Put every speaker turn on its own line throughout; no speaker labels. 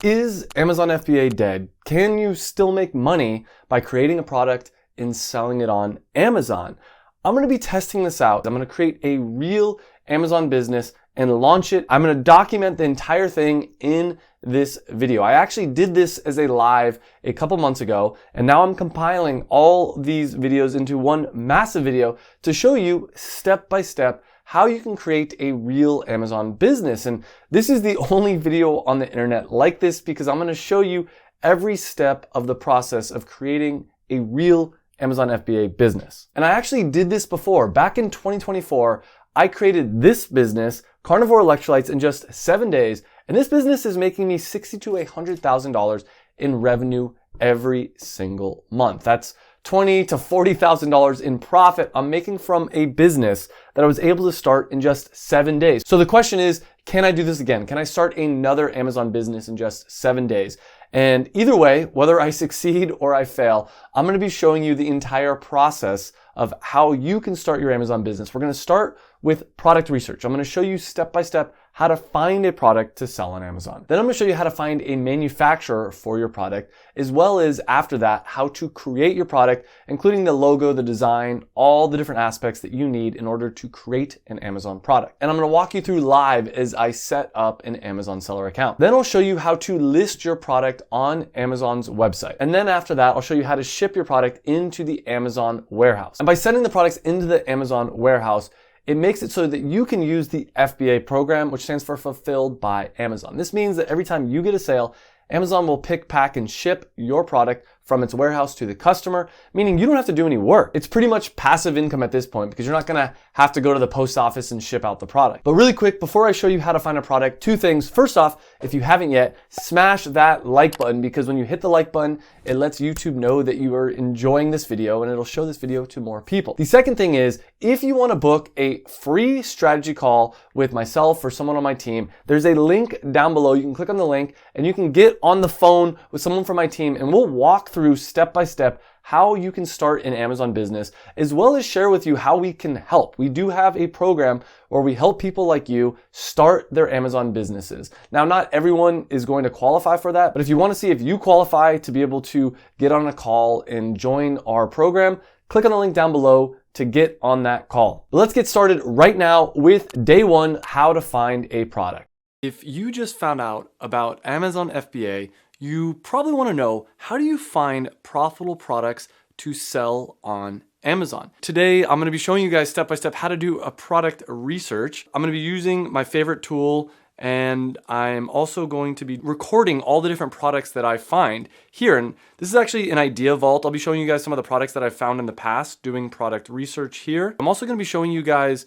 Is Amazon FBA dead? Can you still make money by creating a product and selling it on Amazon? I'm going to be testing this out. I'm going to create a real Amazon business and launch it. I'm going to document the entire thing in this video. I actually did this as a live a couple months ago, and now I'm compiling all these videos into one massive video to show you step by step how you can create a real Amazon business. And this is the only video on the internet like this because I'm going to show you every step of the process of creating a real Amazon FBA business. And I actually did this before. Back in 2024, I created this business, Carnivore Electrolytes, in just 7 days. And this business is making me $60,000 to $100,000 in revenue every single month. That's $20,000 to $40,000 in profit I'm making from a business that I was able to start in just 7 days. So the question is, can I do this again? Can I start another Amazon business in just 7 days? And either way, whether I succeed or I fail, I'm going to be showing you the entire process of how you can start your Amazon business. We're going to start with product research. I'm going to show you step by step how to find a product to sell on Amazon. Then I'm going to show you how to find a manufacturer for your product, as well as after that, how to create your product, including the logo, the design, all the different aspects that you need in order to create an Amazon product. And I'm going to walk you through live as I set up an Amazon seller account. Then I'll show you how to list your product on Amazon's website. And then after that, I'll show you how to ship your product into the Amazon warehouse. And by sending the products into the Amazon warehouse, it makes it so that you can use the FBA program, which stands for Fulfilled by Amazon. This means that every time you get a sale, Amazon will pick, pack, and ship your product from its warehouse to the customer, meaning you don't have to do any work. It's pretty much passive income at this point because you're not gonna have to go to the post office and ship out the product. But really quick, before I show you how to find a product, two things. First off, if you haven't yet, smash that like button because when you hit the like button, it lets YouTube know that you are enjoying this video and it'll show this video to more people. The second thing is, if you wanna book a free strategy call with myself or someone on my team, there's a link down below. You can click on the link and you can get on the phone with someone from my team and we'll walk through step by step how you can start an Amazon business, as well as share with you how we can help. We do have a program where we help people like you start their Amazon businesses. Now, not everyone is going to qualify for that, but if you want to see if you qualify to be able to get on a call and join our program, click on the link down below to get on that call. But let's get started right now with day one, how to find a product. If you just found out about Amazon FBA, you probably want to know, how do you find profitable products to sell on Amazon? Today, I'm going to be showing you guys step by step how to do a product research. I'm going to be using my favorite tool, and I'm also going to be recording all the different products that I find here. And this is actually an idea vault. I'll be showing you guys some of the products that I've found in the past doing product research here. I'm also going to be showing you guys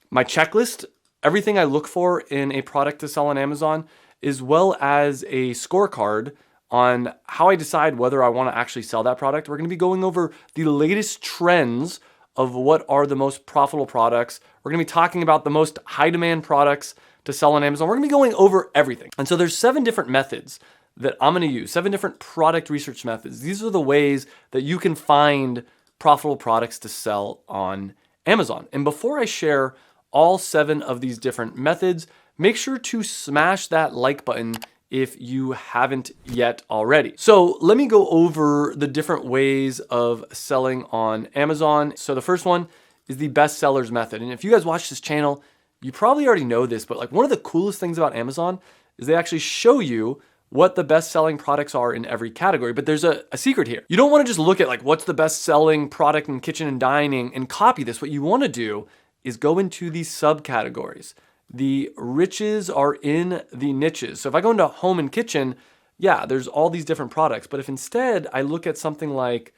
my checklist, everything I look for in a product to sell on Amazon, as well as a scorecard on how I decide whether I want to actually sell that product. We're going to be going over the latest trends of what are the most profitable products. We're going to be talking about the most high demand products to sell on Amazon. We're going to be going over everything. And so there's 7 different methods that I'm going to use, 7 different product research methods. These are the ways that you can find profitable products to sell on Amazon. And before I share all 7 of these different methods, make sure to smash that like button if you haven't yet already. So let me go over the different ways of selling on Amazon. So the first one is the best sellers method. And if you guys watch this channel, you probably already know this, but like one of the coolest things about Amazon is they actually show you what the best selling products are in every category. But there's a secret here. You don't want to just look at like what's the best selling product in kitchen and dining and copy this. What you want to do is go into these subcategories. The riches are in the niches. So if I go into home and kitchen, yeah, there's all these different products. But if instead I look at something like,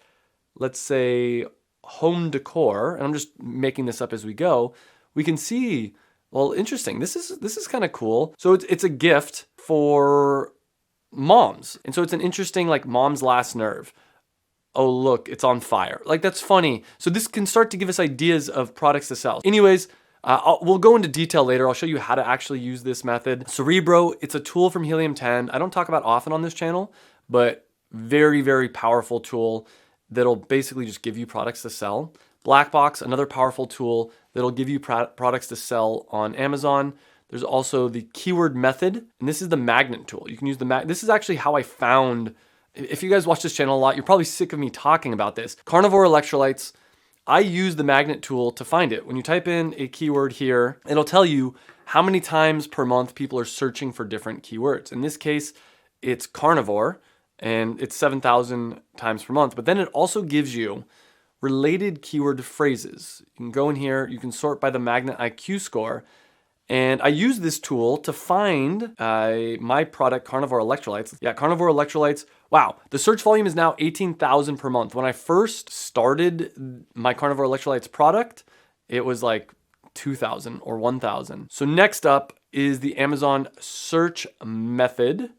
let's say, home decor, and I'm just making this up as we go, we can see, well, interesting. This is kind of cool. So it's a gift for moms. And so it's an interesting, like, mom's last nerve. Oh, look, it's on fire. Like, that's funny. So this can start to give us ideas of products to sell. Anyways, we'll go into detail later. I'll show you how to actually use this method. Cerebro, it's a tool from Helium 10. I don't talk about often on this channel, but very, very powerful tool that'll basically just give you products to sell. Black Box, another powerful tool that'll give you products to sell on Amazon. There's also the keyword method, and this is the magnet tool. You can use this is actually how I found, if you guys watch this channel a lot, you're probably sick of me talking about this. Carnivore electrolytes, I use the magnet tool to find it. When you type in a keyword here, it'll tell you how many times per month people are searching for different keywords. In this case, it's carnivore, and it's 7,000 times per month. But then it also gives you related keyword phrases. You can go in here, you can sort by the Magnet IQ score. And I use this tool to find my product, Carnivore Electrolytes. Yeah, Carnivore Electrolytes. Wow, the search volume is now 18,000 per month. When I first started my Carnivore Electrolytes product, it was like 2,000 or 1,000. So next up is the Amazon search method.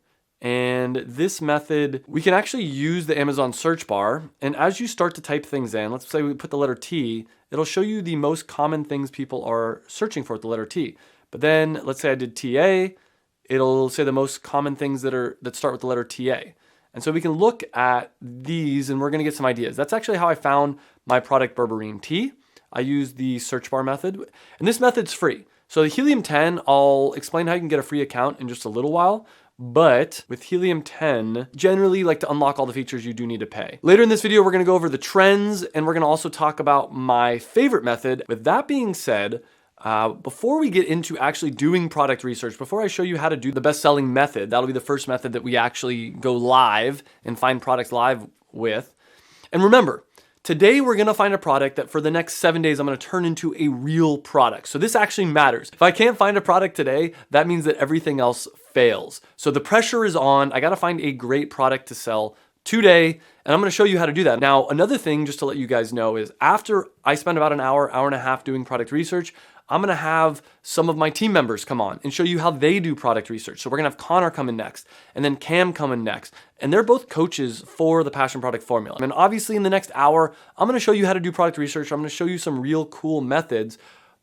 And this method, we can actually use the Amazon search bar. And as you start to type things in, let's say we put the letter T, it'll show you the most common things people are searching for with the letter T. But then let's say I did TA, it'll say the most common things that start with the letter TA. And so we can look at these and we're gonna get some ideas. That's actually how I found my product berberine tea. I used the search bar method, and this method's free. So the Helium 10, I'll explain how you can get a free account in just a little while. But with Helium 10, generally, like to unlock all the features, you do need to pay. Later in this video, we're gonna go over the trends, and we're gonna also talk about my favorite method. With that being said, before we get into actually doing product research, before I show you how to do the best-selling method, that'll be the first method that we actually go live and find products live with. And remember, today we're gonna find a product that for the next 7 days, I'm gonna turn into a real product. So this actually matters. If I can't find a product today, that means that everything else fails. So the pressure is on. I gotta find a great product to sell today, and I'm gonna show you how to do that. Now, another thing, just to let you guys know, is after I spend about an hour and a half doing product research, I'm gonna have some of my team members come on and show you how they do product research. So we're gonna have Connor coming next, and then Cam coming next. And they're both coaches for the Passion Product Formula. And obviously in the next hour, I'm gonna show you how to do product research. I'm gonna show you some real cool methods.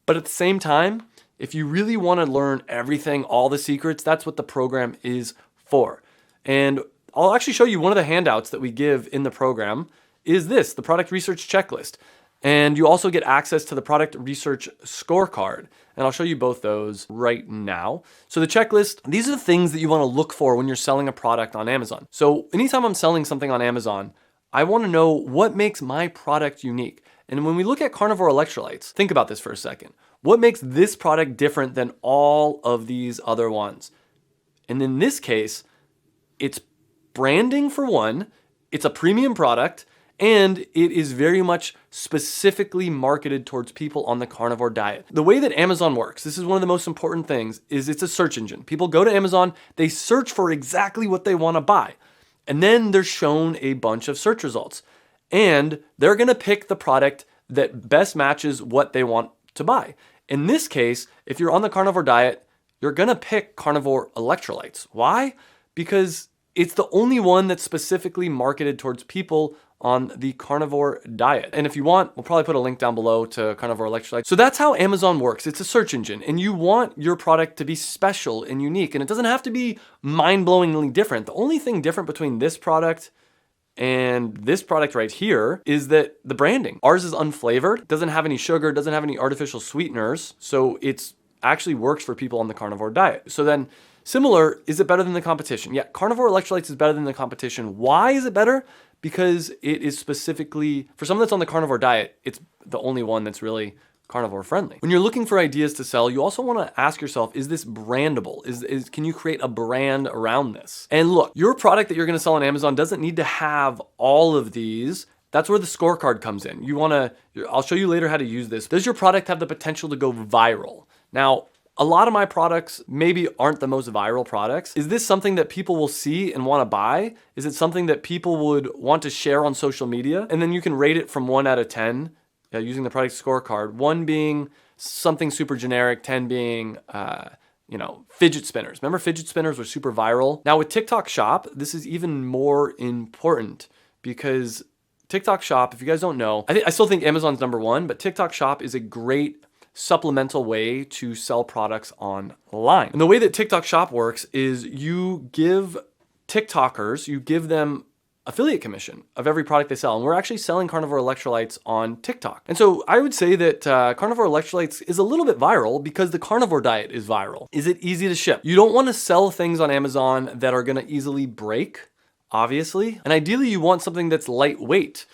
But at the same time, if you really wanna learn everything, all the secrets, that's what the program is for. And I'll actually show you one of the handouts that we give in the program is this, the product research checklist. And you also get access to the product research scorecard. And I'll show you both those right now. So the checklist, these are the things that you want to look for when you're selling a product on Amazon. So anytime I'm selling something on Amazon, I want to know what makes my product unique. And when we look at carnivore electrolytes, think about this for a second. What makes this product different than all of these other ones? And in this case, it's branding for one, it's a premium product, and it is very much specifically marketed towards people on the carnivore diet. The way that Amazon works, this is one of the most important things, is it's a search engine. People go to Amazon, they search for exactly what they want to buy. And then they're shown a bunch of search results. And they're gonna pick the product that best matches what they want to buy. In this case, if you're on the carnivore diet, you're gonna pick carnivore electrolytes. Why? Because it's the only one that's specifically marketed towards people on the carnivore diet. And if you want, we'll probably put a link down below to carnivore electrolytes. So that's how Amazon works. It's a search engine, and you want your product to be special and unique, and it doesn't have to be mind-blowingly different. The only thing different between this product and this product right here is that the branding. Ours is unflavored, doesn't have any sugar, doesn't have any artificial sweeteners, so it's actually works for people on the carnivore diet. So then, similar, is it better than the competition? Yeah, carnivore electrolytes is better than the competition. Why is it better? Because it is specifically, for someone that's on the carnivore diet, it's the only one that's really carnivore friendly. When you're looking for ideas to sell, you also want to ask yourself, is this brandable? Can you create a brand around this? And look, your product that you're going to sell on Amazon doesn't need to have all of these. That's where the scorecard comes in. I'll show you later how to use this. Does your product have the potential to go viral? Now, a lot of my products maybe aren't the most viral products. Is this something that people will see and want to buy? Is it something that people would want to share on social media? And then you can rate it from 1 out of 10 using the product scorecard. 1 being something super generic, 10 being, fidget spinners. Remember fidget spinners were super viral? Now with TikTok Shop, this is even more important because TikTok Shop, if you guys don't know, I still think Amazon's #1, but TikTok Shop is a great supplemental way to sell products online. And the way that TikTok Shop works is you give TikTokers, you give them affiliate commission of every product they sell. And we're actually selling carnivore electrolytes on TikTok. And so I would say that carnivore electrolytes is a little bit viral because the carnivore diet is viral. Is it easy to ship? You don't want to sell things on Amazon that are going to easily break, obviously. And ideally you want something that's lightweight.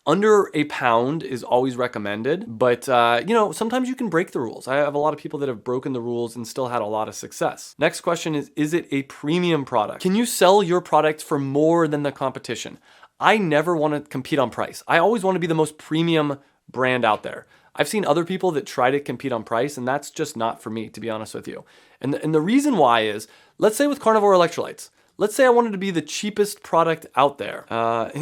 Under a pound is always recommended, but sometimes you can break the rules. I have a lot of people that have broken the rules and still had a lot of success. Next question is it a premium product? Can you sell your product for more than the competition? I never want to compete on price. I always want to be the most premium brand out there. I've seen other people that try to compete on price, and that's just not for me, to be honest with you. And the reason why is, let's say with carnivore electrolytes, let's say I wanted to be the cheapest product out there.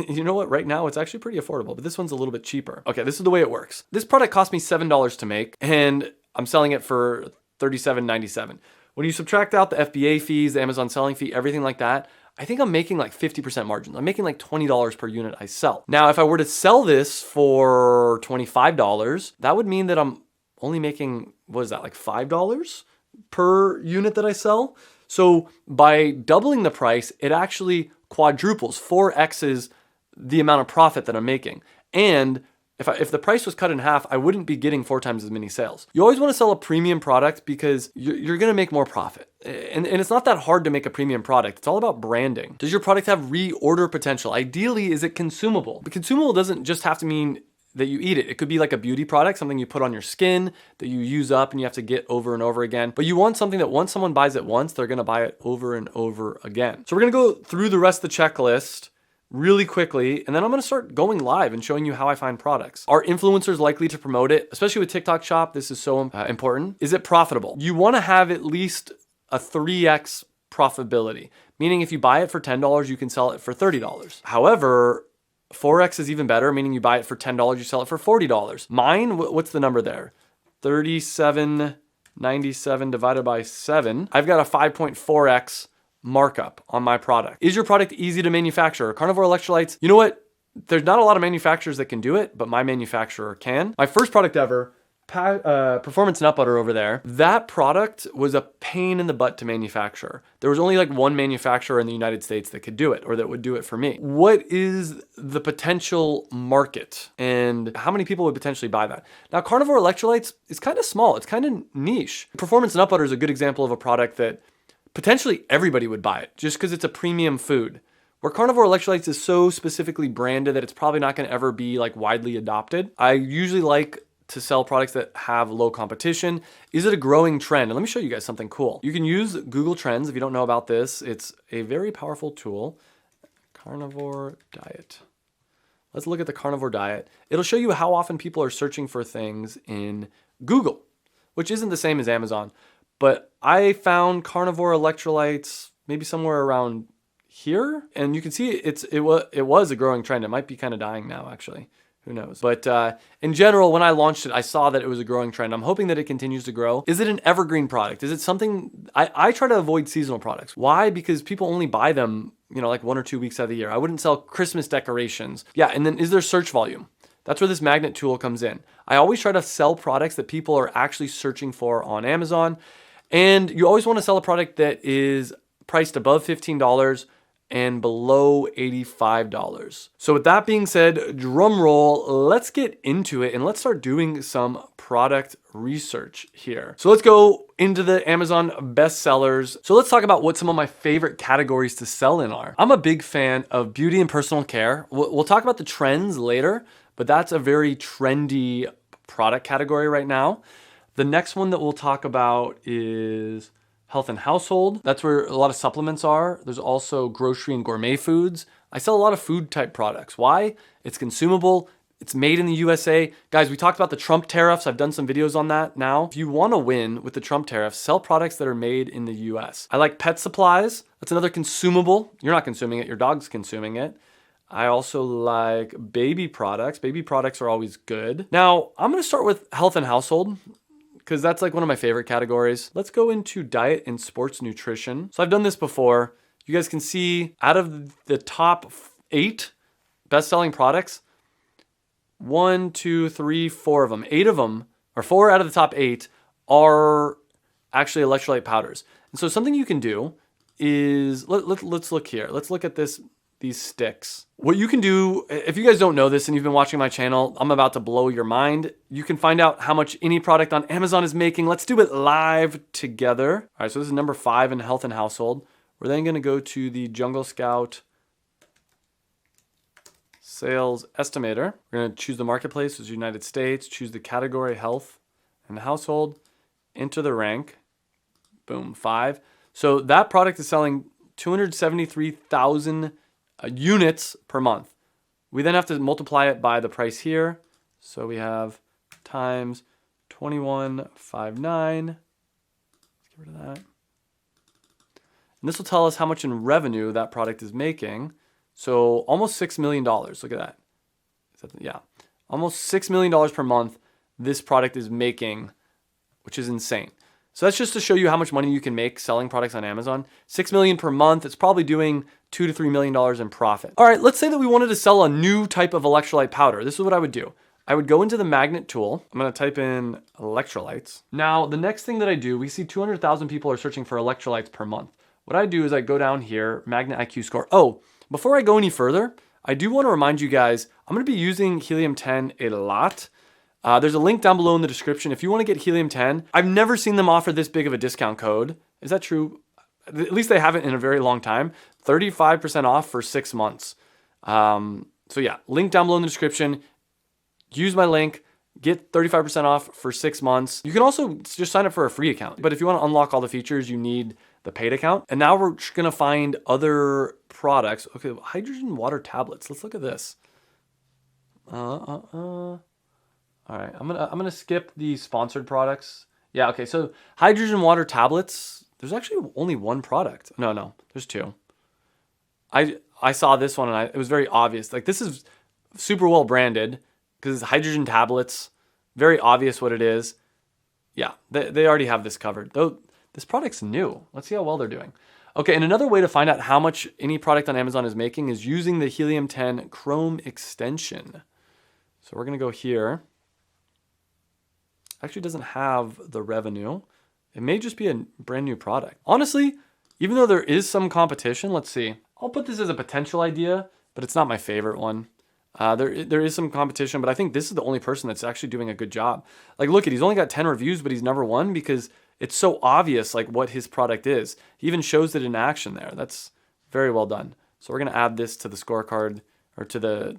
You know what? Right now, it's actually pretty affordable, but this one's a little bit cheaper. Okay, this is the way it works. This product cost me $7 to make, and I'm selling it for $37.97. When you subtract out the FBA fees, the Amazon selling fee, everything like that, I think I'm making like 50% margins. I'm making like $20 per unit I sell. Now, if I were to sell this for $25, that would mean that I'm only making, what is that, like $5 per unit that I sell? So by doubling the price, it actually quadruples, 4x's the amount of profit that I'm making. And if the price was cut in half, I wouldn't be getting 4 times as many sales. You always want to sell a premium product because you're going to make more profit. And it's not that hard to make a premium product. It's all about branding. Does your product have reorder potential? Ideally, is it consumable? But consumable doesn't just have to mean that you eat it. It could be like a beauty product, something you put on your skin that you use up and you have to get over and over again. But you want something that once someone buys it once, they're gonna buy it over and over again. So we're gonna go through the rest of the checklist really quickly, and then I'm gonna start going live and showing you how I find products. Are influencers likely to promote it? Especially with TikTok Shop, this is so important. Is it profitable? You wanna have at least a 3x profitability, meaning if you buy it for $10, you can sell it for $30. However, 4x is even better, meaning you buy it for $10, you sell it for $40. Mine, what's the number there? 37.97 divided by 7. I've got a 5.4x markup on my product. Is your product easy to manufacture? Carnivore electrolytes, you know what? There's not a lot of manufacturers that can do it, but my manufacturer can. My first product ever, Performance Nut Butter over there, that product was a pain in the butt to manufacture. There was only like one manufacturer in the United States that could do it or that would do it for me. What is the potential market and how many people would potentially buy that? Now, carnivore electrolytes is kind of small. It's kind of niche. Performance Nut Butter is a good example of a product that potentially everybody would buy it just because it's a premium food. Where carnivore electrolytes is so specifically branded that it's probably not going to ever be like widely adopted. I usually like to sell products that have low competition. Is it a growing trend? And let me show you guys something cool. You can use Google Trends if you don't know about this. It's a very powerful tool. Carnivore diet. Let's look at the carnivore diet. It'll show you how often people are searching for things in Google, which isn't the same as Amazon. But I found carnivore electrolytes maybe somewhere around here. And you can see it was a growing trend. It might be kind of dying now, actually. Who knows? But in general, when I launched it, I saw that it was a growing trend. I'm hoping that it continues to grow. Is it an evergreen product? Is it something, I try to avoid seasonal products. Why? Because people only buy them, like 1 or 2 weeks out of the year. I wouldn't sell Christmas decorations. Yeah, and then is there search volume? That's where this magnet tool comes in. I always try to sell products that people are actually searching for on Amazon. And you always want to sell a product that is priced above $15 and below $85. So with that being said, drum roll, let's get into it and let's start doing some product research here. So let's go into the Amazon bestsellers. So let's talk about what some of my favorite categories to sell in are. I'm a big fan of beauty and personal care. We'll talk about the trends later, but that's a very trendy product category right now. The next one that we'll talk about is health and household. That's where a lot of supplements are. There's also grocery and gourmet foods. I sell a lot of food type products. Why? It's consumable. It's made in the USA. Guys, we talked about the Trump tariffs. I've done some videos on that now. If you want to win with the Trump tariffs, sell products that are made in the US. I like pet supplies. That's another consumable. You're not consuming it. Your dog's consuming it. I also like baby products. Baby products are always good. Now, I'm going to start with health and household, because that's like one of my favorite categories. Let's go into diet and sports nutrition. So I've done this before. You guys can see out of the top 8 best-selling products, 1, 2, 3, 4 of them, 8 of them, or 4 out of the top 8 are actually electrolyte powders. And so something you can do is, let's look here. Let's look at these these sticks. What you can do, if you guys don't know this and you've been watching my channel, I'm about to blow your mind. You can find out how much any product on Amazon is making. Let's do it live together. All right, so this is number 5 in health and household. We're then gonna go to the Jungle Scout sales estimator. We're gonna choose the marketplace, which is United States, choose the category health and household, enter the rank, boom, 5. So that product is selling 273,000 units per month. We then have to multiply it by the price here. So we have times 2159. Let's get rid of that. And this will tell us how much in revenue that product is making. So almost $6 million. Look at that. Yeah, almost $6 million per month this product is making, which is insane. So that's just to show you how much money you can make selling products on Amazon. $6 million per month. It's probably doing $2 to $3 million in profit. All right, let's say that we wanted to sell a new type of electrolyte powder. This is what I would do. I would go into the magnet tool. I'm gonna type in electrolytes. Now, the next thing that I do, we see 200,000 people are searching for electrolytes per month. What I do is I go down here, magnet IQ score. Oh, before I go any further, I do wanna remind you guys, I'm gonna be using helium-10 a lot. There's a link down below in the description. If you want to get helium-10, I've never seen them offer this big of a discount code. Is that true? At least they haven't in a very long time. 35% off for 6 months. So yeah, link down below in the description. Use my link, get 35% off for 6 months. You can also just sign up for a free account. But if you want to unlock all the features, you need the paid account. And now we're going to find other products. Okay, hydrogen water tablets. Let's look at this. All right, I'm gonna skip the sponsored products. Yeah, okay, so hydrogen water tablets, there's actually only one product. No, there's 2. I saw this one and it was very obvious. Like, this is super well branded because it's hydrogen tablets, very obvious what it is. Yeah, they already have this covered. Though this product's new. Let's see how well they're doing. Okay, and another way to find out how much any product on Amazon is making is using the helium-10 Chrome extension. So we're gonna go here. Actually doesn't have the revenue. It may just be a brand new product. Honestly, even though there is some competition, let's see. I'll put this as a potential idea, but it's not my favorite one. There is some competition, but I think this is the only person that's actually doing a good job. Like, look, he's only got 10 reviews, but he's number 1 because it's so obvious like what his product is. He even shows it in action there. That's very well done. So we're gonna add this to the scorecard or to the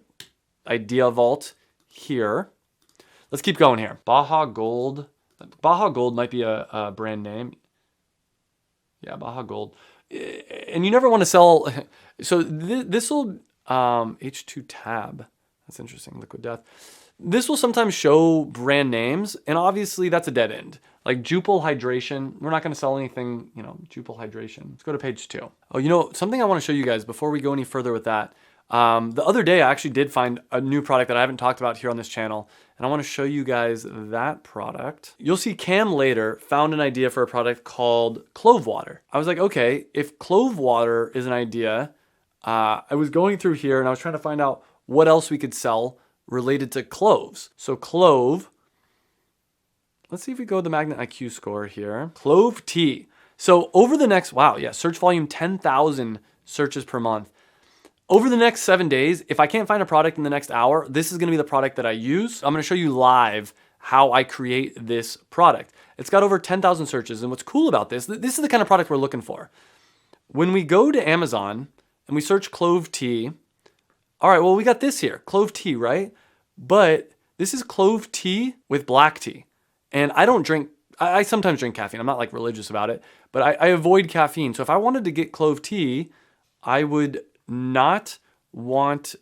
idea vault here. Let's keep going here. Baja Gold. Baja Gold might be a brand name. Yeah, Baja Gold. And you never want to sell. So this will, H2 tab. That's interesting. Liquid Death. This will sometimes show brand names. And obviously that's a dead end. Like Jupil Hydration. We're not going to sell anything, Jupil Hydration. Let's go to page 2. Oh, something I want to show you guys before we go any further with that. The other day I actually did find a new product that I haven't talked about here on this channel, and I want to show you guys that product. You'll see Cam later found an idea for a product called clove water. I was like, okay, if clove water is an idea, I was going through here and I was trying to find out what else we could sell related to cloves. So clove, let's see if we go to the Magnet IQ score here. Clove tea. So over the next, search volume 10,000 searches per month. Over the next 7 days, if I can't find a product in the next hour, this is gonna be the product that I use. I'm gonna show you live how I create this product. It's got over 10,000 searches, and what's cool about this is the kind of product we're looking for. When we go to Amazon and we search clove tea, all right, well, we got this here, clove tea, right? But this is clove tea with black tea. And I sometimes drink caffeine. I'm not like religious about it, but I avoid caffeine. So if I wanted to get clove tea, I would not want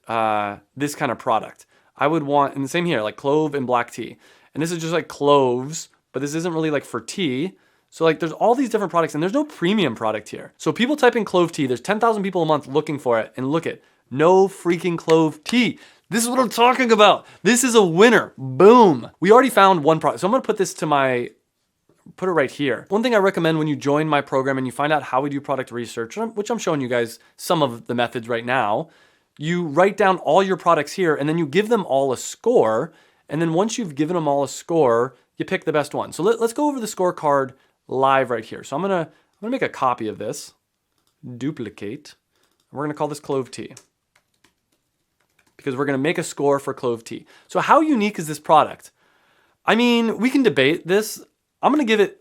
this kind of product. I would want, and the same here, like clove and black tea. And this is just like cloves, but this isn't really like for tea. So like there's all these different products and there's no premium product here. So people type in clove tea, there's 10,000 people a month looking for it, and look at no freaking clove tea. This is what I'm talking about. This is a winner. Boom. We already found one product. So I'm gonna put this to put it right here. One thing I recommend when you join my program and you find out how we do product research, which I'm showing you guys some of the methods right now, you write down all your products here and then you give them all a score. And then once you've given them all a score, you pick the best one. So let's go over the scorecard live right here. So I'm gonna make a copy of this, duplicate, and we're gonna call this clove tea. because we're going to make a score for clove tea. So how unique is this product? I mean, we can debate this. I'm going to give it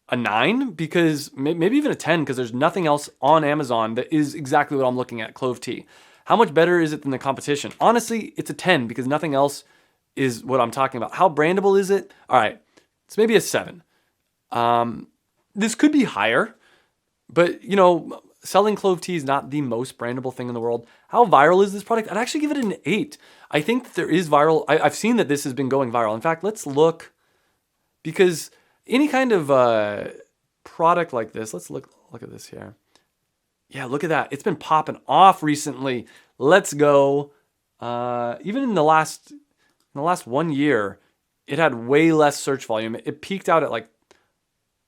a 9 because maybe even a 10 because there's nothing else on Amazon that is exactly what I'm looking at, clove tea. How much better is it than the competition? Honestly, it's a 10 because nothing else is what I'm talking about. How brandable is it? All right, it's maybe a 7. This could be higher, but you know, selling clove tea is not the most brandable thing in the world. How viral is this product? I'd actually give it an 8. I think that there is viral. I've seen that this has been going viral. In fact, let's look, because any kind of product like this, let's look at this here. Yeah, look at that. It's been popping off recently. Let's go. Even in the last 1 year, it had way less search volume. It peaked out at like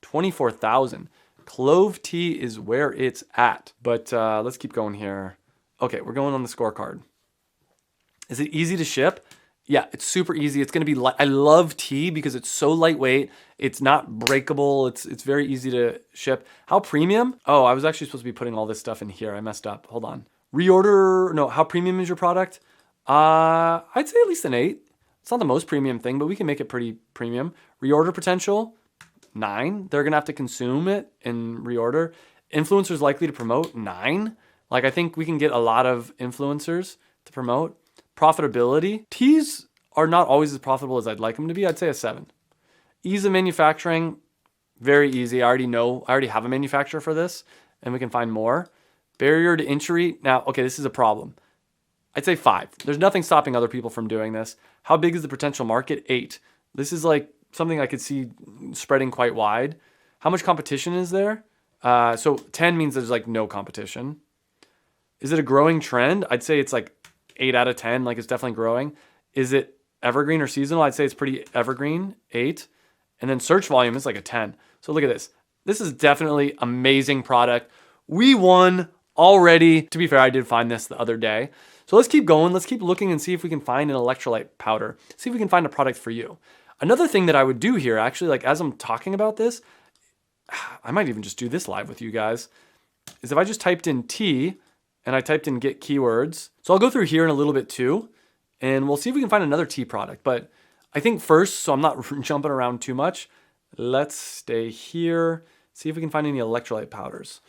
24,000. Clove tea is where it's at. But let's keep going here. Okay, we're going on the scorecard. Is it easy to ship? Yeah, it's super easy. It's going to be I love tea because it's so lightweight. It's not breakable. It's very easy to ship. How premium? Oh, I was actually supposed to be putting all this stuff in here. I messed up. Hold on. Reorder. No, how premium is your product? I'd say at least an 8. It's not the most premium thing, but we can make it pretty premium. Reorder potential, 9. They're going to have to consume it and reorder. Influencers likely to promote, 9. Like, I think we can get a lot of influencers to promote. Profitability. Teas are not always as profitable as I'd like them to be. I'd say a 7. Ease of manufacturing, very easy. I already have a manufacturer for this, and we can find more. Barrier to entry. Now, okay, this is a problem. I'd say 5. There's nothing stopping other people from doing this. How big is the potential market? 8. This is like something I could see spreading quite wide. How much competition is there? So 10 means there's like no competition. Is it a growing trend? I'd say it's like 8 out of 10, like it's definitely growing. Is it evergreen or seasonal? I'd say it's pretty evergreen, 8. And then search volume is like a 10. So look at this. This is definitely amazing product. We won already. To be fair, I did find this the other day. So let's keep going. Let's keep looking and see if we can find an electrolyte powder. See if we can find a product for you. Another thing that I would do here, actually, like as I'm talking about this, I might even just do this live with you guys, is if I just typed in tea and I typed in get keywords. So I'll go through here in a little bit too, and we'll see if we can find another tea product. But I think first, so I'm not jumping around too much, let's stay here, see if we can find any electrolyte powders.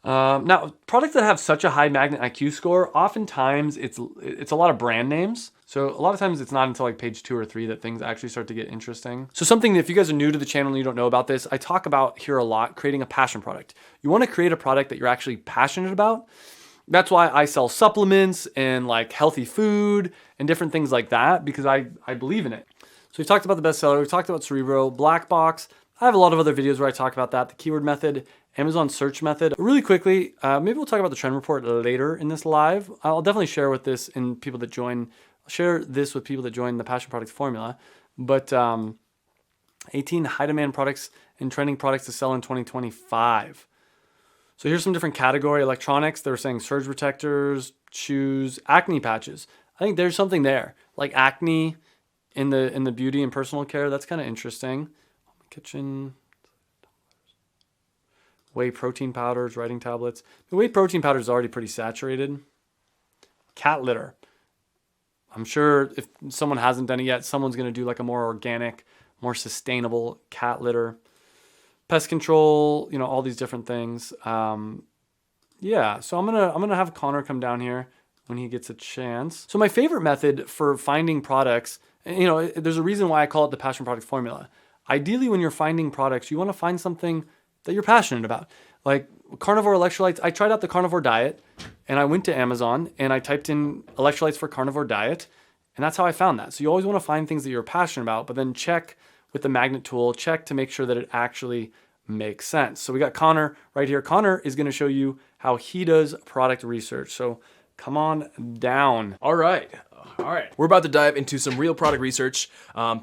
Now, products that have such a high magnet IQ score, oftentimes it's a lot of brand names. So a lot of times it's not until like page 2 or 3 that things actually start to get interesting. So something that if you guys are new to the channel and you don't know about this, I talk about here a lot, creating a passion product. You want to create a product that you're actually passionate about. That's why I sell supplements and like healthy food and different things like that, because I believe in it. So we've talked about the bestseller, we've talked about Cerebro, Black Box. I have a lot of other videos where I talk about that, the keyword method, Amazon search method. Really quickly, maybe we'll talk about the trend report later in this live. I'll definitely share with this in people that join. I'll share this with people that join the Passion Products Formula. But 18 high demand products and trending products to sell in 2025. So here's some different category. Electronics, they were saying surge protectors, shoes, acne patches. I think there's something there, like acne in the beauty and personal care. That's kind of interesting. Kitchen, whey protein powders, writing tablets. The whey protein powder is already pretty saturated. Cat litter. I'm sure if someone hasn't done it yet, someone's going to do like a more organic, more sustainable cat litter. Pest control, you know, all these different things. Yeah, so I'm gonna have Connor come down here when he gets a chance. So my favorite method for finding products, you know, there's a reason why I call it the Passion Product Formula. Ideally, when you're finding products, you want to find something that you're passionate about. Like carnivore electrolytes, I tried out the carnivore diet and I went to Amazon and I typed in electrolytes for carnivore diet, and that's how I found that. So you always want to find things that you're passionate about, but then check with the magnet tool, check to make sure that it actually makes sense. So we got Connor right here. Connor is going to show you how he does product research. So come on down.
All right. We're about to dive into some real product research,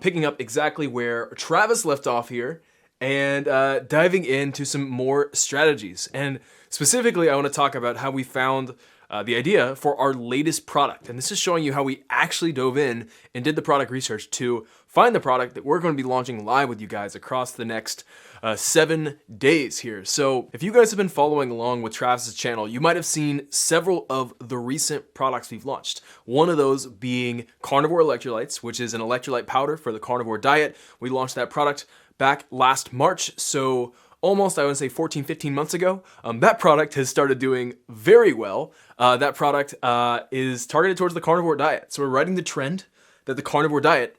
picking up exactly where Travis left off here and diving into some more strategies. And specifically, I want to talk about how we found the idea for our latest product. And this is showing you how we actually dove in and did the product research to find the product that we're going to be launching live with you guys across the next 7 days here. So if you guys have been following along with Travis's channel, you might have seen several of the recent products we've launched. One of those being Carnivore Electrolytes, which is an electrolyte powder for the carnivore diet. We launched that product back last March, so almost, I would say 14, 15 months ago. That product has started doing very well. That product is targeted towards the carnivore diet. So we're riding the trend that the carnivore diet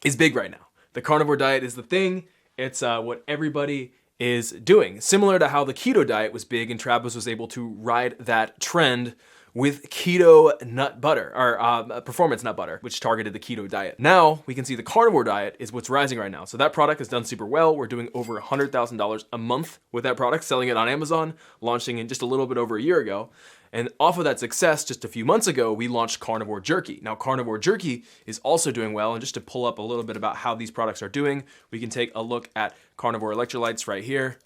is big right now. The carnivore diet is the thing. It's what everybody is doing. Similar to how the keto diet was big and Travis was able to ride that trend with keto nut butter, or performance nut butter, which targeted the keto diet. Now we can see the carnivore diet is what's rising right now. So that product has done super well. We're doing over $100,000 a month with that product, selling it on Amazon, launching it just a little bit over a year ago. And off of that success, just a few months ago, we launched Carnivore Jerky. Now, Carnivore Jerky is also doing well. And just to pull up a little bit about how these products are doing, we can take a look at Carnivore Electrolytes right here.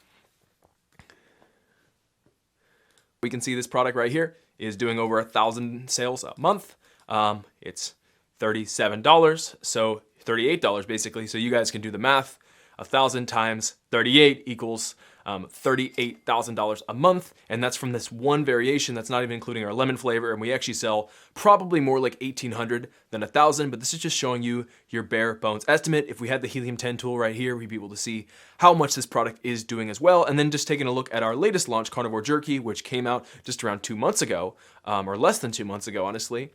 We can see this product right here is doing over 1,000 sales a month. It's $37, so $38 basically. So you guys can do the math. 1,000 times 38 equals $38,000 a month. And that's from this one variation. That's not even including our lemon flavor. And we actually sell probably more like 1,800 than 1,000. But this is just showing you your bare bones estimate. If we had the Helium 10 tool right here, we'd be able to see how much this product is doing as well. And then just taking a look at our latest launch, Carnivore Jerky, which came out just around 2 months ago, or less than 2 months ago, honestly.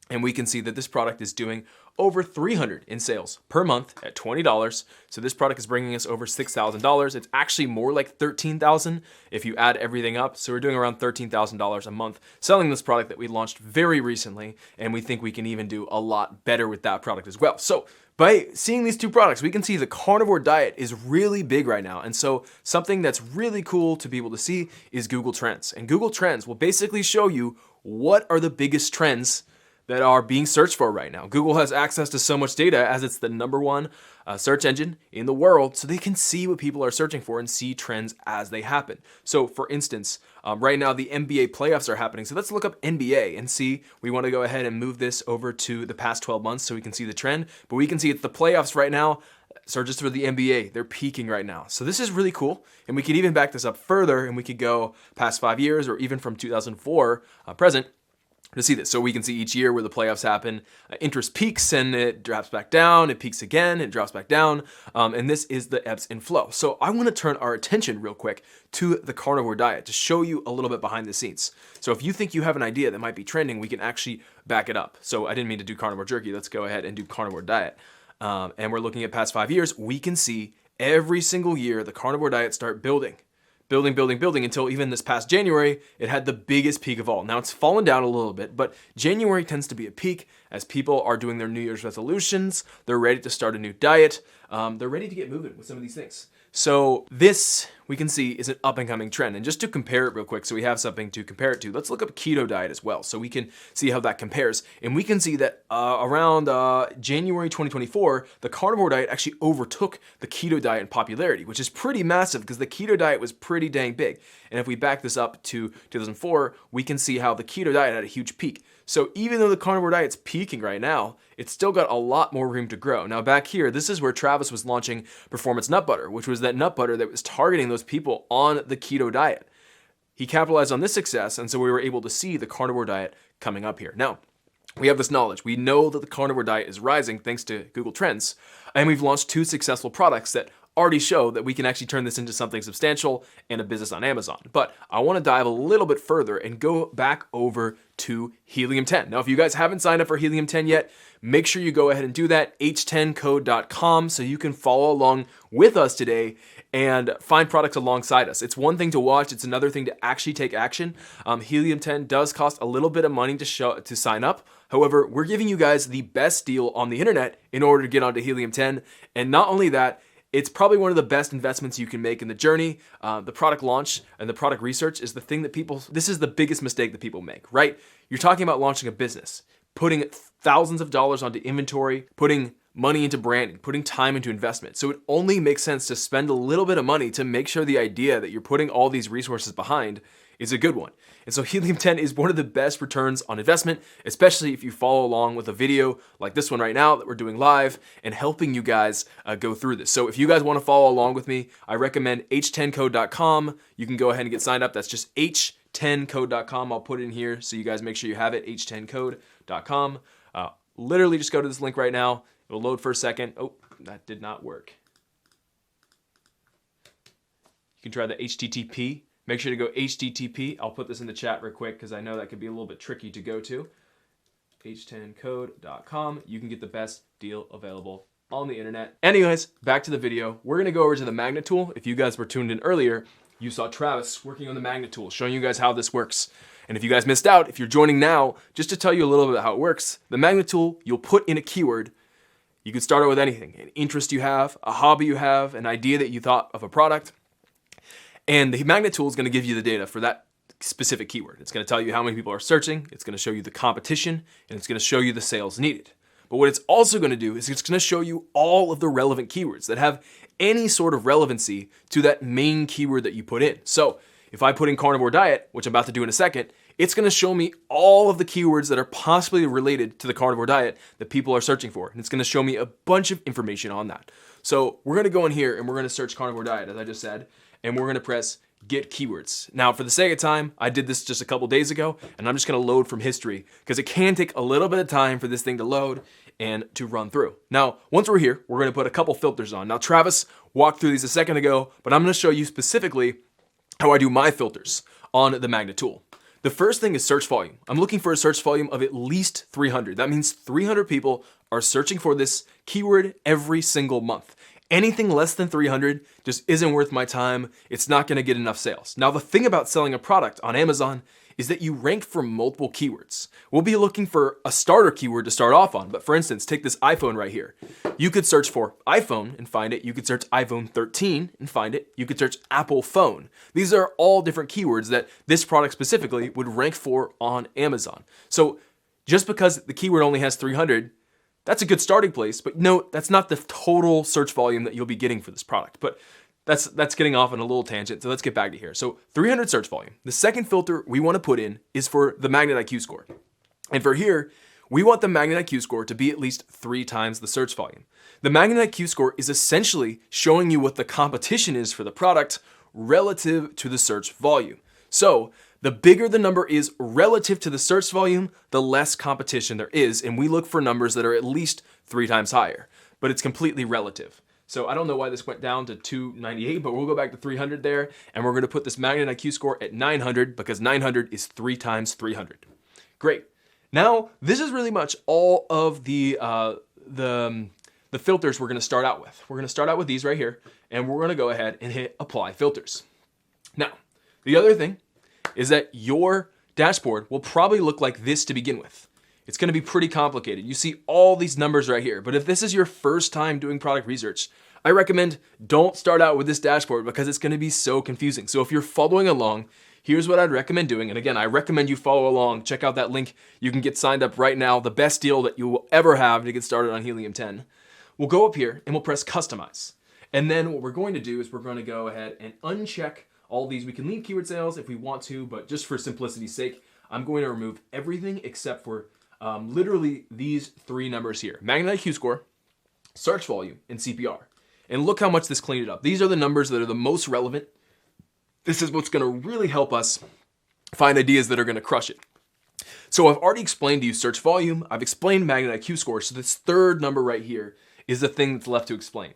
And we can see that this product is doing over 300 in sales per month at $20. So this product is bringing us over $6,000. It's actually more like $13,000 if you add everything up. So we're doing around $13,000 a month selling this product that we launched very recently. And we think we can even do a lot better with that product as well. So by seeing these two products, we can see the carnivore diet is really big right now. And so something that's really cool to be able to see is Google Trends. And Google Trends will basically show you what are the biggest trends that are being searched for right now. Google has access to so much data as it's the #1 search engine in the world, so they can see what people are searching for and see trends as they happen. So for instance, right now the NBA playoffs are happening. So let's look up NBA and see. We want to go ahead and move this over to the past 12 months so we can see the trend. But we can see it's the playoffs right now. Searches for the NBA, they're peaking right now. So this is really cool. And we could even back this up further and we could go past 5 years or even from 2004 present to see this. So we can see each year where the playoffs happen, interest peaks and it drops back down, it peaks again, it drops back down, and this is the ebbs and flow. So I want to turn our attention real quick to the carnivore diet to show you a little bit behind the scenes. So if you think you have an idea that might be trending, we can actually back it up. So I didn't mean to do carnivore jerky, let's go ahead and do carnivore diet. And we're looking at past 5 years, we can see every single year the carnivore diet start building until even this past January, it had the biggest peak of all. Now it's fallen down a little bit, but January tends to be a peak as people are doing their New Year's resolutions. They're ready to start a new diet. They're ready to get moving with some of these things. So this, we can see, is an up and coming trend. And just to compare it real quick, so we have something to compare it to, let's look up keto diet as well. So we can see how that compares. And we can see that around January 2024, the carnivore diet actually overtook the keto diet in popularity, which is pretty massive because the keto diet was pretty dang big. And if we back this up to 2004, we can see how the keto diet had a huge peak. So even though the carnivore diet's peaking right now, it's still got a lot more room to grow. Now back here, this is where Travis was launching Performance Nut Butter, which was that nut butter that was targeting those people on the keto diet. He capitalized on this success, and so we were able to see the carnivore diet coming up here. Now, we have this knowledge. We know that the carnivore diet is rising thanks to Google Trends, and we've launched 2 successful products that already show that we can actually turn this into something substantial and a business on Amazon. But I want to dive a little bit further and go back over to Helium 10. Now, if you guys haven't signed up for Helium 10 yet, make sure you go ahead and do that, h10code.com, so you can follow along with us today and find products alongside us. It's one thing to watch, it's another thing to actually take action. Helium 10 does cost a little bit of money to sign up. However, we're giving you guys the best deal on the internet in order to get onto Helium 10. And not only that, it's probably one of the best investments you can make in the journey. The product launch and the product research is the thing that this is the biggest mistake that people make, right? You're talking about launching a business, putting thousands of dollars onto inventory, putting money into branding, putting time into investment. So it only makes sense to spend a little bit of money to make sure the idea that you're putting all these resources behind is a good one. And so helium-10 is one of the best returns on investment, especially if you follow along with a video like this one right now that we're doing live and helping you guys go through this. So if you guys want to follow along with me, I recommend h10code.com. You can go ahead and get signed up. That's just h10code.com. I'll put it in here so you guys make sure you have it, h10code.com. Literally just go to this link right now. It'll load for a second. Oh, that did not work. You can try the HTTP. Make sure to go HTTP. I'll put this in the chat real quick because I know that could be a little bit tricky to go to. h10code.com. You can get the best deal available on the internet. Anyways, back to the video. We're going to go over to the magnet tool. If you guys were tuned in earlier, you saw Travis working on the magnet tool, showing you guys how this works. And if you guys missed out, if you're joining now, just to tell you a little bit about how it works, the magnet tool, you'll put in a keyword. You can start it with anything, an interest you have, a hobby you have, an idea that you thought of a product. And the magnet tool is going to give you the data for that specific keyword. It's going to tell you how many people are searching. It's going to show you the competition, and it's going to show you the sales needed. But what it's also going to do is it's going to show you all of the relevant keywords that have any sort of relevancy to that main keyword that you put in. So if I put in carnivore diet, which I'm about to do in a second, it's going to show me all of the keywords that are possibly related to the carnivore diet that people are searching for. And it's going to show me a bunch of information on that. So we're going to go in here and we're going to search carnivore diet, as I just said, and we're going to press get keywords. Now, for the sake of time, I did this just a couple days ago, and I'm just going to load from history because it can take a little bit of time for this thing to load and to run through. Now, once we're here, we're going to put a couple filters on. Now, Travis walked through these a second ago, but I'm going to show you specifically how I do my filters on the magnet tool. The first thing is search volume. I'm looking for a search volume of at least 300. That means 300 people are searching for this keyword every single month. Anything less than 300 just isn't worth my time. It's not going to get enough sales. Now, the thing about selling a product on Amazon is that you rank for multiple keywords. We'll be looking for a starter keyword to start off on. But for instance, take this iPhone right here. You could search for iPhone and find it. You could search iPhone 13 and find it. You could search Apple phone. These are all different keywords that this product specifically would rank for on Amazon. So just because the keyword only has 300, that's a good starting place, but note that's not the total search volume that you'll be getting for this product. But that's getting off on a little tangent, so let's get back to here. So 300 search volume. The second filter we want to put in is for the Magnet IQ score. And for here, we want the Magnet IQ score to be at least 3 times the search volume. The Magnet IQ score is essentially showing you what the competition is for the product relative to the search volume. So the bigger the number is relative to the search volume, the less competition there is, and we look for numbers that are at least 3 times higher, but it's completely relative. So I don't know why this went down to 298, but we'll go back to 300 there, and we're going to put this Magnet IQ score at 900 because 900 is 3 times 300. Great. Now, this is really much all of the filters we're going to start out with. We're going to start out with these right here, and we're going to go ahead and hit Apply Filters. Now, the other thing is that your dashboard will probably look like this to begin with. It's going to be pretty complicated. You see all these numbers right here, but if this is your first time doing product research, I recommend don't start out with this dashboard because it's going to be so confusing. So if you're following along, here's what I'd recommend doing. And again, I recommend you follow along. Check out that link. You can get signed up right now. The best deal that you will ever have to get started on Helium-10. We'll go up here and we'll press Customize. And then what we're going to do is we're going to go ahead and uncheck all these. We can leave keyword sales if we want to, but just for simplicity's sake, I'm going to remove everything except for literally these 3 numbers here: Magnet IQ score, search volume, and CPR. And look how much this cleaned it up. These are the numbers that are the most relevant. This is what's going to really help us find ideas that are going to crush it. So I've already explained to you search volume. I've explained Magnet IQ score. So this third number right here is the thing that's left to explain.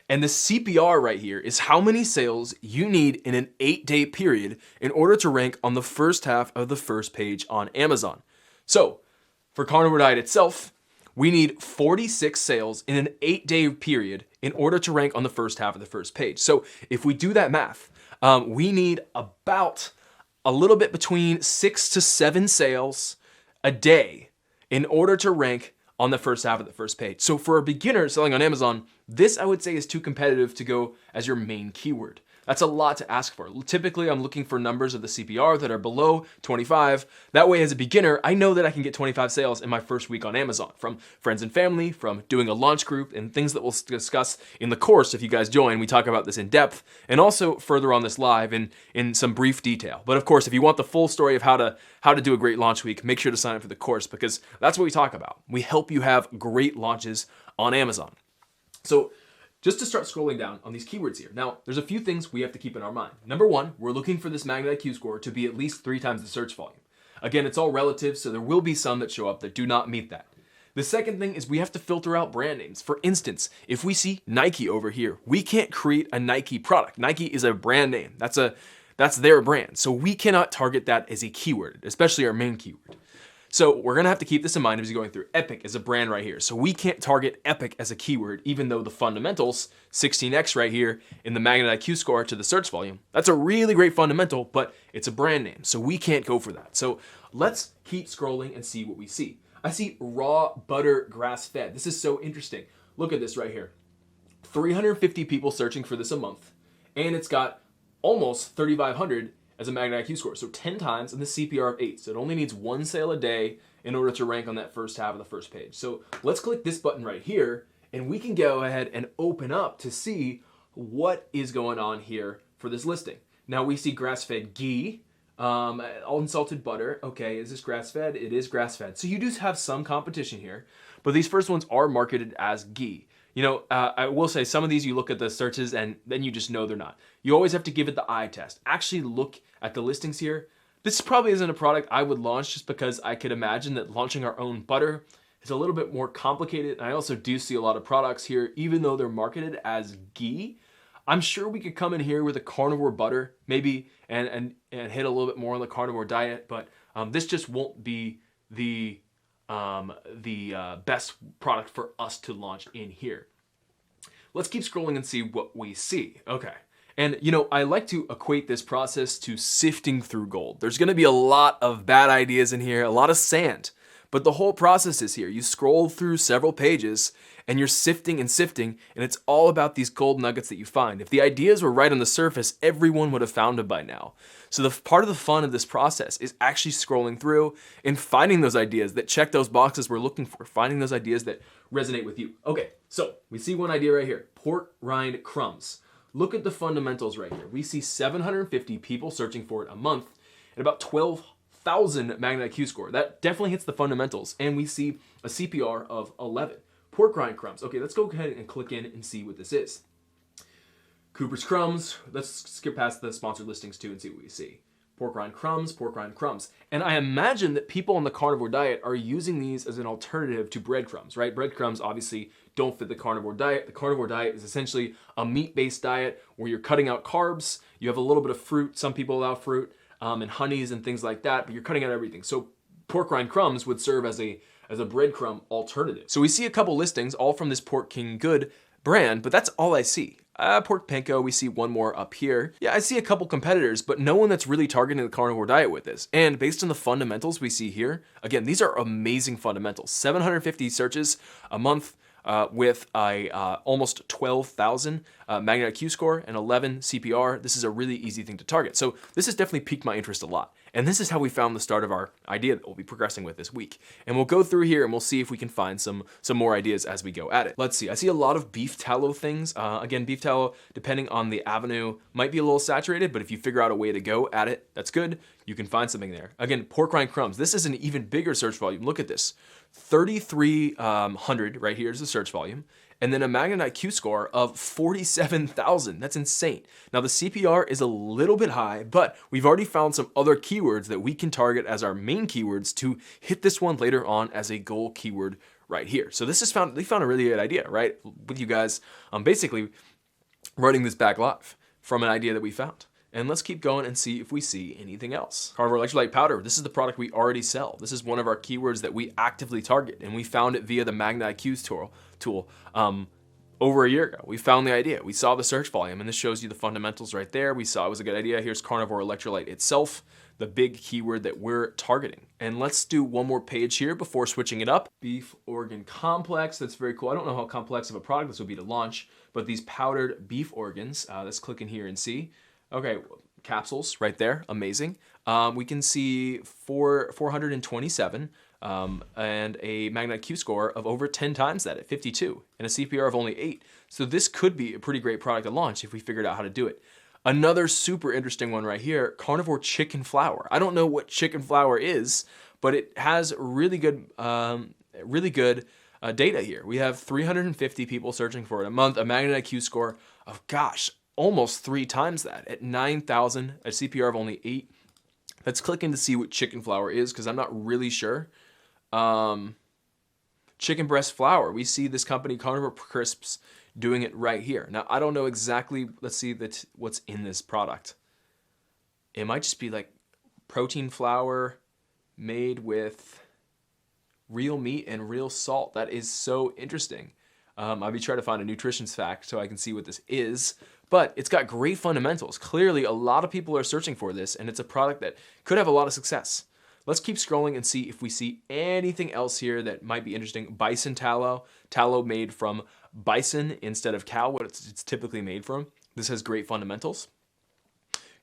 And the CPR right here is how many sales you need in an 8-day period in order to rank on the first half of the first page on Amazon. So for carnivore diet itself, we need 46 sales in an 8-day period in order to rank on the first half of the first page. So if we do that math, we need about a little bit between 6 to 7 sales a day in order to rank on the first half of the first page. So for a beginner selling on Amazon, this I would say is too competitive to go as your main keyword. That's a lot to ask for. Typically, I'm looking for numbers of the CPR that are below 25. That way, as a beginner, I know that I can get 25 sales in my first week on Amazon from friends and family, from doing a launch group, and things that we'll discuss in the course. If you guys join, we talk about this in depth, and also further on this live in some brief detail. But of course, if you want the full story of how to do a great launch week, make sure to sign up for the course, because that's what we talk about. We help you have great launches on Amazon. So just to start scrolling down on these keywords here. Now, there's a few things we have to keep in our mind. Number one, we're looking for this Magnet IQ score to be at least 3 times the search volume. Again, it's all relative, so there will be some that show up that do not meet that. The second thing is we have to filter out brand names. For instance, if we see Nike over here, we can't create a Nike product. Nike is a brand name. That's their brand. So we cannot target that as a keyword, especially our main keyword. So we're gonna have to keep this in mind as you're going through. Epic is a brand right here. So we can't target Epic as a keyword, even though the fundamentals, 16x right here in the Magnet IQ score to the search volume, that's a really great fundamental, but it's a brand name. So we can't go for that. So let's keep scrolling and see what we see. I see raw butter grass-fed. This is so interesting. Look at this right here. 350 people searching for this a month, and it's got almost 3,500 as a Magnet IQ score. So 10 times and the CPR of 8. So it only needs 1 sale a day in order to rank on that first half of the first page. So let's click this button right here, and we can go ahead and open up to see what is going on here for this listing. Now we see grass-fed ghee, unsalted butter. Okay, is this grass-fed? It is grass-fed. So you do have some competition here, but these first ones are marketed as ghee. You know, I will say some of these you look at the searches and then you just know they're not. You always have to give it the eye test. Actually look at the listings here. This probably isn't a product I would launch just because I could imagine that launching our own butter is a little bit more complicated. And I also do see a lot of products here, even though they're marketed as ghee. I'm sure we could come in here with a carnivore butter, maybe, and hit a little bit more on the carnivore diet, but this just won't be the best product for us to launch in here. Let's keep scrolling and see what we see. Okay. And you know, I like to equate this process to sifting through gold. There's going to be a lot of bad ideas in here, a lot of sand, but the whole process is here. You scroll through several pages and you're sifting and sifting, and it's all about these gold nuggets that you find. If the ideas were right on the surface, everyone would have found them by now. So the part of the fun of this process is actually scrolling through and finding those ideas that check those boxes we're looking for, finding those ideas that resonate with you. Okay, so we see one idea right here, pork rind crumbs. Look at the fundamentals right here. We see 750 people searching for it a month and about 12,000 Magnet IQ score. That definitely hits the fundamentals, and we see a CPR of 11. Pork rind crumbs. Okay, let's go ahead and click in and see what this is. Cooper's Crumbs. Let's skip past the sponsored listings too and see what we see. Pork rind crumbs, pork rind crumbs. And I imagine that people on the carnivore diet are using these as an alternative to breadcrumbs, right? Breadcrumbs obviously don't fit the carnivore diet. The carnivore diet is essentially a meat-based diet where you're cutting out carbs. You have a little bit of fruit. Some people allow fruit and honeys and things like that, but you're cutting out everything. So pork rind crumbs would serve as a breadcrumb alternative. So we see a couple listings, all from this Pork King Good brand, but that's all I see. Pork Panko, we see one more up here. Yeah, I see a couple competitors, but no one that's really targeting the carnivore diet with this. And based on the fundamentals we see here, again, these are amazing fundamentals. 750 searches a month with almost 12,000 Magnet IQ score and 11 CPR. This is a really easy thing to target. So this has definitely piqued my interest a lot. And this is how we found the start of our idea that we'll be progressing with this week. And we'll go through here and we'll see if we can find some more ideas as we go at it. Let's see, I see a lot of beef tallow things. Again, beef tallow, depending on the avenue, might be a little saturated, but if you figure out a way to go at it, that's good. You can find something there. Again, pork rind crumbs. This is an even bigger search volume. Look at this. 3,300 right here is the search volume. And then a Magnet IQ score of 47,000. That's insane. Now the CPR is a little bit high, but we've already found some other keywords that we can target as our main keywords to hit this one later on as a goal keyword right here. So this is they found a really good idea, right? With you guys basically running this back live from an idea that we found. And let's keep going and see if we see anything else. Carnivore electrolyte powder. This is the product we already sell. This is one of our keywords that we actively target, and we found it via the Magnet IQ tool over a year ago. We found the idea. We saw the search volume, and this shows you the fundamentals right there. We saw it was a good idea. Here's carnivore electrolyte itself. the big keyword that we're targeting. And let's do one more page here before switching it up. Beef organ complex, that's very cool. I don't know how complex of a product this would be to launch, but these powdered beef organs, let's click in here and see. Okay, capsules right there, amazing. We can see 427 and a Magnet IQ score of over 10 times that at 52 and a CPR of only 8. So this could be a pretty great product to launch if we figured out how to do it. Another super interesting one right here, carnivore chicken flour. I don't know what chicken flour is, but it has really good data here. We have 350 people searching for it a month, a Magnet IQ score of, gosh, almost 3 times that at 9,000, a CPR of only 8. Let's click in to see what chicken flour is because I'm not really sure. Chicken breast flour. We see this company, Carnivore Crisps, doing it right here. Now, I don't know exactly, let's see what's in this product. It might just be like protein flour made with real meat and real salt. That is so interesting. I'll be trying to find a nutrition fact so I can see what this is, but it's got great fundamentals. Clearly, a lot of people are searching for this, and it's a product that could have a lot of success. Let's keep scrolling and see if we see anything else here that might be interesting. Bison tallow, tallow made from bison instead of cow, what it's typically made from. This has great fundamentals.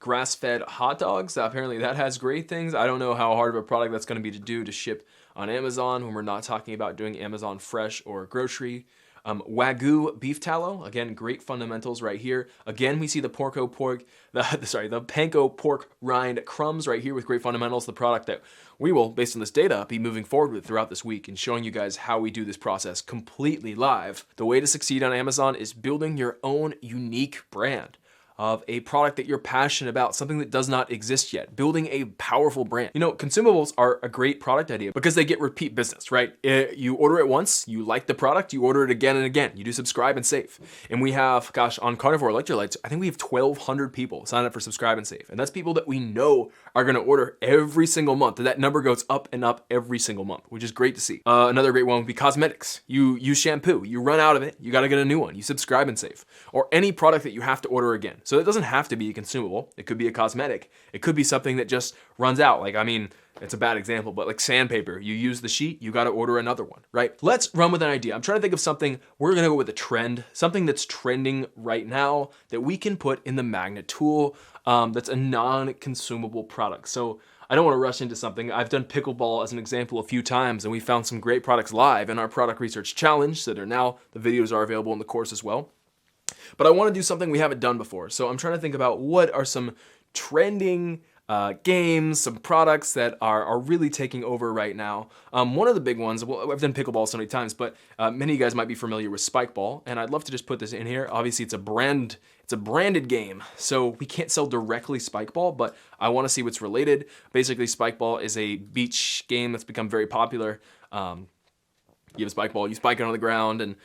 Grass-fed hot dogs, apparently that has great things. I don't know how hard of a product that's going to be to do to ship on Amazon when we're not talking about doing Amazon Fresh or grocery. Wagyu beef tallow, again, great fundamentals right here. Again, we see the panko pork rind crumbs right here with great fundamentals, the product that we will, based on this data, be moving forward with throughout this week and showing you guys how we do this process completely live. The way to succeed on Amazon is building your own unique brand of a product that you're passionate about, something that does not exist yet, building a powerful brand. You know, consumables are a great product idea because they get repeat business, right? You order it once, you like the product, you order it again and again. You do subscribe and save. And we have, gosh, on Carnivore Electrolytes, I think we have 1,200 people sign up for subscribe and save. And that's people that we know are gonna order every single month. And that number goes up and up every single month, which is great to see. Another great one would be cosmetics. You use shampoo, you run out of it, you gotta get a new one. You subscribe and save. Or any product that you have to order again. So it doesn't have to be a consumable. It could be a cosmetic. It could be something that just runs out. Like, I mean, it's a bad example, but like sandpaper, you use the sheet, you got to order another one, right? Let's run with an idea. I'm trying to think of something, we're going to go with a trend, something that's trending right now that we can put in the magnet tool that's a non-consumable product. So I don't want to rush into something. I've done pickleball as an example a few times, and we found some great products live in our product research challenge that are now, the videos are available in the course as well. But I want to do something we haven't done before. So I'm trying to think about what are some trending games, some products that are really taking over right now. One of the big ones, well, I've done pickleball so many times, but many of you guys might be familiar with Spikeball, and I'd love to just put this in here. Obviously, it's a branded game, so we can't sell directly Spikeball, but I want to see what's related. Basically, Spikeball is a beach game that's become very popular. You have a spike ball, you spike it on the ground, and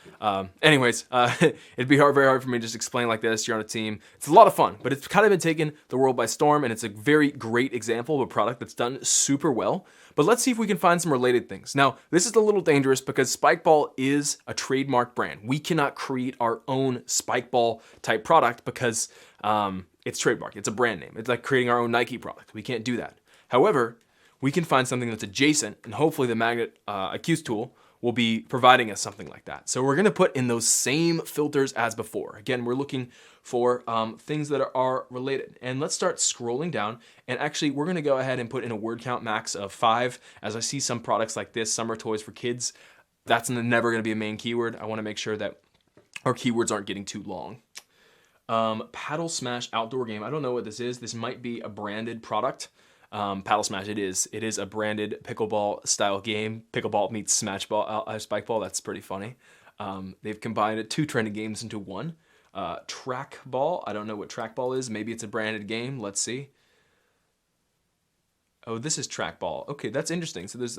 anyways, it'd be very hard for me to just explain like this. You're on a team. It's a lot of fun, but it's kind of been taking the world by storm, and it's a very great example of a product that's done super well. But let's see if we can find some related things. Now, this is a little dangerous because Spikeball is a trademark brand. We cannot create our own Spikeball type product because it's trademarked. It's a brand name. It's like creating our own Nike product. We can't do that. However, we can find something that's adjacent, and hopefully the Magnet IQ tool will be providing us something like that. So we're gonna put in those same filters as before. Again, we're looking for things that are related. And let's start scrolling down. And actually, we're gonna go ahead and put in a word count max of 5. As I see some products like this, summer toys for kids, that's never gonna be a main keyword. I wanna make sure that our keywords aren't getting too long. Paddle Smash outdoor game. I don't know what this is. This might be a branded product. Paddle Smash, it is a branded pickleball style game. Pickleball meets Smash Ball, Spikeball. That's pretty funny. They've combined 2 trending games into one. Trackball, I don't know what Trackball is. Maybe it's a branded game. Let's see. Oh, this is Trackball. Okay, that's interesting. So there's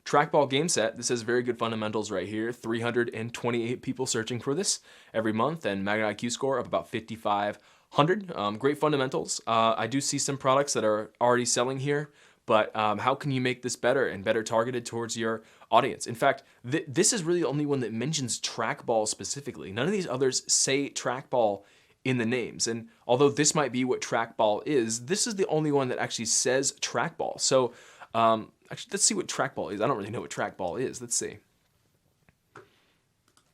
Trackball game set. This has very good fundamentals right here. 328 people searching for this every month, and Magnet IQ score of about 5,500. Great fundamentals. I do see some products that are already selling here, but how can you make this better and better targeted towards your audience? In fact, this is really the only one that mentions trackball specifically. None of these others say trackball in the names. And although this might be what trackball is, this is the only one that actually says trackball. So actually, let's see what trackball is. I don't really know what trackball is. Let's see.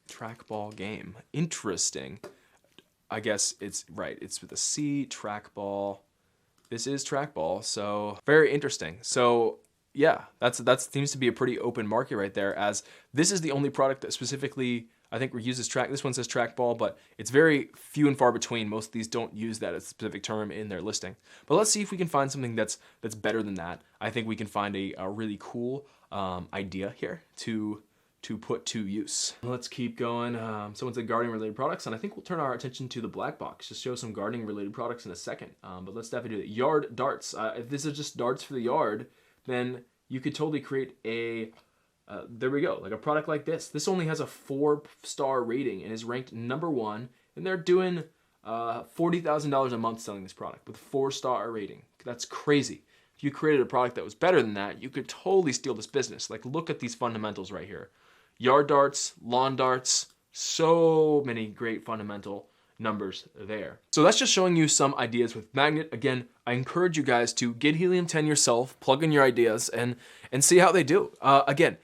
Trackball game. Interesting. I guess it's right. It's with a C, trackball. This is trackball, so very interesting. So yeah, that seems to be a pretty open market right there, as this is the only product that specifically I think uses track. This one says trackball, but it's very few and far between. Most of these don't use that as a specific term in their listing. But let's see if we can find something that's better than that. I think we can find a really cool idea here to put to use. Let's keep going. Someone said gardening related products, and I think we'll turn our attention to the black box. Just show some gardening related products in a second. But let's definitely do that. Yard darts. If this is just darts for the yard, then you could totally create a, there we go, like a product like this. This only has a 4-star rating and is ranked #1, and they're doing $40,000 a month selling this product with a 4-star rating. That's crazy. If you created a product that was better than that, you could totally steal this business. Like, look at these fundamentals right here. Yard darts, lawn darts, so many great fundamental numbers there. So that's just showing you some ideas with Magnet. Again, I encourage you guys to get Helium 10 yourself, plug in your ideas, and see how they do. Again,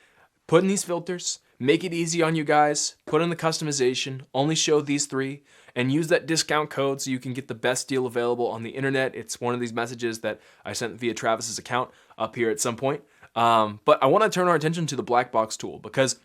put in these filters, make it easy on you guys, put in the customization, only show these 3, and use that discount code so you can get the best deal available on the internet. It's one of these messages that I sent via Travis's account up here at some point. But I want to turn our attention to the black box tool, because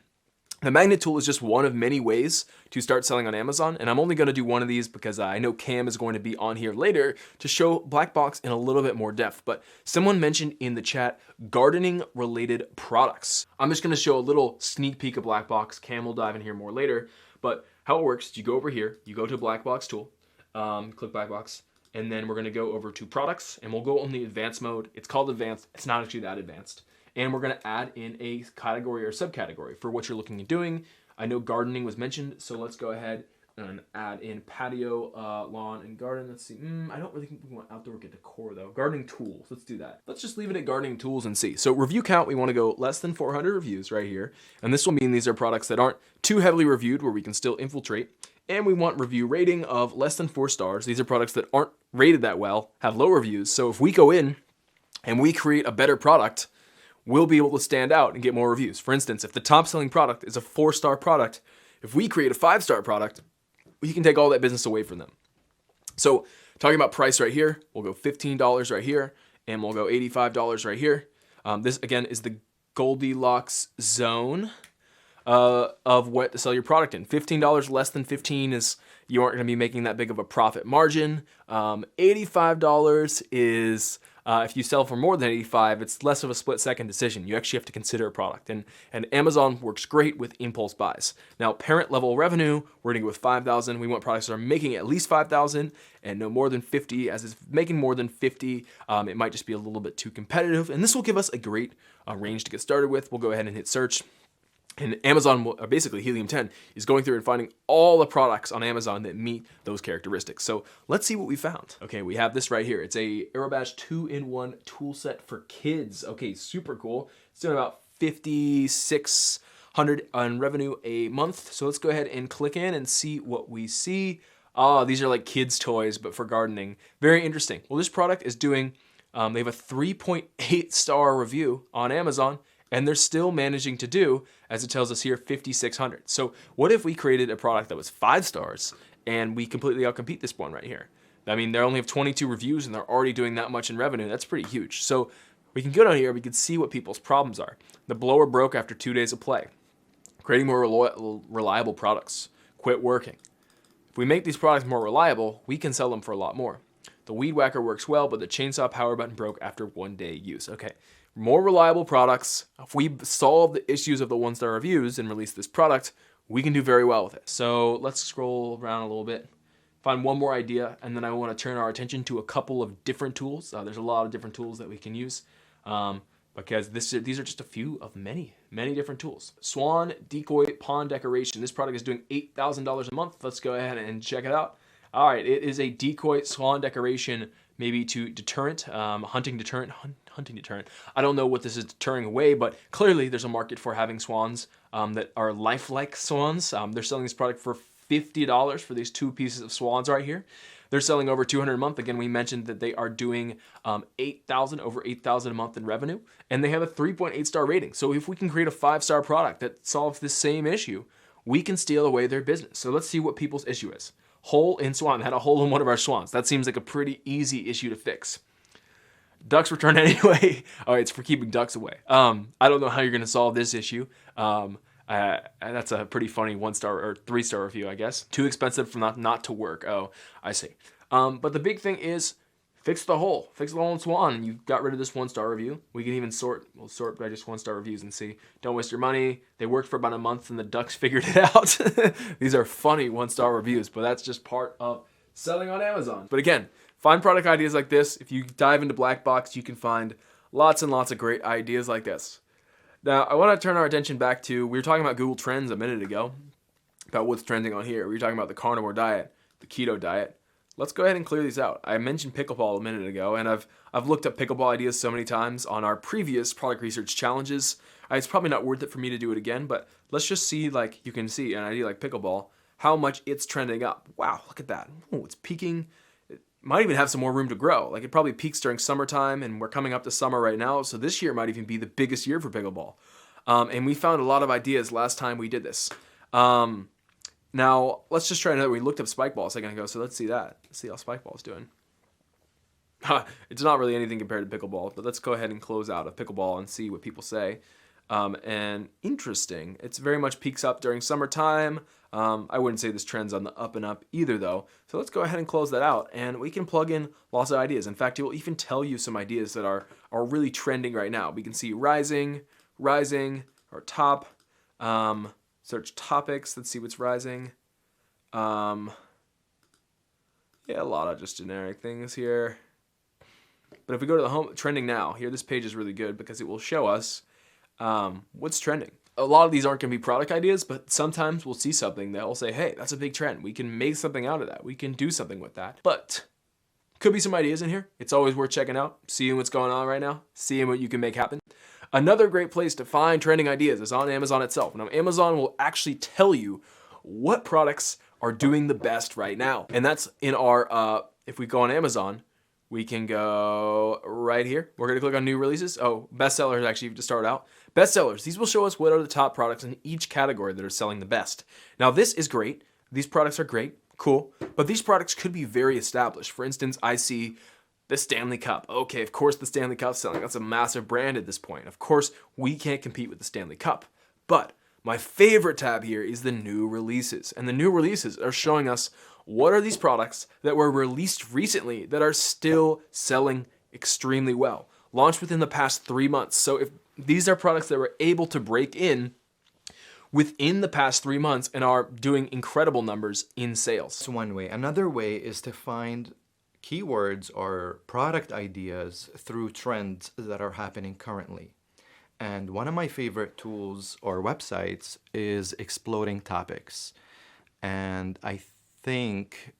the magnet tool is just one of many ways to start selling on Amazon, and I'm only going to do one of these because I know Cam is going to be on here later to show black box in a little bit more depth. But someone mentioned in the chat gardening related products. I'm just going to show a little sneak peek of black box. Cam will dive in here more later, but how it works is you go over here, you go to black box tool, click black box, and then we're going to go over to products, and we'll go on the advanced mode. It's called advanced. It's not actually that advanced. And we're going to add in a category or subcategory for what you're looking at doing. I know gardening was mentioned, so let's go ahead and add in patio, lawn, and garden. Let's see. I don't really think we want outdoor decor though. Gardening tools. Let's do that. Let's just leave it at gardening tools and see. So review count, we want to go less than 400 reviews right here. And this will mean these are products that aren't too heavily reviewed where we can still infiltrate. And we want review rating of less than 4 stars. These are products that aren't rated that well, have low reviews. So if we go in and we create a better product, we'll be able to stand out and get more reviews. For instance, if the top selling product is a 4-star product, if we create a 5-star product, we can take all that business away from them. So talking about price right here, we'll go $15 right here, and we'll go $85 right here. This again is the Goldilocks zone of what to sell your product in. $15 less than 15 is, you aren't going to be making that big of a profit margin. $85 is, if you sell for more than 85, it's less of a split-second decision. You actually have to consider a product. And Amazon works great with impulse buys. Now, parent-level revenue, we're going to go with 5,000. We want products that are making at least 5,000 and no more than 50. As it's making more than 50, it might just be a little bit too competitive. And this will give us a great range to get started with. We'll go ahead and hit search. And Amazon, basically Helium 10, is going through and finding all the products on Amazon that meet those characteristics. So let's see what we found. Okay, we have this right here. It's a Aerobash 2-in-1 tool set for kids. Okay, super cool. It's doing about $5,600 on revenue a month. So let's go ahead and click in and see what we see. These are like kids' toys, but for gardening. Very interesting. Well, this product is doing, they have a 3.8 star review on Amazon, and they're still managing to do, as it tells us here, $5,600. So what if we created a product that was 5 stars and we completely outcompete this one right here? I mean, they only have 22 reviews and they're already doing that much in revenue. That's pretty huge. So we can go down here, we can see what people's problems are. The blower broke after 2 days of play. Creating more reliable products. Quit working. If we make these products more reliable, we can sell them for a lot more. The weed whacker works well, but the chainsaw power button broke after 1 day use. Okay. More reliable products. If we solve the issues of the 1-star reviews and release this product, we can do very well with it. So let's scroll around a little bit, find one more idea, and then I want to turn our attention to a couple of different tools. There's a lot of different tools that we can use because these are just a few of many different tools. Swan Decoy Pond Decoration. This product is doing $8,000 a month. Let's go ahead and check it out. All right, it is a decoy swan decoration, maybe to deterrent, hunting deterrent. I don't know what this is deterring away, but clearly there's a market for having swans that are lifelike swans. They're selling this product for $50 for these 2 pieces of swans right here. They're selling over 200 a month. Again, we mentioned that they are doing over 8,000 a month in revenue, and they have a 3.8 star rating. So if we can create a 5-star product that solves the same issue, we can steal away their business. So let's see what people's issue is. Hole in swan. They had a hole in one of our swans. That seems like a pretty easy issue to fix. Ducks return anyway. Oh, it's for keeping ducks away. I don't know how you're going to solve this issue. That's a pretty funny 1-star or 3-star review, I guess. Too expensive for not to work. Oh, I see. But the big thing is fix the hole. Fix the hole in swan, and you got rid of this 1-star review. We can even sort by just 1-star reviews and see. Don't waste your money. They worked for about a month, and the ducks figured it out. These are funny 1-star reviews, but that's just part of selling on Amazon. But again, find product ideas like this. If you dive into Black Box, you can find lots and lots of great ideas like this. Now, I want to turn our attention back to, we were talking about Google Trends a minute ago, about what's trending on here. We were talking about the carnivore diet, the keto diet. Let's go ahead and clear these out. I mentioned pickleball a minute ago, and I've looked up pickleball ideas so many times on our previous product research challenges. It's probably not worth it for me to do it again, but let's just see, like you can see, an idea like pickleball, how much it's trending up. Wow, look at that. Oh, it's peaking. Might even have some more room to grow. Like it probably peaks during summertime, and we're coming up to summer right now, so this year might even be the biggest year for pickleball. And we found a lot of ideas last time we did this. Now, let's just try another. We looked up spike ball a second ago, so let's see that. Let's see how spike ball is doing. It's not really anything compared to pickleball, but let's go ahead and close out of pickleball and see what people say. And interesting, it's very much peaks up during summertime. I wouldn't say this trend's on the up and up either, though. So let's go ahead and close that out, and we can plug in lots of ideas. In fact, it will even tell you some ideas that are really trending right now. We can see rising, or top. Search topics. Let's see what's rising. Yeah, a lot of just generic things here. But if we go to the home trending now, here this page is really good because it will show us what's trending. A lot of these aren't going to be product ideas, but sometimes we'll see something that will say, hey, that's a big trend. We can make something out of that. We can do something with that. But could be some ideas in here. It's always worth checking out, seeing what's going on right now, seeing what you can make happen. Another great place to find trending ideas is on Amazon itself. Now, Amazon will actually tell you what products are doing the best right now. And that's in our, if we go on Amazon, we can go right here. We're going to click on new releases. Oh, bestsellers actually to start out. Bestsellers. These will show us what are the top products in each category that are selling the best. Now, this is great. These products are great. Cool. But these products could be very established. For instance, I see the Stanley Cup. Okay, of course the Stanley Cup's selling. That's a massive brand at this point. Of course, we can't compete with the Stanley Cup. But my favorite tab here is the new releases. And the new releases are showing us what are these products that were released recently that are still selling extremely well. Launched within the past 3 months. So if these are products that were able to break in within the past 3 months and are doing incredible numbers in sales.
That's one way. Another way is to find keywords or product ideas through trends that are happening currently. And one of my favorite tools or websites is Exploding Topics. And I think,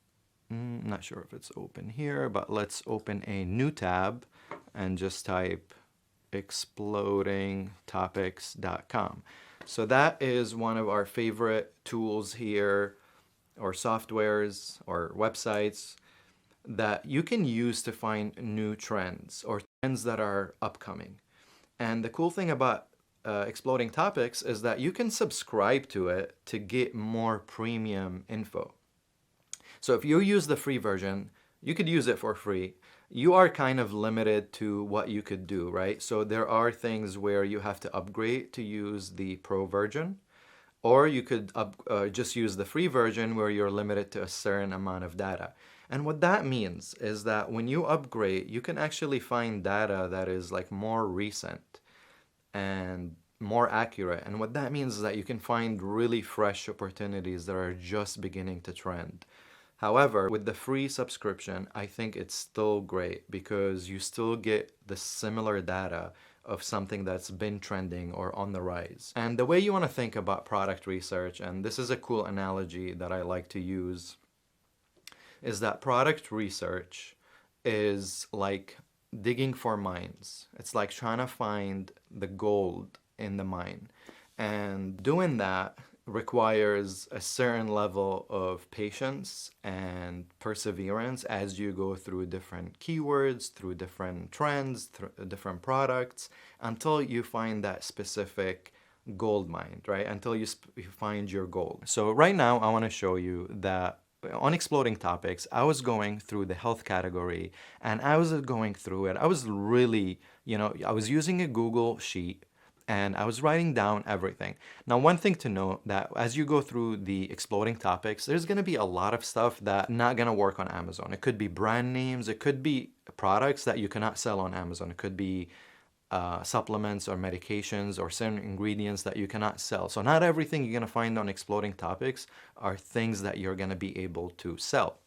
I'm not sure if it's open here, but let's open a new tab and just type explodingtopics.com. So that is one of our favorite tools here, or softwares or websites that you can use to find new trends or trends that are upcoming. And the cool thing about Exploding Topics is that you can subscribe to it to get more premium info. So if you use the free version, you could use it for free. You are kind of limited to what you could do, right? So there are things where you have to upgrade to use the pro version, or you could just use the free version where you're limited to a certain amount of data. And what that means is that when you upgrade, you can actually find data that is like more recent and more accurate. And what that means is that you can find really fresh opportunities that are just beginning to trend. However, with the free subscription, I think it's still great because you still get the similar data of something that's been trending or on the rise. And the way you want to think about product research, and this is a cool analogy that I like to use, is that product research is like digging for mines. It's like trying to find the gold in the mine. And doing that requires a certain level of patience and perseverance as you go through different keywords, through different trends, through different products, until you find that specific gold mine, right? Until you find your gold. So right now, I want to show you that on Exploding Topics, I was going through the health category, and I was going through it. I was really, I was using a Google sheet, and I was writing down everything. Now, one thing to note, that as you go through the Exploding Topics, there's going to be a lot of stuff that not going to work on Amazon. It could be brand names, it could be products that you cannot sell on Amazon. It could be supplements or medications or certain ingredients that you cannot sell. So not everything you're going to find on Exploding Topics are things that you're going to be able to sell.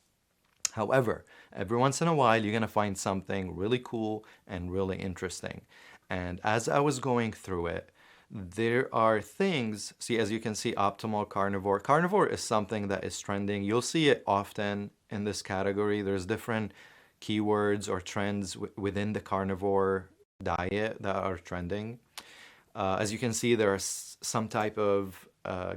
However, every once in a while, you're going to find something really cool and really interesting. And as I was going through it, there are things, see, as you can see, optimal carnivore. Carnivore is something that is trending. You'll see it often in this category. There's different keywords or trends within the carnivore diet that are trending. As you can see, there are some type of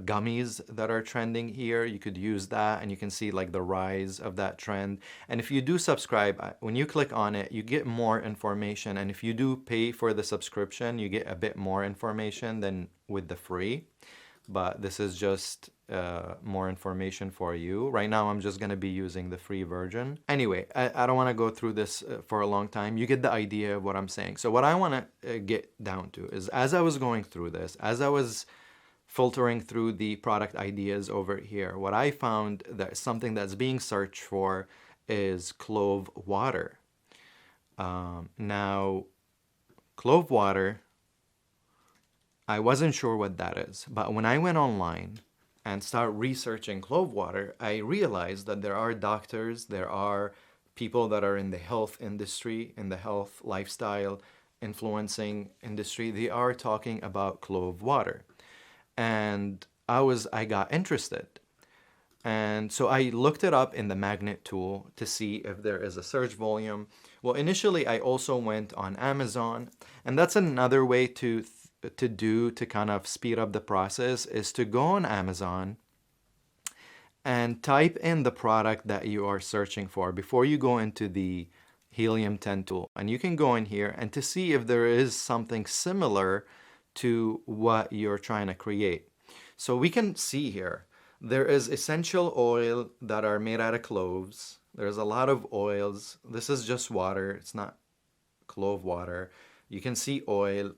gummies that are trending here. You could use that, and you can see like the rise of that trend. And if you do subscribe, when you click on it, you get more information. And if you do pay for the subscription, you get a bit more information than with the free. But this is just more information for you. Right now, I'm just going to be using the free version. Anyway, I don't want to go through this for a long time. You get the idea of what I'm saying. So what I want to get down to is, as I was going through this, as I was filtering through the product ideas over here, what I found that something that's being searched for is clove water. Now, clove water, I wasn't sure what that is, but when I went online and started researching clove water, I realized that there are doctors, there are people that are in the health industry, in the health lifestyle influencing industry. They are talking about clove water. And I got interested. And so I looked it up in the magnet tool to see if there is a search volume. Well, initially I also went on Amazon, and that's another way to kind of speed up the process, is to go on Amazon and type in the product that you are searching for before you go into the Helium 10 tool. And you can go in here and to see if there is something similar to what you're trying to create. So we can see here, there is essential oil that are made out of cloves. There's a lot of oils. This is just water. It's not clove water. You can see oil.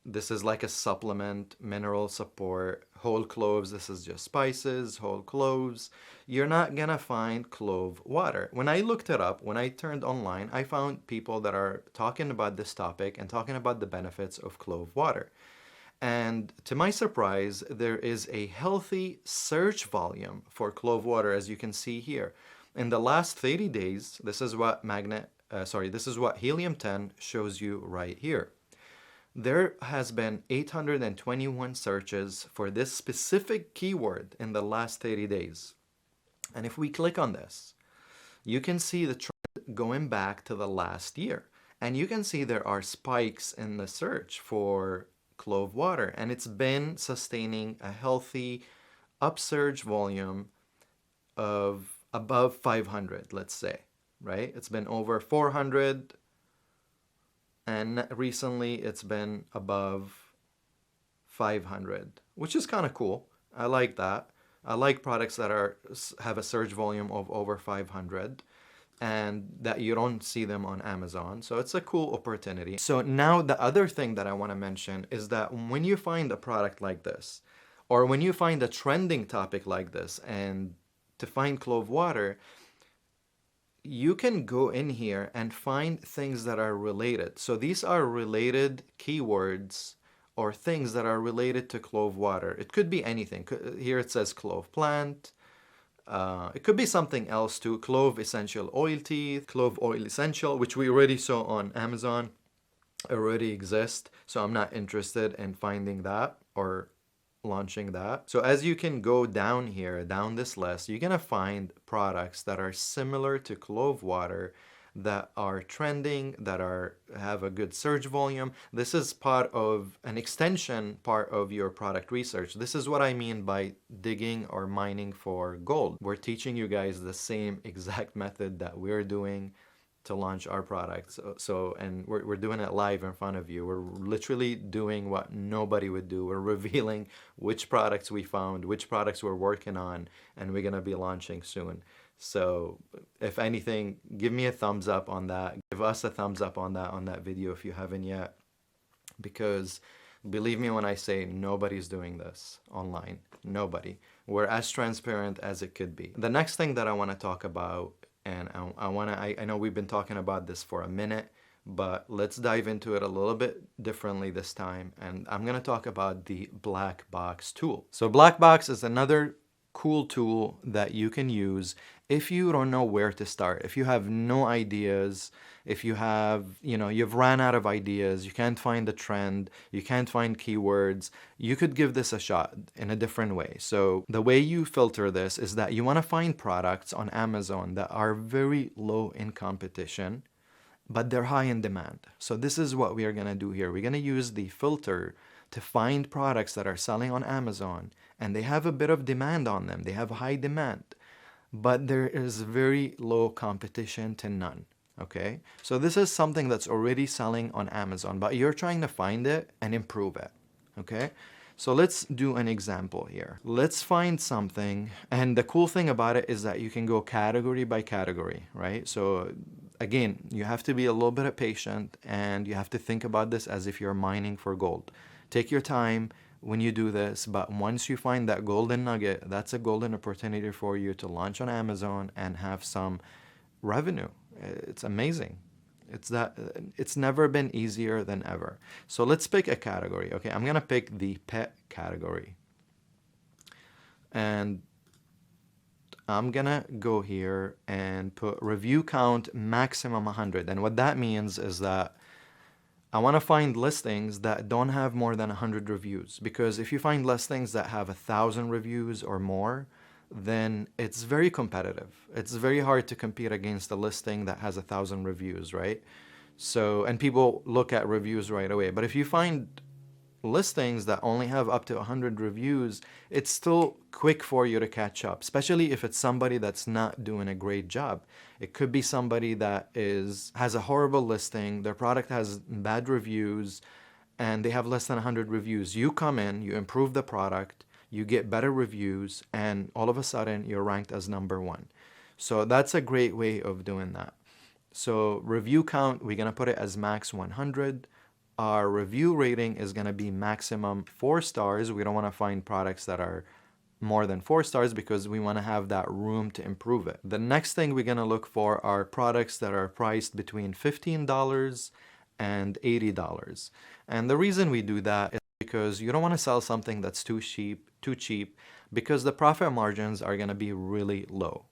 This is like a supplement, mineral support, whole cloves. This is just spices, whole cloves. You're not gonna find clove water. When I looked it up, when I turned online, I found people that are talking about this topic and talking about the benefits of clove water. And to my surprise, there is a healthy search volume for clove water, as you can see here. In the last 30 days, this is what this is what Helium 10 shows you right here. There has been 821 searches for this specific keyword in the last 30 days. And if we click on this, you can see the trend going back to the last year. And you can see there are spikes in the search for clove water. And it's been sustaining a healthy upsurge volume of above 500, let's say, right? It's been over 400. And recently it's been above 500, which is kind of cool. I like that. I like products that have a search volume of over 500 and that you don't see them on Amazon. So it's a cool opportunity. So now the other thing that I want to mention is that when you find a product like this, or when you find a trending topic like this, and to find clove water, you can go in here and find things that are related. So these are related keywords or things that are related to clove water. It could be anything. Here it says clove plant. It could be something else too. Clove essential oil tea, clove oil essential, which we already saw on Amazon, already exist. So I'm not interested in finding that or launching that. So as you can go down here, down this list, you're gonna find products that are similar to clove water that are trending, that have a good search volume. This is part of an extension part of your product research. This is what I mean by digging or mining for gold. We're teaching you guys the same exact method that we're doing to launch our products. And we're doing it live in front of you. We're literally doing what nobody would do. We're revealing which products we found, which products we're working on, and we're gonna be launching soon. So if anything, give me a thumbs up on that. Give us a thumbs up on that video if you haven't yet, because believe me when I say nobody's doing this online. Nobody. We're as transparent as it could be. The next thing that I want to talk about, and I know we've been talking about this for a minute, but let's dive into it a little bit differently this time. And I'm going to talk about the black box tool. So black box is another cool tool that you can use if you don't know where to start. If you have no ideas, if you have, you've ran out of ideas, you can't find a trend, you can't find keywords, you could give this a shot in a different way. So the way you filter this is that you want to find products on Amazon that are very low in competition, but they're high in demand. So this is what we are going to do here. We're going to use the filter to find products that are selling on Amazon and they have a bit of demand on them. They have high demand, but there is very low competition to none. Okay, so this is something that's already selling on Amazon, but you're trying to find it and improve it. Okay, so let's do an example here. Let's find something, and the cool thing about it is that you can go category by category, right? So again, you have to be a little bit patient and you have to think about this as if you're mining for gold. Take your time when you do this, but once you find that golden nugget, that's a golden opportunity for you to launch on Amazon and have some revenue. It's amazing. It's never been easier than ever. So let's pick a category. Okay, I'm gonna pick the pet category, and I'm gonna go here and put review count maximum 100. And what that means is that I want to find listings that don't have more than 100 reviews, because if you find listings that have 1,000 reviews or more, then it's very competitive. It's very hard to compete against a listing that has 1,000 reviews, right? So, and people look at reviews right away. But if you find listings that only have up to 100 reviews, it's still quick for you to catch up, especially if it's somebody that's not doing a great job. It could be somebody that has a horrible listing, their product has bad reviews, and they have less than 100 reviews. You come in, you improve the product, you get better reviews, and all of a sudden you're ranked as #1. So that's a great way of doing that. So review count, we're gonna put it as max 100. Our review rating is gonna be maximum 4 stars. We don't wanna find products that are more than 4 stars because we wanna have that room to improve it. The next thing we're gonna look for are products that are priced between $15 and $80. And the reason we do that is because you don't wanna sell something that's too cheap, because the profit margins are gonna be really low.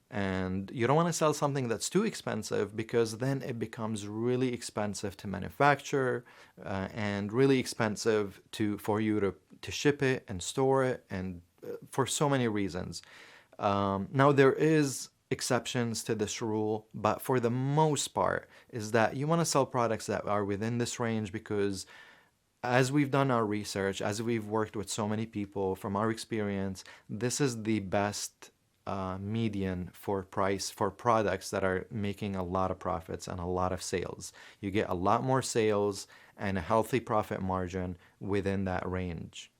And you don't want to sell something that's too expensive, because then it becomes really expensive to manufacture and really expensive for you to ship it and store it, and for so many reasons. Now there is exceptions to this rule, but for the most part is that you want to sell products that are within this range, because as we've done our research, as we've worked with so many people, from our experience, this is the best median for price for products that are making a lot of profits and a lot of sales. You get a lot more sales and a healthy profit margin within that range.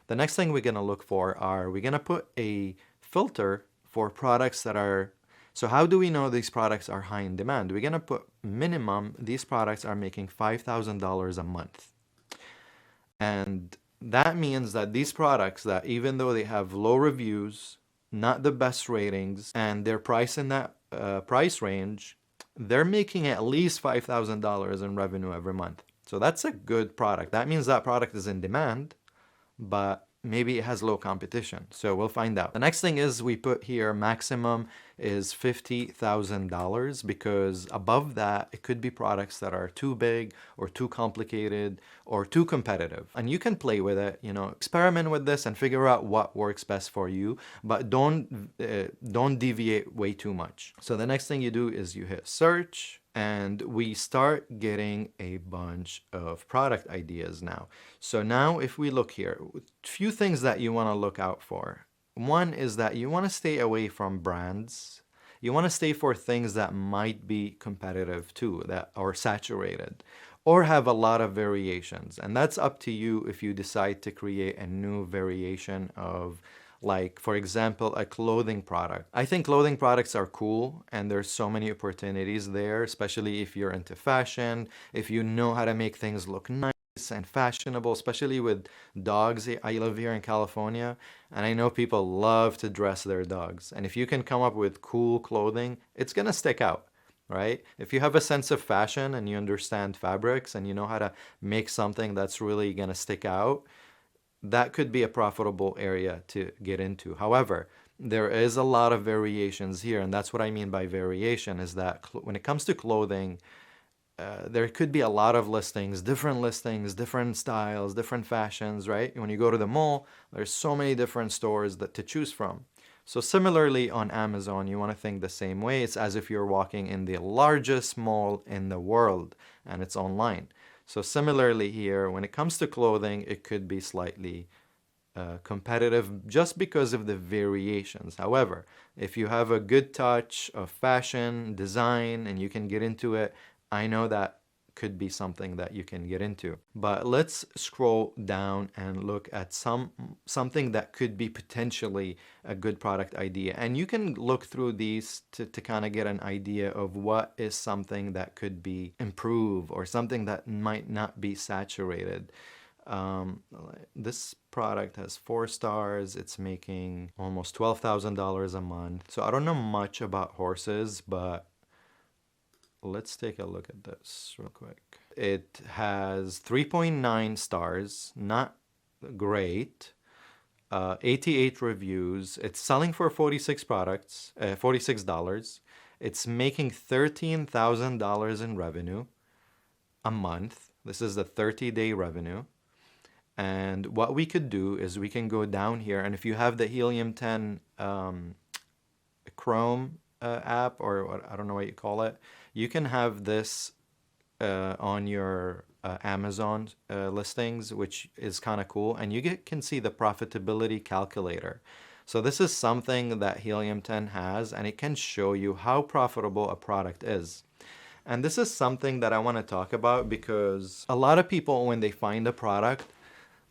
The next thing we're going to look for we're going to put a filter for products that are, so how do we know these products are high in demand? We're going to put minimum, these products are making $5,000 a month. And that means that these products, that even though they have low reviews, not the best ratings, and they're priced in that price range, they're making at least $5,000 in revenue every month. So that's a good product. That means that product is in demand, but maybe it has low competition. So we'll find out. The next thing is we put here maximum is $50,000, because above that, it could be products that are too big or too complicated or too competitive. And you can play with it, you know, experiment with this and figure out what works best for you, but don't deviate way too much. So the next thing you do is you hit search, and we start getting a bunch of product ideas now. So now if we look here, a few things that you want to look out for. One is that you want to stay away from brands. You want to stay for things that might be competitive too, that are saturated, or have a lot of variations. And that's up to you if you decide to create a new variation of, like, for example, a clothing product. I think clothing products are cool, and there's so many opportunities there, especially if you're into fashion, if you know how to make things look nice and fashionable, especially with dogs. I live here in California, and I know people love to dress their dogs. And if you can come up with cool clothing, it's gonna stick out, right? If you have a sense of fashion and you understand fabrics and you know how to make something that's really gonna stick out, that could be a profitable area to get into. However, there is a lot of variations here, and that's what I mean by variation, is that when it comes to clothing, there could be a lot of listings, different styles, different fashions, right? When you go to the mall, there's so many different stores to choose from. So similarly on Amazon, you want to think the same way. It's as if you're walking in the largest mall in the world, and it's online. So similarly here, when it comes to clothing, it could be slightly competitive just because of the variations. However, if you have a good touch of fashion, design, and you can get into it, I know that could be something that you can get into. But let's scroll down and look at something that could be potentially a good product idea. And you can look through these to kind of get an idea of what is something that could be improved or something that might not be saturated. This product has 4 stars. It's making almost $12,000 a month. So I don't know much about horses, but let's take a look at this real quick. It has 3.9 stars, not great. 88 reviews. It's selling for 46 products, $46. It's making $13,000 in revenue a month. This is the 30-day revenue. And what we could do is we can go down here, and if you have the Helium 10 Chrome app, or what, I don't know what you call it, you can have this on your Amazon listings, which is kind of cool, and you can see the profitability calculator. So this is something that Helium 10 has, and it can show you how profitable a product is. And this is something that I want to talk about, because a lot of people, when they find a product,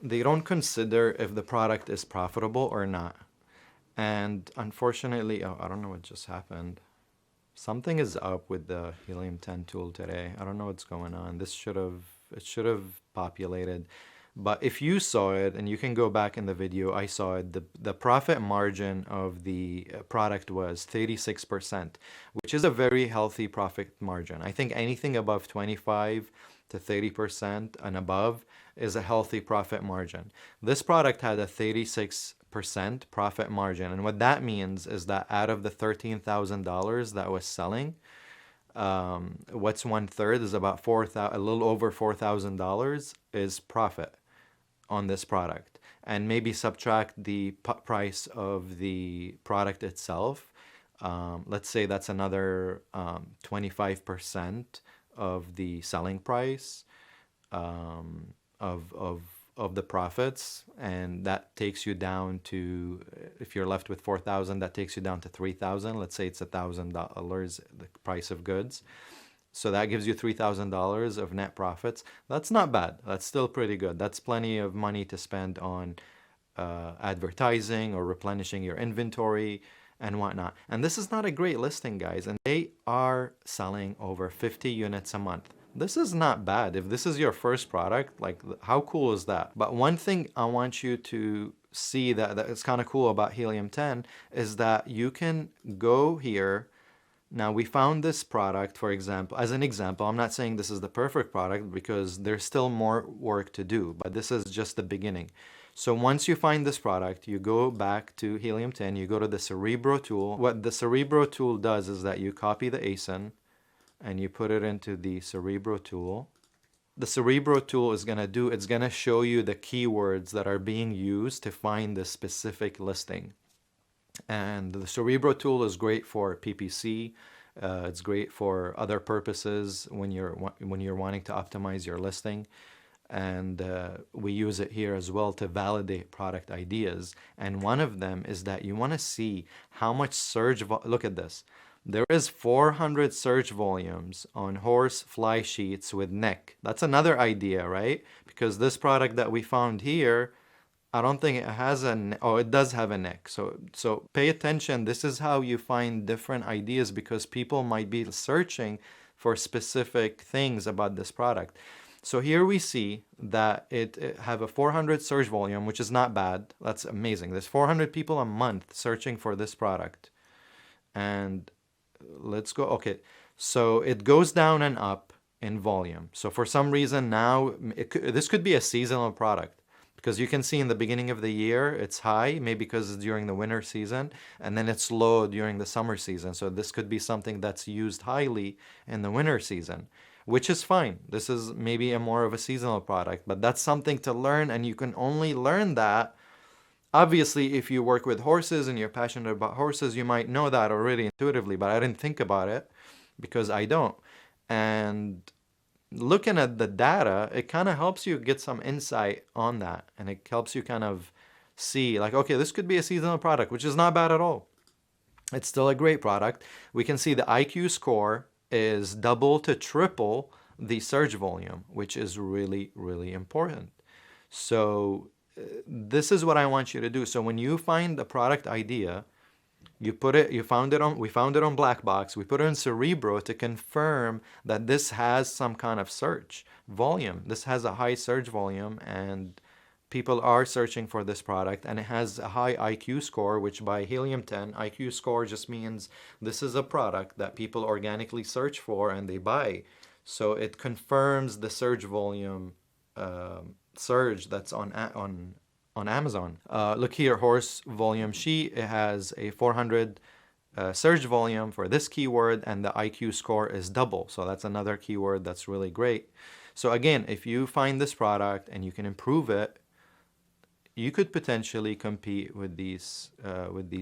they don't consider if the product is profitable or not. And unfortunately, oh, I don't know what just happened. Something is up with the Helium 10 tool today. I don't know what's going on. It should have populated. But if you saw it, and you can go back in the video, I saw it, the profit margin of the product was 36%, which is a very healthy profit margin. I think anything above 25 to 30% and above is a healthy profit margin. This product had a 36% profit margin, and what that means is that out of the $13,000 that was selling, what's 1/3 is about a little over $4,000 is profit on this product, and maybe subtract the price of the product itself. Let's say that's another 25% of the selling price of the profits, and that takes you down to, if you're left with 4,000, that takes you down to 3,000. Let's say it's $1,000 the price of goods, so that gives you $3,000 of net profits. That's not bad. That's still pretty good. That's plenty of money to spend on advertising or replenishing your inventory and whatnot. And this is not a great listing, guys, and they are selling over 50 units a month. This is not bad. If this is your first product, like, how cool is that? But one thing I want you to see that is kind of cool about Helium 10 is that you can go here. Now, we found this product, for example, as an example. I'm not saying this is the perfect product, because there's still more work to do, but this is just the beginning. So once you find this product, you go back to Helium 10, you go to the Cerebro tool. What the Cerebro tool does is that you copy the ASIN and you put it into the Cerebro tool. The Cerebro tool is going to do, it's going to show you the keywords that are being used to find the specific listing. And the Cerebro tool is great for PPC. It's great for other purposes when you're wanting to optimize your listing. And we use it here as well to validate product ideas. And one of them is that you want to see how much search, look at this. There is 400 search volumes on horse fly sheets with neck. That's another idea, right? Because this product that we found here, I don't think it has it does have a neck. So pay attention. This is how you find different ideas, because people might be searching for specific things about this product. So here we see that it have a 400 search volume, which is not bad. That's amazing. There's 400 people a month searching for this product. And let's go. Okay, so it goes down and up in volume. So for some reason now, this could be a seasonal product, because you can see in the beginning of the year it's high, maybe because it's during the winter season, and then it's low during the summer season. So this could be something that's used highly in the winter season, which is fine. This is maybe a more of a seasonal product, but that's something to learn, and you can only learn that. Obviously, if you work with horses and you're passionate about horses, you might know that already intuitively, but I didn't think about it because I don't. And looking at the data, it kind of helps you get some insight on that, and it helps you kind of see like, okay, this could be a seasonal product, which is not bad at all. It's still a great product. We can see the IQ score is double to triple the search volume, which is really, really important. So this is what I want you to do. So when you find a product idea, we found it on Blackbox, we put it in Cerebro to confirm that this has some kind of search volume. This has a high search volume, and people are searching for this product, and it has a high IQ score, which by Helium 10, IQ score just means this is a product that people organically search for and they buy. So it confirms the search volume surge that's on Amazon. Look here, horse volume sheet. It has a 400 search volume for this keyword, and the IQ score is double. So that's another keyword that's really great. So again, if you find this product and you can improve it, you could potentially compete with these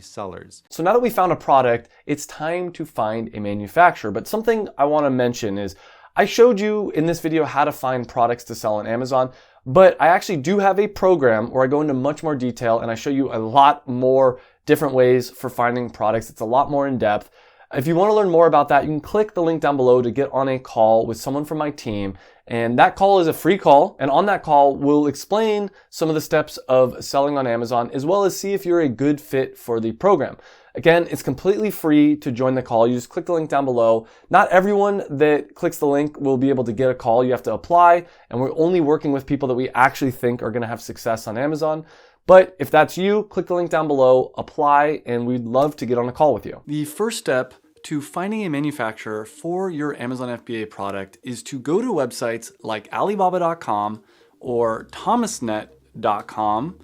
sellers.
So now that we found a product, it's time to find a manufacturer. But something I want to mention is I showed you in this video how to find products to sell on Amazon, but I actually do have a program where I go into much more detail and I show you a lot more different ways for finding products. It's a lot more in depth. If you want to learn more about that, you can click the link down below to get on a call with someone from my team. And that call is a free call. And on that call, we'll explain some of the steps of selling on Amazon, as well as see if you're a good fit for the program. Again, it's completely free to join the call. You just click the link down below. Not everyone that clicks the link will be able to get a call. You have to apply, and we're only working with people that we actually think are going to have success on Amazon. But if that's you, click the link down below, apply, and we'd love to get on a call with you. The first step to finding a manufacturer for your Amazon FBA product is to go to websites like Alibaba.com or Thomasnet.com,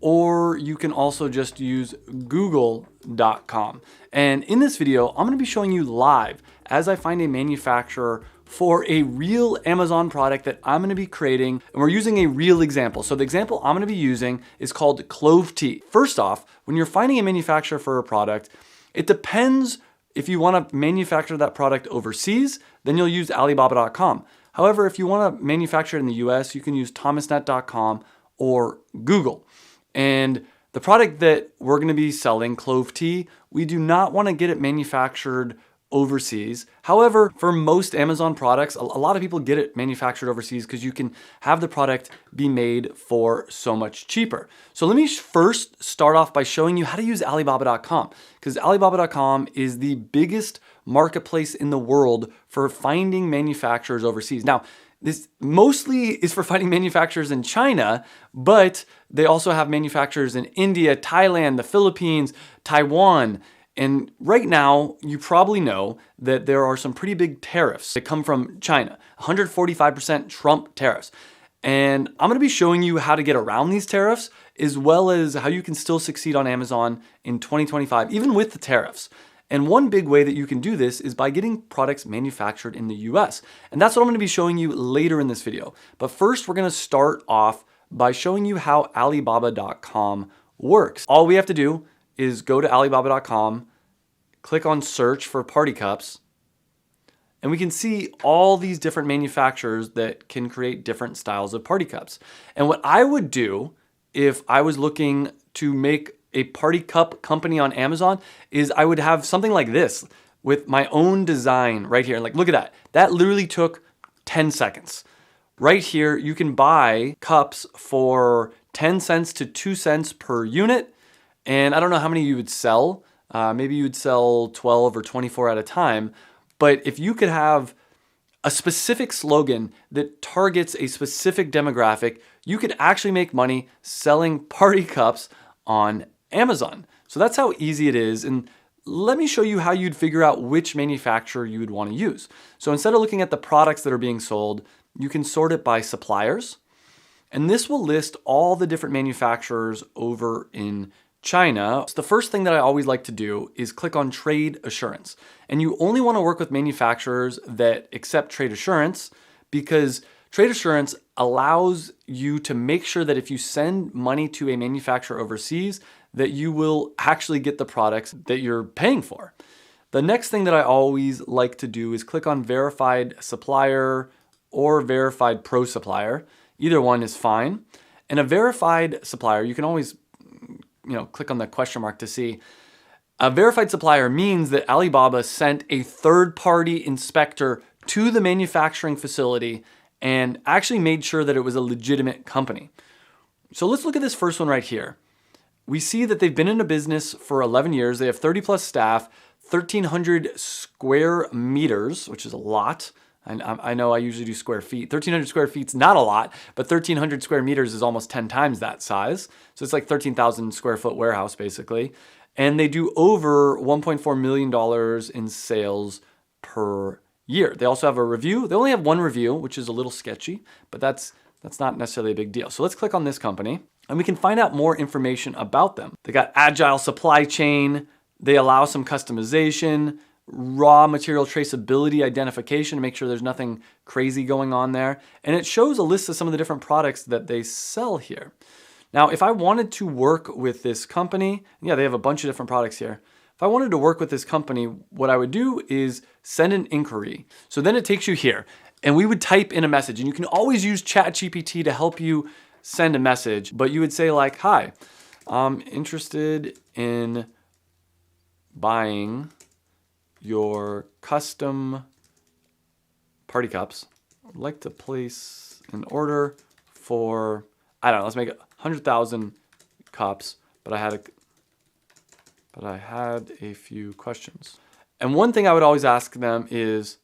or you can also just use Google.com. And in this video, I'm gonna be showing you live as I find a manufacturer for a real Amazon product that I'm gonna be creating, and we're using a real example. So the example I'm gonna be using is called clove tea. First off, when you're finding a manufacturer for a product, it depends. If you want to manufacture that product overseas, then you'll use Alibaba.com. However, if you want to manufacture it in the US, you can use Thomasnet.com or Google. And the product that we're going to be selling, clove tea, we do not want to get it manufactured overseas. However, for most Amazon products, a lot of people get it manufactured overseas because you can have the product be made for so much cheaper. So let me first start off by showing you how to use Alibaba.com, because Alibaba.com is the biggest marketplace in the world for finding manufacturers overseas. Now, this mostly is for finding manufacturers in China, but they also have manufacturers in India, Thailand, the Philippines, Taiwan. And right now, you probably know that there are some pretty big tariffs that come from China, 145% Trump tariffs. And I'm going to be showing you how to get around these tariffs, as well as how you can still succeed on Amazon in 2025, even with the tariffs. And one big way that you can do this is by getting products manufactured in the US. And that's what I'm going to be showing you later in this video. But first, we're going to start off by showing you how Alibaba.com works. All we have to do is go to Alibaba.com, click on search for party cups, and we can see all these different manufacturers that can create different styles of party cups. And what I would do if I was looking to make a party cup company on Amazon is I would have something like this with my own design right here. Like, look at that. That literally took 10 seconds. Right here, you can buy cups for 10 cents to 2 cents per unit. And I don't know how many you would sell. Maybe you would sell 12 or 24 at a time. But if you could have a specific slogan that targets a specific demographic, you could actually make money selling party cups on Amazon. So that's how easy it is. And let me show you how you'd figure out which manufacturer you would want to use. So instead of looking at the products that are being sold, you can sort it by suppliers. And this will list all the different manufacturers over in China. So the first thing that I always like to do is click on trade assurance. And you only want to work with manufacturers that accept trade assurance, because trade assurance allows you to make sure that if you send money to a manufacturer overseas, that you will actually get the products that you're paying for. The next thing that I always like to do is click on verified supplier or verified pro supplier. Either one is fine. And a verified supplier, you can always click on the question mark to see. A verified supplier means that Alibaba sent a third-party inspector to the manufacturing facility and actually made sure that it was a legitimate company. So let's look at this first one right here. We see that they've been in a business for 11 years. They have 30 plus staff, 1,300 square meters, which is a lot. I know I usually do square feet. 1,300 square feet is not a lot, but 1,300 square meters is almost 10 times that size. So it's like 13,000 square foot warehouse basically. And they do over $1.4 million in sales per year. They also have a review. They only have one review, which is a little sketchy, but that's not necessarily a big deal. So let's click on this company and we can find out more information about them. They got agile supply chain. They allow some customization, raw material traceability identification to make sure there's nothing crazy going on there. And it shows a list of some of the different products that they sell here. Now, if I wanted to work with this company, yeah, they have a bunch of different products here. If I wanted to work with this company, what I would do is send an inquiry. So then it takes you here and we would type in a message, and you can always use ChatGPT to help you send a message, but you would say like, hi, I'm interested in buying your custom party cups. I'd like to place an order for, I don't know, let's make it 100,000 cups, but I had a few questions. And one thing I would always ask them is,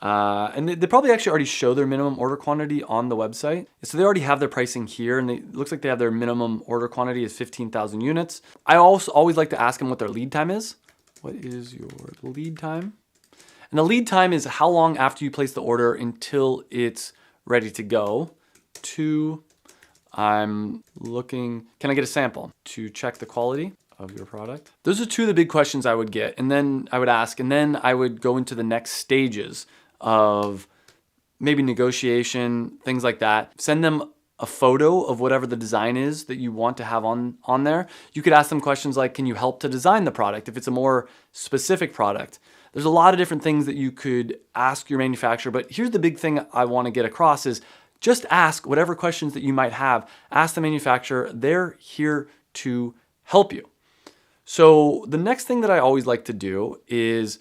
and they probably actually already show their minimum order quantity on the website. So they already have their pricing here, and it looks like they have their minimum order quantity is 15,000 units. I also always like to ask them what their lead time is. What is your lead time? And the lead time is how long after you place the order until it's ready to go. I'm looking, can I get a sample to check the quality of your product? Those are two of the big questions I would get. And then I would ask, and then I would go into the next stages of maybe negotiation, things like that. Send them a photo of whatever the design is that you want to have on there. You could ask them questions like, can you help to design the product if it's a more specific product? There's a lot of different things that you could ask your manufacturer, but here's the big thing I want to get across is just ask whatever questions that you might have. Ask the manufacturer. They're here to help you. So the next thing that I always like to do is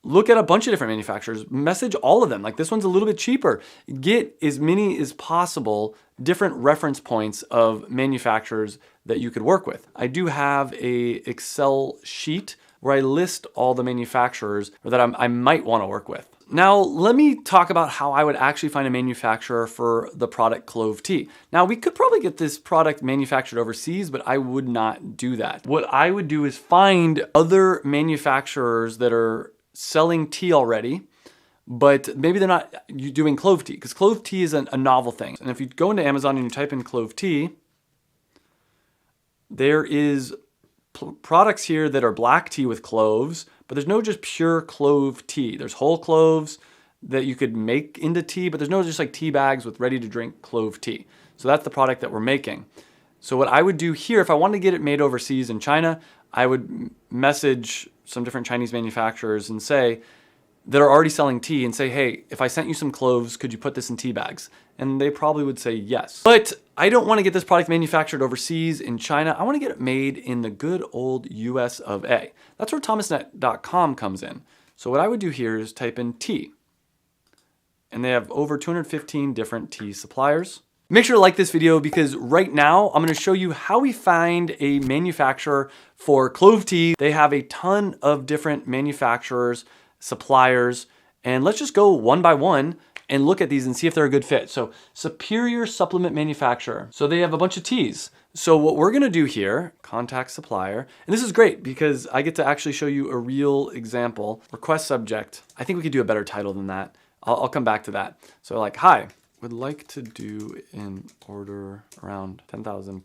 look at a bunch of different manufacturers, message all of them. Like this one's a little bit cheaper. Get as many as possible different reference points of manufacturers that you could work with. I do have a Excel sheet where I list all the manufacturers that I might want to work with. Now, let me talk about how I would actually find a manufacturer for the product clove tea. Now, we could probably get this product manufactured overseas, but I would not do that. What I would do is find other manufacturers that are selling tea already, but maybe they're not doing clove tea, because clove tea is a novel thing. And if you go into Amazon and you type in clove tea, there is products here that are black tea with cloves, but there's no just pure clove tea. There's whole cloves that you could make into tea, but there's no just like tea bags with ready to drink clove tea. So that's the product that we're making. So what I would do here, if I wanted to get it made overseas in China, I would message some different Chinese manufacturers and say, that are already selling tea, and say, hey, if I sent you some cloves, could you put this in tea bags? And they probably would say yes. But I don't want to get this product manufactured overseas in China. I want to get it made in the good old US of A. That's where thomasnet.com comes in. So what I would do here is type in tea. And they have over 215 different tea suppliers. Make sure to like this video, because right now I'm going to show you how we find a manufacturer for clove tea. They have a ton of different manufacturers, suppliers, and let's just go one by one and look at these and see if they're a good fit. So Superior Supplement Manufacturer. So they have a bunch of teas. So what we're gonna do here, contact supplier, and this is great because I get to actually show you a real example. Request subject. I think we could do a better title than that. I'll come back to that. So like, hi, would like to do an order around 10,000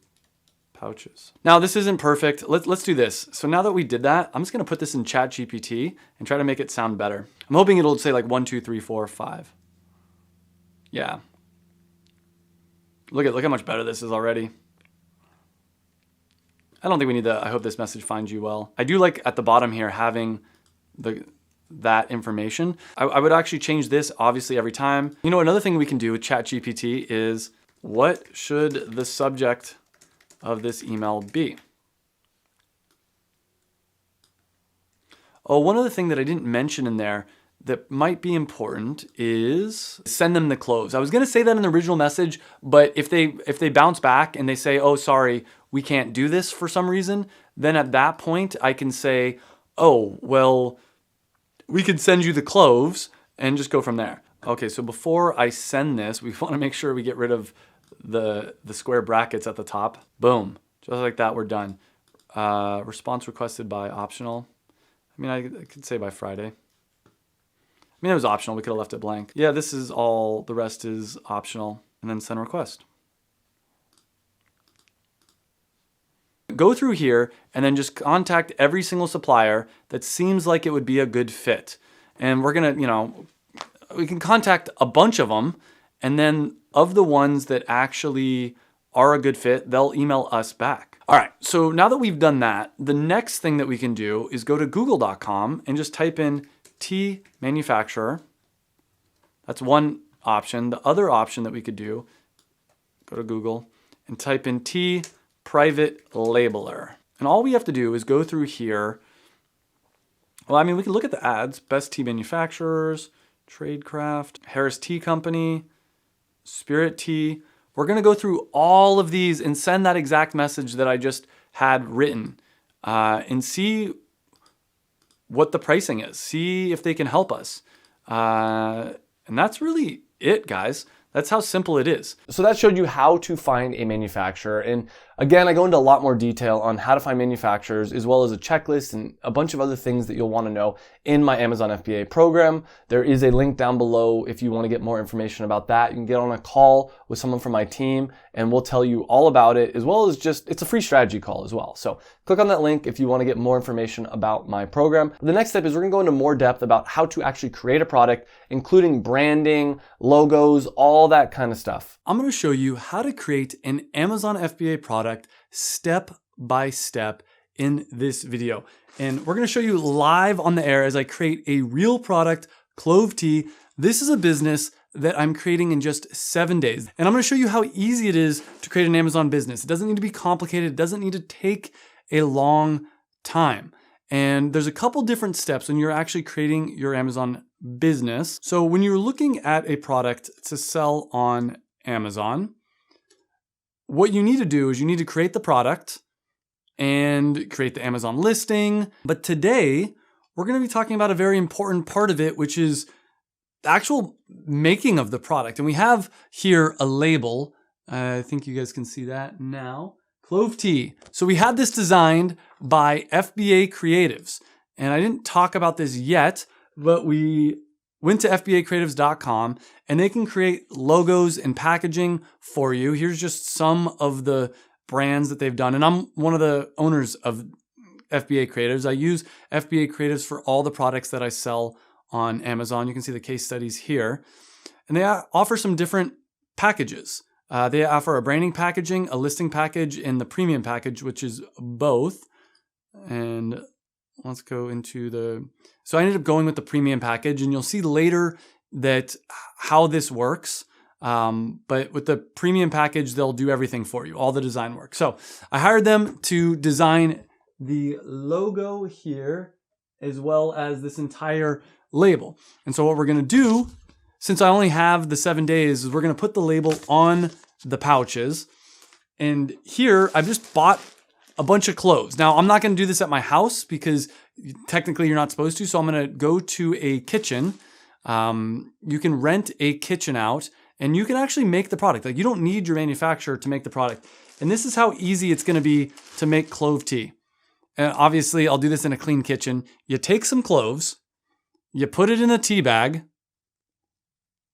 pouches. Now this isn't perfect. Let's do this. So now that we did that, I'm just gonna put this in ChatGPT and try to make it sound better. I'm hoping it'll say like 1, 2, 3, 4, 5. Yeah. Look how much better this is already. I don't think we need that. I hope this message finds you well. I do like at the bottom here having that information. I would actually change this obviously every time. You know, another thing we can do with ChatGPT is, what should the subject of this email be? Oh, one other thing that I didn't mention in there that might be important is send them the cloves. I was gonna say that in the original message, but if they bounce back and they say, oh, sorry, we can't do this for some reason, then at that point I can say, oh, well, we can send you the cloves and just go from there. Okay, so before I send this, we wanna make sure we get rid of the square brackets at the top. Boom, just like that, we're done. Response requested by optional. I mean, I could say by Friday. I mean, it was optional, we could have left it blank. Yeah, this is all, the rest is optional. And then send a request. Go through here and then just contact every single supplier that seems like it would be a good fit. And we're gonna, we can contact a bunch of them, and then of the ones that actually are a good fit, they'll email us back. All right, so now that we've done that, the next thing that we can do is go to google.com and just type in tea manufacturer. That's one option. The other option that we could do, go to Google and type in tea private labeler. And all we have to do is go through here. Well, I mean, we can look at the ads. Best tea manufacturers, Tradecraft, Harris Tea Company, Spirit Tea. We're gonna go through all of these and send that exact message that I just had written and see what the pricing is. See if they can help us. And that's really it, guys. That's how simple it is. So that showed you how to find a manufacturer. And again, I go into a lot more detail on how to find manufacturers, as well as a checklist and a bunch of other things that you'll want to know in my Amazon FBA program. There is a link down below if you want to get more information about that. You can get on a call with someone from my team and we'll tell you all about it, as well as just, it's a free strategy call as well. So click on that link if you want to get more information about my program. The next step is we're going to go into more depth about how to actually create a product, including branding, logos, all that kind of stuff. I'm going to show you how to create an Amazon FBA product step by step in this video. And we're going to show you live on the air as I create a real product, clove tea. This is a business that I'm creating in just 7 days. And I'm going to show you how easy it is to create an Amazon business. It doesn't need to be complicated. It doesn't need to take a long time. And there's a couple different steps when you're actually creating your Amazon business. So when you're looking at a product to sell on Amazon, what you need to do is you need to create the product and create the Amazon listing. But today, we're going to be talking about a very important part of it, which is the actual making of the product. And we have here a label. I think you guys can see that now. Clove tea. So we had this designed by FBA Creatives. And I didn't talk about this yet, but we went to fbacreatives.com and they can create logos and packaging for you. Here's just some of the brands that they've done. And I'm one of the owners of FBA Creatives. I use FBA Creatives for all the products that I sell on Amazon. You can see the case studies here. And they offer some different packages. They offer a branding packaging, a listing package, and the premium package, which is both. And let's go into so I ended up going with the premium package, and you'll see later that how this works. But with the premium package, they'll do everything for you, all the design work. So I hired them to design the logo here, as well as this entire label. And so what we're gonna do, since I only have the 7 days, is we're gonna put the label on the pouches. And here, I've just bought a bunch of clothes. Now, I'm not gonna do this at my house because technically you're not supposed to, so I'm gonna go to a kitchen. You can rent a kitchen out and you can actually make the product. Like, you don't need your manufacturer to make the product. And this is how easy it's gonna be to make clove tea. And obviously, I'll do this in a clean kitchen. You take some cloves, you put it in a tea bag.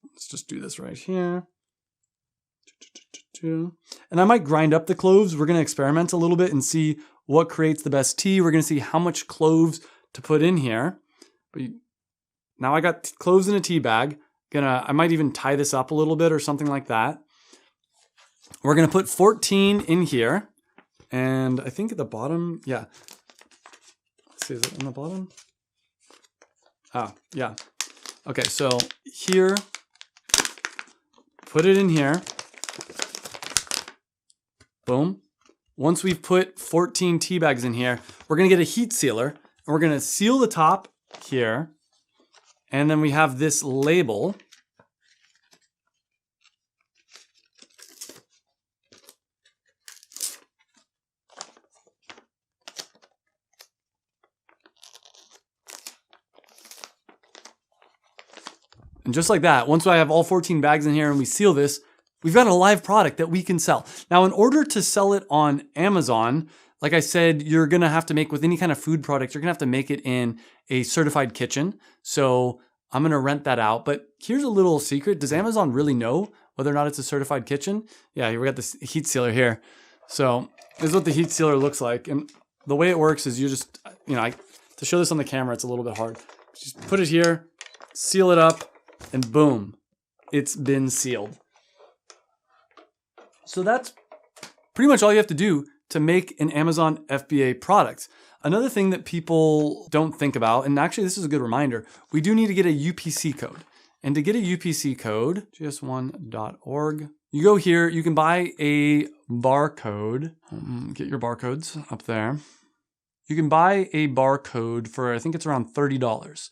Let's just do this right here. And I might grind up the cloves. We're going to experiment a little bit and see what creates the best tea. We're going to see how much cloves to put in here. But now I got cloves in a tea bag. I might even tie this up a little bit or something like that. We're going to put 14 in here. And I think at the bottom, yeah. Let's see, is it on the bottom? Ah, yeah. Okay, so here, put it in here. Boom. Once we've put 14 tea bags in here, we're gonna get a heat sealer, and we're gonna seal the top here. And then we have this label. And just like that, once I have all 14 bags in here and we seal this, we've got a live product that we can sell. Now, in order to sell it on Amazon, like I said, you're gonna have to make, with any kind of food product, you're gonna have to make it in a certified kitchen. So I'm gonna rent that out. But here's a little secret. Does Amazon really know whether or not it's a certified kitchen? Yeah, we got this heat sealer here. So this is what the heat sealer looks like. And the way it works is you just, to show this on the camera, it's a little bit hard. Just put it here, seal it up, and boom, it's been sealed. So that's pretty much all you have to do to make an Amazon FBA product. Another thing that people don't think about, and actually this is a good reminder, we do need to get a UPC code. And to get a UPC code, gs1.org, you go here, you can buy a barcode. Get your barcodes up there. You can buy a barcode for, I think it's around $30.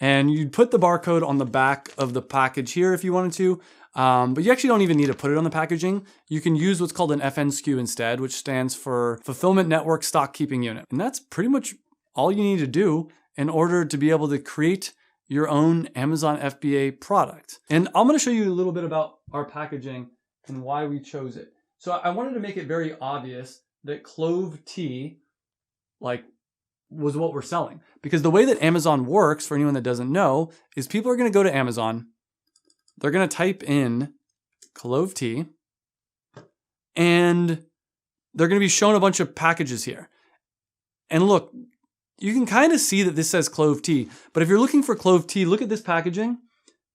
And you'd put the barcode on the back of the package here if you wanted to, but you actually don't even need to put it on the packaging. You can use what's called an FNSKU instead, which stands for Fulfillment Network Stock Keeping Unit. And that's pretty much all you need to do in order to be able to create your own Amazon FBA product. And I'm gonna show you a little bit about our packaging and why we chose it. So I wanted to make it very obvious that clove tea, was what we're selling. Because the way that Amazon works, for anyone that doesn't know, is people are gonna go to Amazon, they're gonna type in clove tea, and they're gonna be shown a bunch of packages here. And look, you can kind of see that this says clove tea, but if you're looking for clove tea, look at this packaging.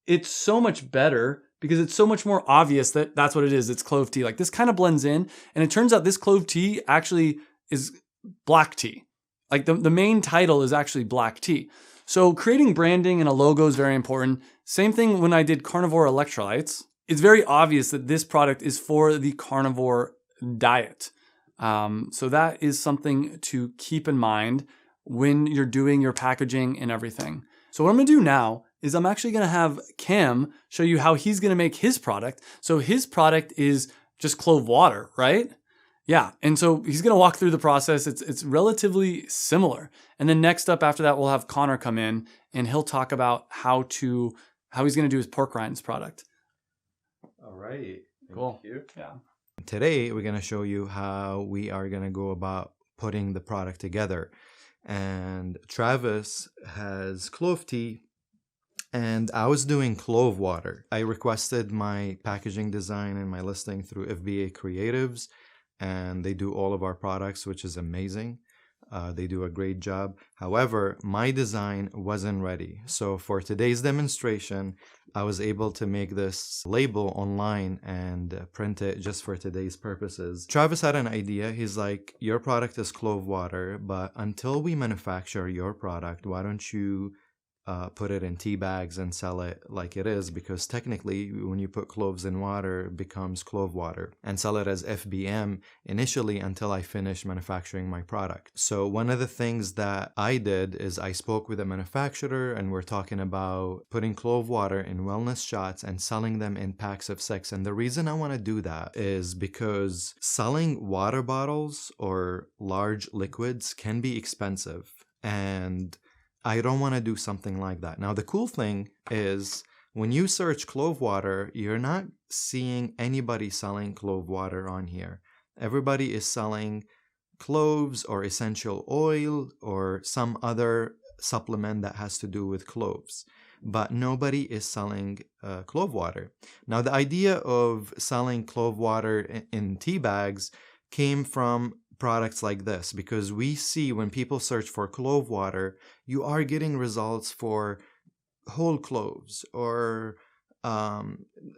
It's so much better because it's so much more obvious that that's what it is. It's clove tea. Like, this kind of blends in, and it turns out this clove tea actually is black tea. Like, the main title is actually black tea. So creating branding and a logo is very important. Same thing when I did carnivore electrolytes. It's very obvious that this product is for the carnivore diet. So that is something to keep in mind when you're doing your packaging and everything. So what I'm gonna do now is I'm actually gonna have Cam show you how he's gonna make his product. So his product is just clove water, right? Yeah, and so he's gonna walk through the process. It's relatively similar. And then next up after that, we'll have Connor come in and he'll talk about how he's gonna do his pork rinds product.
All right.
Cool.
Thank you.
Yeah.
Today, we're gonna show you how we are gonna go about putting the product together. And Travis has clove tea, and I was doing clove water. I requested my packaging design and my listing through FBA Creatives, and they do all of our products, which is amazing. They do a great job. However, my design wasn't ready. So for today's demonstration, I was able to make this label online and print it just for today's purposes. Travis had an idea. He's like, your product is clove water, but until we manufacture your product, why don't you put it in tea bags and sell it like it is, because technically when you put cloves in water, it becomes clove water, and sell it as FBM initially until I finish manufacturing my product. So one of the things that I did is I spoke with a manufacturer, and we're talking about putting clove water in wellness shots and selling them in packs of 6. And the reason I want to do that is because selling water bottles or large liquids can be expensive, and I don't want to do something like that. Now, the cool thing is when you search clove water, you're not seeing anybody selling clove water on here. Everybody is selling cloves or essential oil or some other supplement that has to do with cloves, but nobody is selling clove water. Now, the idea of selling clove water in tea bags came from products like this, because we see when people search for clove water, you are getting results for whole cloves or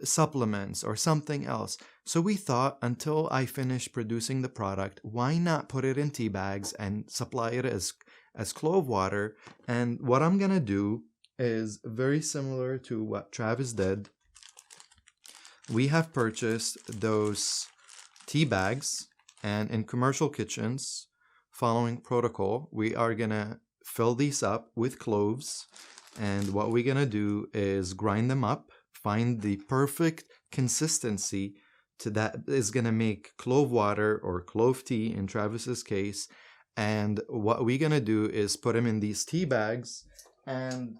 supplements or something else. So we thought, until I finish producing the product, why not put it in tea bags and supply it as clove water? And what I'm gonna do is very similar to what Travis did. We have purchased those tea bags, and in commercial kitchens, following protocol, we are gonna fill these up with cloves. And what we're gonna do is grind them up, find the perfect consistency that is gonna make clove water or clove tea in Travis's case. And what we're gonna do is put them in these tea bags. And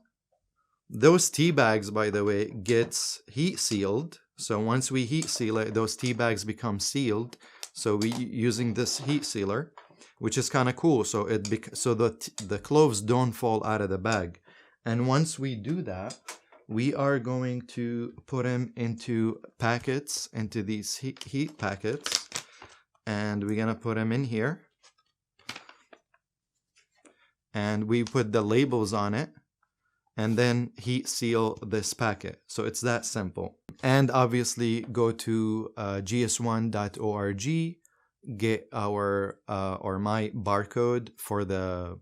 those tea bags, by the way, gets heat sealed. So once we heat seal it, those tea bags become sealed. So we using this heat sealer, which is kind of cool. So the cloves don't fall out of the bag. And once we do that, we are going to put them into packets, into these heat packets, and we're gonna put them in here. And we put the labels on it, and then heat seal this packet. So it's that simple. And obviously go to gs1.org, get our or my barcode for the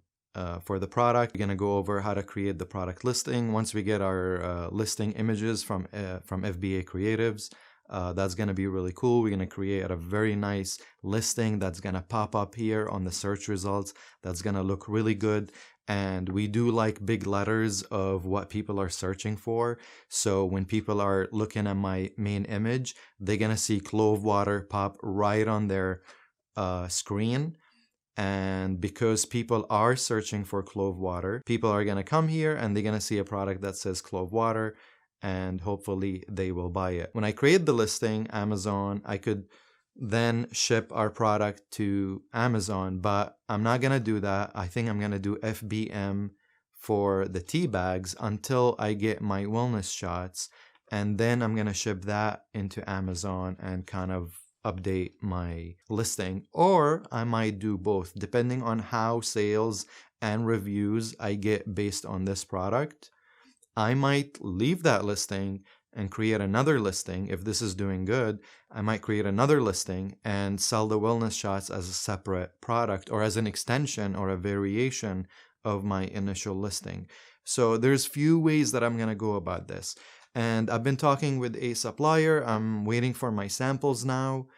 product. We're gonna go over how to create the product listing. Once we get our listing images from FBA Creatives, that's gonna be really cool. We're gonna create a very nice listing that's gonna pop up here on the search results. That's gonna look really good. And we do like big letters of what people are searching for. So when people are looking at my main image, they're gonna see clove water pop right on their screen. And because people are searching for clove water, people are gonna come here and they're gonna see a product that says clove water, and hopefully they will buy it. When I create the listing, Amazon, I could then ship our product to Amazon, but I'm not gonna do that. I think I'm gonna do FBM for the tea bags until I get my wellness shots, and then I'm gonna ship that into Amazon and kind of update my listing. Or I might do both, depending on how sales and reviews I get based on this product. I might leave that listing and create another listing. If this is doing good, I might create another listing and sell the wellness shots as a separate product or as an extension or a variation of my initial listing. So there's few ways that I'm gonna go about this. And I've been talking with a supplier. I'm waiting for my samples now.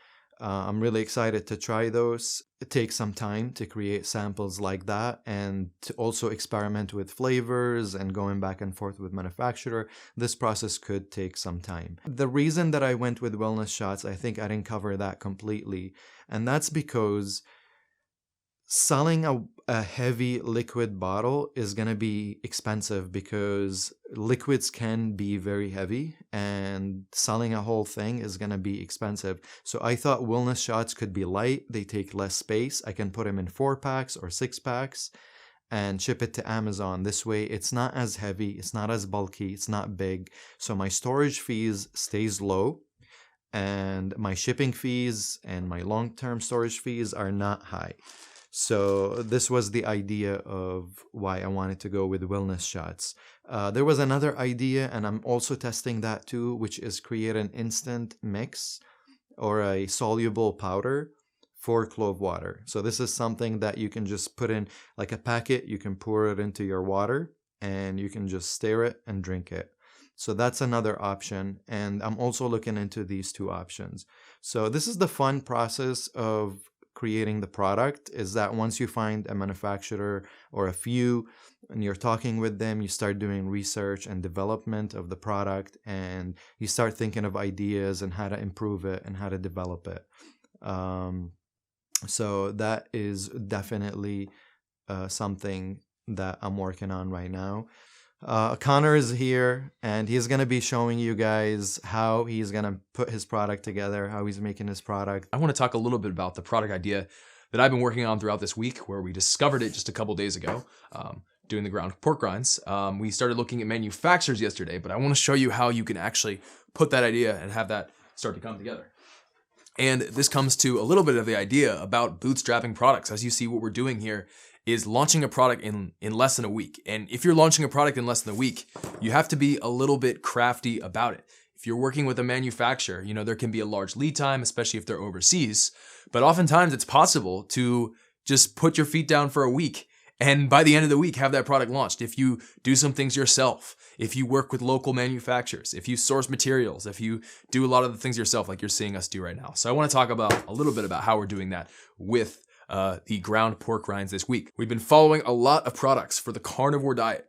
I'm really excited to try those. It takes some time to create samples like that and to also experiment with flavors and going back and forth with manufacturer. This process could take some time. The reason that I went with wellness shots, I think I didn't cover that completely. And that's because selling a heavy liquid bottle is going to be expensive, because liquids can be very heavy, and selling a whole thing is going to be expensive. So I thought wellness shots could be light. They take less space. I can put them in 4 packs or 6 packs, and ship it to Amazon. This way it's not as heavy, it's not as bulky, it's not big. So my storage fees stays low, and my shipping fees and my long-term storage fees are not high. So this was the idea of why I wanted to go with wellness shots. There was another idea, and I'm also testing that too, which is create an instant mix or a soluble powder for clove water. So this is something that you can just put in like a packet, you can pour it into your water and you can just stir it and drink it. So that's another option. And I'm also looking into these two options. So this is the fun process of creating the product, is that once you find a manufacturer or a few and you're talking with them, you start doing research and development of the product, and you start thinking of ideas and how to improve it and how to develop it. So that is definitely something that I'm working on right now. Connor is here, and he's going to be showing you guys how he's going to put his product together, how he's making his product.
I want to talk a little bit about the product idea that I've been working on throughout this week, where we discovered it just a couple days ago, doing the ground pork rinds. We started looking at manufacturers yesterday, but I want to show you how you can actually put that idea and have that start to come together. And this comes to a little bit of the idea about bootstrapping products. As you see, what we're doing here is launching a product in less than a week. And if you're launching a product in less than a week, you have to be a little bit crafty about it. If you're working with a manufacturer, there can be a large lead time, especially if they're overseas. But oftentimes it's possible to just put your feet down for a week, and by the end of the week, have that product launched. If you do some things yourself, if you work with local manufacturers, if you source materials, if you do a lot of the things yourself, like you're seeing us do right now. So I want to talk about a little bit about how we're doing that with the ground pork rinds this week. We've been following a lot of products for the carnivore diet.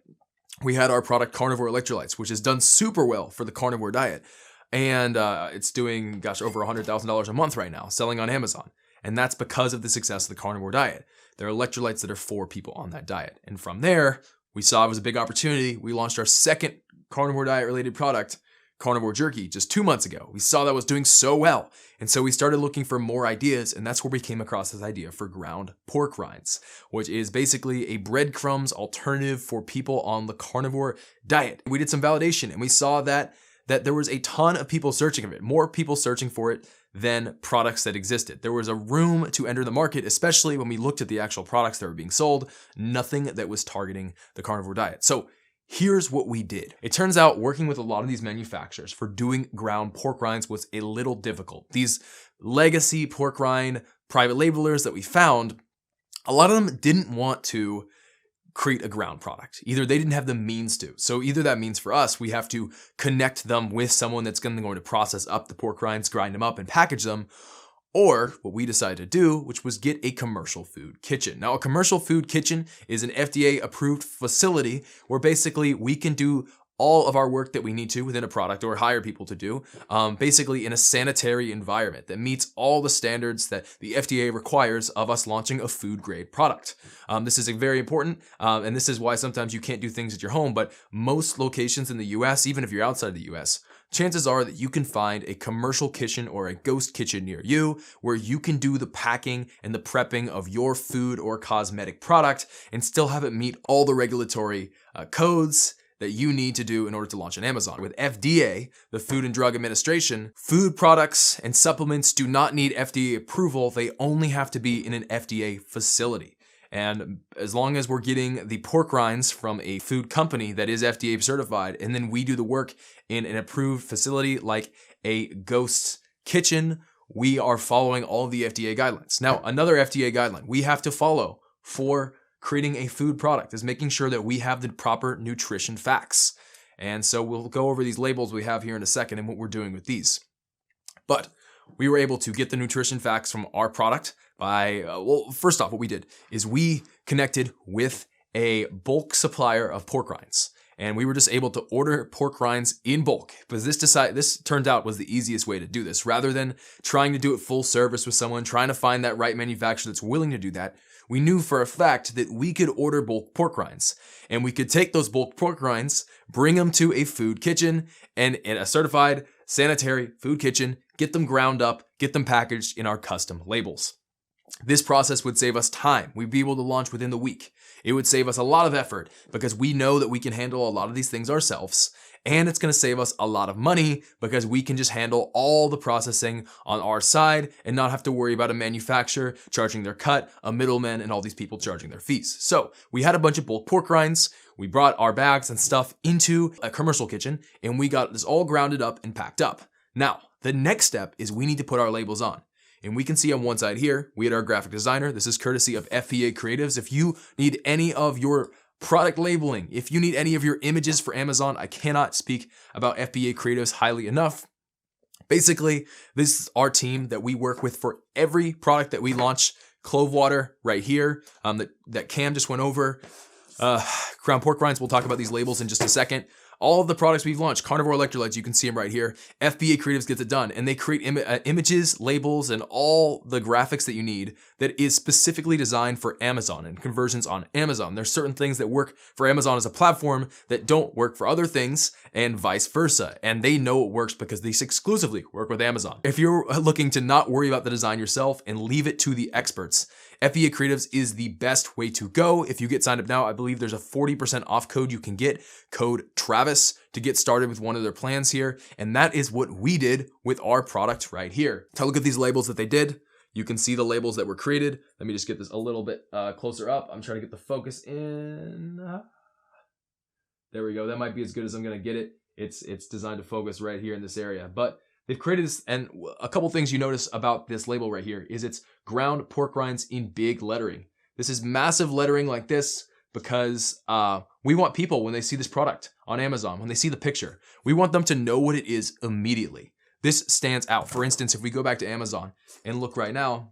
We had our product Carnivore Electrolytes, which has done super well for the carnivore diet. And it's doing, over $100,000 a month right now, selling on Amazon. And that's because of the success of the carnivore diet. There are electrolytes that are for people on that diet. And from there, we saw it was a big opportunity. We launched our second carnivore diet related product, Carnivore Jerky, just 2 months ago. We saw that was doing so well. And so we started looking for more ideas, and that's where we came across this idea for ground pork rinds, which is basically a breadcrumbs alternative for people on the carnivore diet. We did some validation, and we saw that there was a ton of people searching for it, more people searching for it than products that existed. There was a room to enter the market, especially when we looked at the actual products that were being sold, nothing that was targeting the carnivore diet. So here's what we did. It turns out working with a lot of these manufacturers for doing ground pork rinds was a little difficult. These legacy pork rind private labelers that we found, a lot of them didn't want to create a ground product. Either they didn't have the means to. So either that means for us, we have to connect them with someone that's going to process up the pork rinds, grind them up, and package them. Or what we decided to do, which was get a commercial food kitchen. Now, a commercial food kitchen is an FDA-approved facility where basically we can do all of our work that we need to within a product, or hire people to do, basically in a sanitary environment that meets all the standards that the FDA requires of us launching a food-grade product. This is very important, and this is why sometimes you can't do things at your home, but most locations in the US, even if you're outside of the US, chances are that you can find a commercial kitchen or a ghost kitchen near you where you can do the packing and the prepping of your food or cosmetic product and still have it meet all the regulatory codes that you need to do in order to launch on Amazon. With FDA, the Food and Drug Administration, food products and supplements do not need FDA approval. They only have to be in an FDA facility. And as long as we're getting the pork rinds from a food company that is FDA certified, and then we do the work in an approved facility like a ghost kitchen, we are following all of the FDA guidelines. Now, another FDA guideline we have to follow for creating a food product is making sure that we have the proper nutrition facts. And so we'll go over these labels we have here in a second and what we're doing with these. But we were able to get the nutrition facts from our product by, first off, what we did is we connected with a bulk supplier of pork rinds. And we were just able to order pork rinds in bulk, because this turned out was the easiest way to do this. Rather than trying to do it full service with someone, trying to find that right manufacturer that's willing to do that, we knew for a fact that we could order bulk pork rinds. And we could take those bulk pork rinds, bring them to a food kitchen, and in a certified sanitary food kitchen, get them ground up, get them packaged in our custom labels. This process would save us time. We'd be able to launch within the week. It would save us a lot of effort because we know that we can handle a lot of these things ourselves. And it's going to save us a lot of money because we can just handle all the processing on our side and not have to worry about a manufacturer charging their cut, a middleman, and all these people charging their fees. So we had a bunch of bulk pork rinds. We brought our bags and stuff into a commercial kitchen and we got this all grounded up and packed up. Now, the next step is we need to put our labels on. And we can see on one side here, we had our graphic designer. This is courtesy of FBA Creatives. If you need any of your product labeling, if you need any of your images for Amazon, I cannot speak about FBA Creatives highly enough. Basically, this is our team that we work with for every product that we launch. Clove water right here, that Cam just went over. Ground pork rinds, we'll talk about these labels in just a second. All of the products we've launched, carnivore electrolytes, you can see them right here. FBA Creatives gets it done, and they create images, labels, and all the graphics that you need that is specifically designed for Amazon and conversions on Amazon. There's certain things that work for Amazon as a platform that don't work for other things, and vice versa. And they know it works because these exclusively work with Amazon. If you're looking to not worry about the design yourself and leave it to the experts, FBA Creatives is the best way to go. If you get signed up now, I believe there's a 40% off code you can get, code Travis, to get started with one of their plans here. And that is what we did with our product right here. Take a look at these labels that they did. You can see the labels that were created. Let me just get this a little bit closer up. I'm trying to get the focus in. There we go. That might be as good as I'm gonna get it. It's designed to focus right here in this area. But they've created this, and a couple things you notice about this label right here is it's ground pork rinds in big lettering. This is massive lettering like this because we want people, when they see this product on Amazon, when they see the picture, we want them to know what it is immediately. This stands out. For instance, if we go back to Amazon and look right now,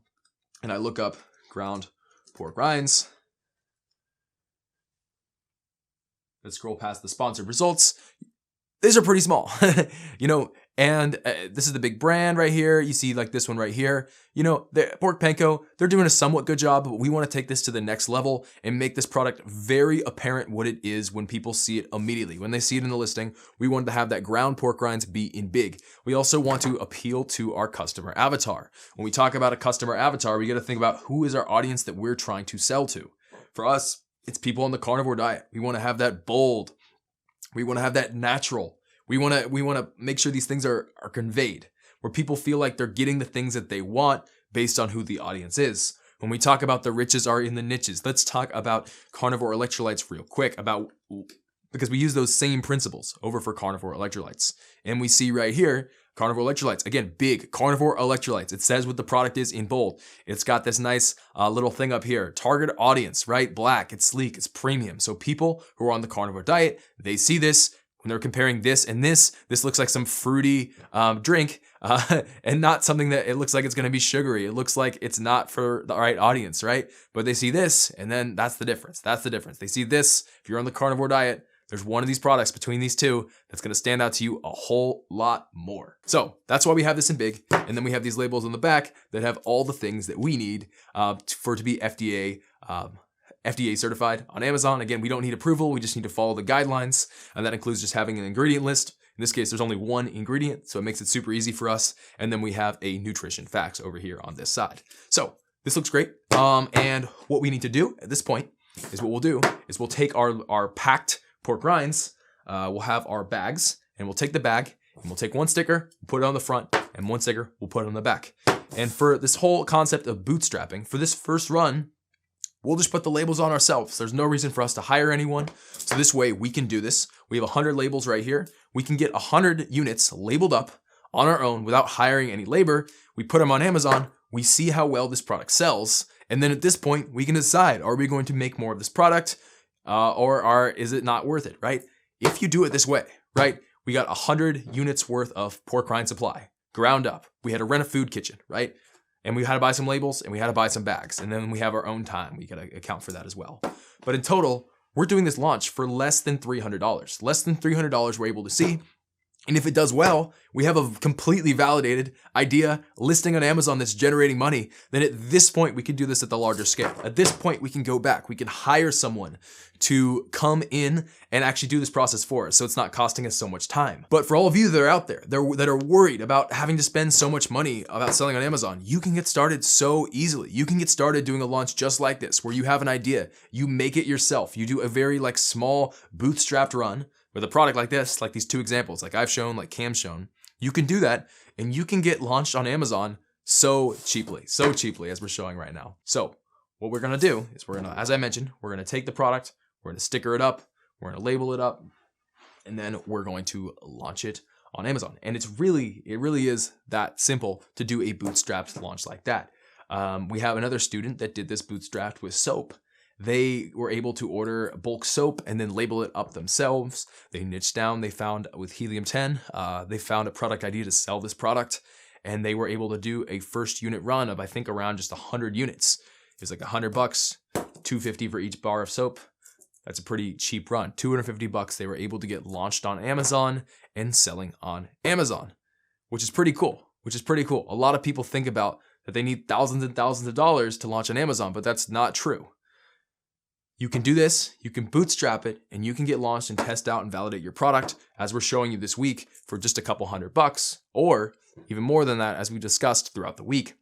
and I look up ground pork rinds, let's scroll past the sponsored results. These are pretty small, and this is the big brand right here. You see like this one right here. The Pork Panko, they're doing a somewhat good job, but we want to take this to the next level and make this product very apparent what it is when people see it immediately. When they see it in the listing, we want to have that ground pork rinds be in big. We also want to appeal to our customer avatar. When we talk about a customer avatar, we got to think about who is our audience that we're trying to sell to. For us, it's people on the carnivore diet. We want to have that bold. We want to have that natural. We want to make sure these things are conveyed, where people feel like they're getting the things that they want based on who the audience is. When we talk about the riches are in the niches, let's talk about carnivore electrolytes real quick, because we use those same principles over for carnivore electrolytes. And we see right here, carnivore electrolytes, again, big carnivore electrolytes. It says what the product is in bold. It's got this nice little thing up here. Target audience, right? Black, it's sleek, it's premium. So people who are on the carnivore diet, they see this. When they're comparing this and this looks like some fruity drink and not something that it looks like it's going to be sugary. It looks like it's not for the right audience, right? But they see this, and then that's the difference. That's the difference. They see this. If you're on the carnivore diet, there's one of these products between these two that's going to stand out to you a whole lot more. So that's why we have this in big. And then we have these labels on the back that have all the things that we need for it to be FDA certified on Amazon. Again, we don't need approval. We just need to follow the guidelines. And that includes just having an ingredient list. In this case, there's only one ingredient, so it makes it super easy for us. And then we have a nutrition facts over here on this side. So this looks great. And what we need to do at this point is we'll take our packed pork rinds. We'll have our bags, and we'll take the bag, and we'll take one sticker, put it on the front, and one sticker, we'll put it on the back. And for this whole concept of bootstrapping, for this first run, we'll just put the labels on ourselves. There's no reason for us to hire anyone. So this way we can do this. We have 100 labels right here. We can get 100 units labeled up on our own without hiring any labor. We put them on Amazon. We see how well this product sells. And then at this point, we can decide, are we going to make more of this product or is it not worth it, right? If you do it this way, right? We got 100 units worth of pork rind supply, ground up. We had to rent a food kitchen, right? And we had to buy some labels and we had to buy some bags. And then we have our own time. We got to account for that as well. But in total, we're doing this launch for less than $300. Less than $300 we're able to see. And if it does well, we have a completely validated idea listing on Amazon that's generating money. Then at this point, we can do this at the larger scale. At this point, we can go back. We can hire someone to come in and actually do this process for us, so it's not costing us so much time. But for all of you that are out there that are worried about having to spend so much money about selling on Amazon, you can get started so easily. You can get started doing a launch just like this, where you have an idea, you make it yourself. You do a very small bootstrapped run with a product like this, like these two examples, like I've shown, like Cam's shown. You can do that and you can get launched on Amazon so cheaply as we're showing right now. So what we're gonna do is as I mentioned, we're gonna take the product, we're gonna sticker it up, we're gonna label it up, and then we're going to launch it on Amazon. And it really is that simple to do a bootstrapped launch like that. We have another student that did this bootstrapped with soap. They were able to order bulk soap and then label it up themselves. They niched down, they found with helium-10, they found a product idea to sell this product, and they were able to do a first unit run of, I think, around just 100 units. It was like $100, $250 for each bar of soap. That's a pretty cheap run. $250 they were able to get launched on Amazon and selling on Amazon, which is pretty cool. A lot of people think about that they need thousands and thousands of dollars to launch on Amazon, but that's not true. You can do this, you can bootstrap it, and you can get launched and test out and validate your product, as we're showing you this week, for just a couple $100, or even more than that, as we discussed throughout the week.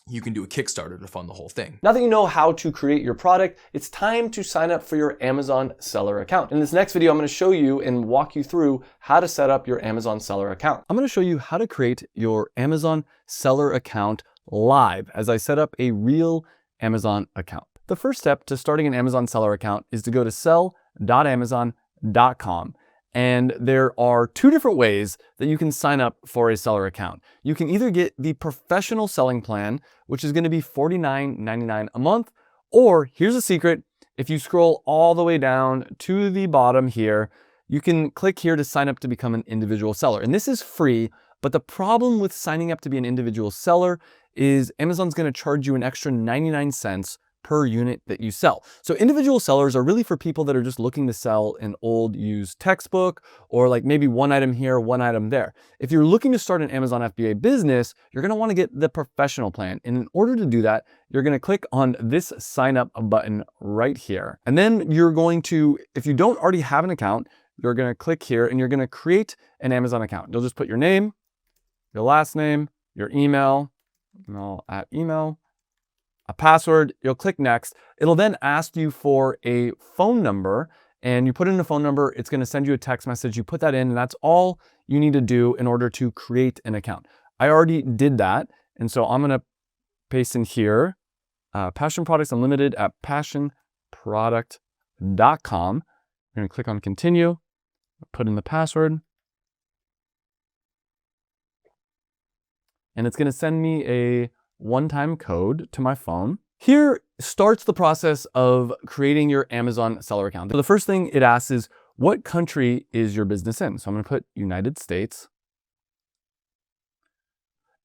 You can do a Kickstarter to fund the whole thing.
Now that you know how to create your product, it's time to sign up for your Amazon seller account. In this next video, I'm going to show you and walk you through how to set up your Amazon seller account. I'm going to show you how to create your Amazon seller account live as I set up a real Amazon account. The first step to starting an Amazon seller account is to go to sell.amazon.com. And there are two different ways that you can sign up for a seller account. You can either get the professional selling plan, which is going to be $49.99 a month, or here's a secret. If you scroll all the way down to the bottom here, you can click here to sign up to become an individual seller. And this is free, but the problem with signing up to be an individual seller is Amazon's going to charge you an extra 99 cents per unit that you sell. So individual sellers are really for people that are just looking to sell an old used textbook, or like maybe one item here, one item there. If you're looking to start an Amazon FBA business, you're going to want to get the professional plan. And in order to do that, you're going to click on this sign up button right here. And then you're going to, if you don't already have an account, you're going to click here and you're going to create an Amazon account. You'll just put your name, your last name, your email, email, a password, you'll click next. It'll then ask you for a phone number, and you put in a phone number, it's gonna send you a text message, you put that in, and that's all you need to do in order to create an account. I already did that, and so I'm gonna paste in here, Passion Products Unlimited at passionproduct.com. I'm gonna click on continue, put in the password, and it's gonna send me a one-time code to my phone. Here starts the process of creating your Amazon seller account. So the first thing it asks is, what country is your business in? So I'm going to put United States.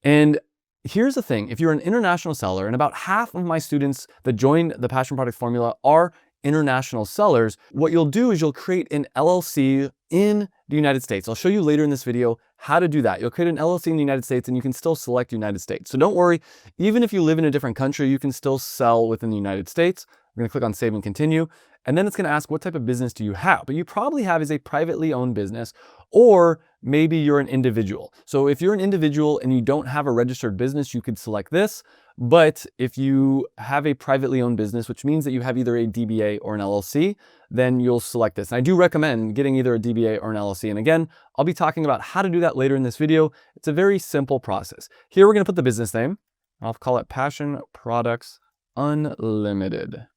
And here's the thing, if you're an international seller, and about half of my students that joined the Passion Product Formula are international sellers, what you'll do is you'll create an LLC in the United States. I'll show you later in this video how to do that. You'll create an LLC in the United States and you can still select United States. So don't worry, even if you live in a different country, you can still sell within the United States. We're going to click on save and continue. And then it's going to ask, what type of business do you have? But you probably have is a privately owned business, or maybe you're an individual. So if you're an individual and you don't have a registered business, you could select this. But if you have a privately owned business, which means that you have either a DBA or an LLC, then you'll select this. And I do recommend getting either a DBA or an LLC. And again, I'll be talking about how to do that later in this video. It's a very simple process. Here we're going to put the business name. I'll call it Passion Products Unlimited.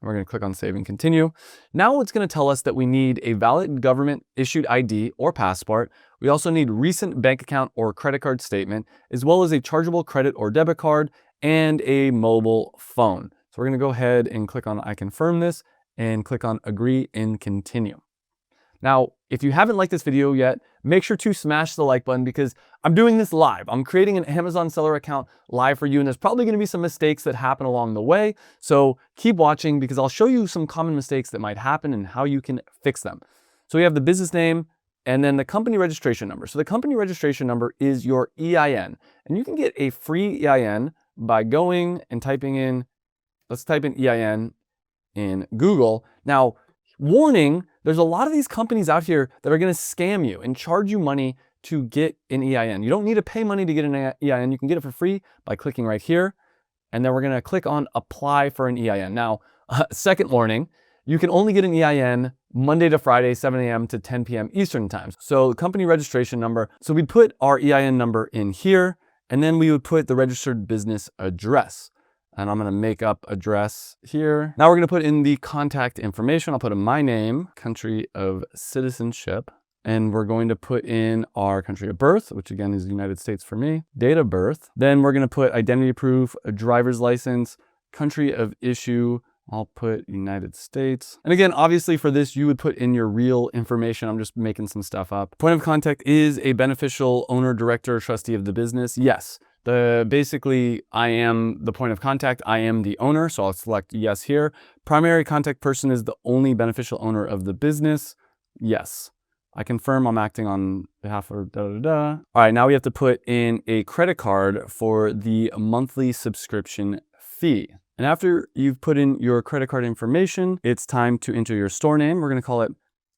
We're going to click on save and continue. Now it's going to tell us that we need a valid government issued ID or passport. We also need recent bank account or credit card statement, as well as a chargeable credit or debit card and a mobile phone. So we're going to go ahead and click on I confirm this and click on agree and continue. Now, if you haven't liked this video yet, make sure to smash the like button because I'm doing this live. I'm creating an Amazon seller account live for you, and there's probably going to be some mistakes that happen along the way. So keep watching because I'll show you some common mistakes that might happen and how you can fix them. So we have the business name, and then the company registration number. So the company registration number is your EIN, and you can get a free EIN by going and typing in, let's type in EIN in Google. Now, warning, there's a lot of these companies out here that are going to scam you and charge you money to get an EIN. You don't need to pay money to get an EIN. You can get it for free by clicking right here. And then we're going to click on apply for an EIN. Now, second warning, you can only get an EIN Monday to Friday, 7 a.m. to 10 p.m. Eastern time. So company registration number. So we'd put our EIN number in here, and then we would put the registered business address. And I'm going to make up address here. Now we're going to put in the contact information. I'll put in my name, country of citizenship, and we're going to put in our country of birth, which again is the United States for me, date of birth. Then we're going to put identity proof, a driver's license, country of issue. I'll put United States. And again, obviously for this, you would put in your real information. I'm just making some stuff up. Point of contact is a beneficial owner, director, trustee of the business. Yes. Basically, I am the point of contact. I am the owner, so I'll select yes here. Primary contact person is the only beneficial owner of the business. Yes. I confirm I'm acting on behalf of All right, now we have to put in a credit card for the monthly subscription fee. And after you've put in your credit card information, it's time to enter your store name. We're going to call it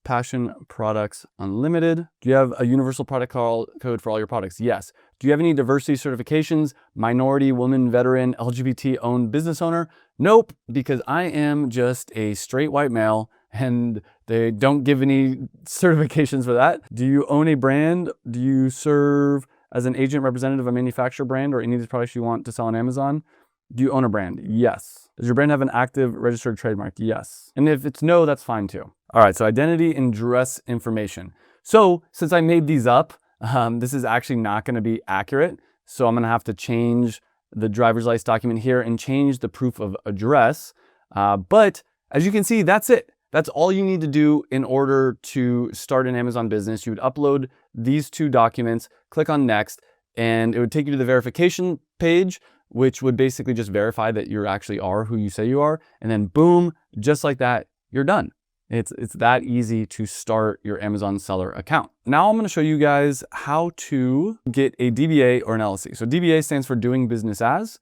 Passion Products Unlimited. Do you have a universal product code for all your products? Yes. Do you have any diversity certifications? Minority, woman, veteran, LGBT owned business owner? Nope, because I am just a straight white male and they don't give any certifications for that. Do you own a brand? Do you serve as an agent representative of a manufacturer brand or any of these products you want to sell on Amazon? Do you own a brand? Yes. Does your brand have an active registered trademark? Yes. And if it's no, that's fine too. All right, so identity and address information. So since I made these up, this is actually not going to be accurate. So I'm going to have to change the driver's license document here and change the proof of address. But as you can see, that's it. That's all you need to do in order to start an Amazon business. You would upload these two documents, click on next, and it would take you to the verification page, which would basically just verify that you actually are who you say you are. And then boom, just like that, you're done. It's that easy to start your Amazon seller account. Now I'm going to show you guys how to get a DBA or an LLC. So DBA stands for doing business as,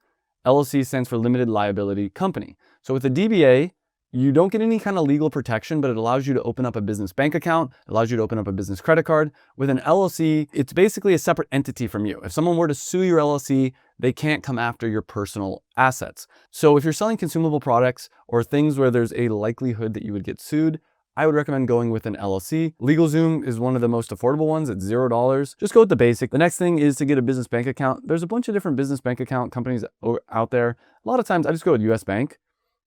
LLC stands for limited liability company. So with a DBA, you don't get any kind of legal protection, but it allows you to open up a business bank account, allows you to open up a business credit card. With an LLC, it's basically a separate entity from you. If someone were to sue your LLC, they can't come after your personal assets. So if you're selling consumable products or things where there's a likelihood that you would get sued, I would recommend going with an LLC. LegalZoom is one of the most affordable ones at $0. Just go with the basic. The next thing is to get a business bank account. There's a bunch of different business bank account companies out there. A lot of times I just go with US Bank.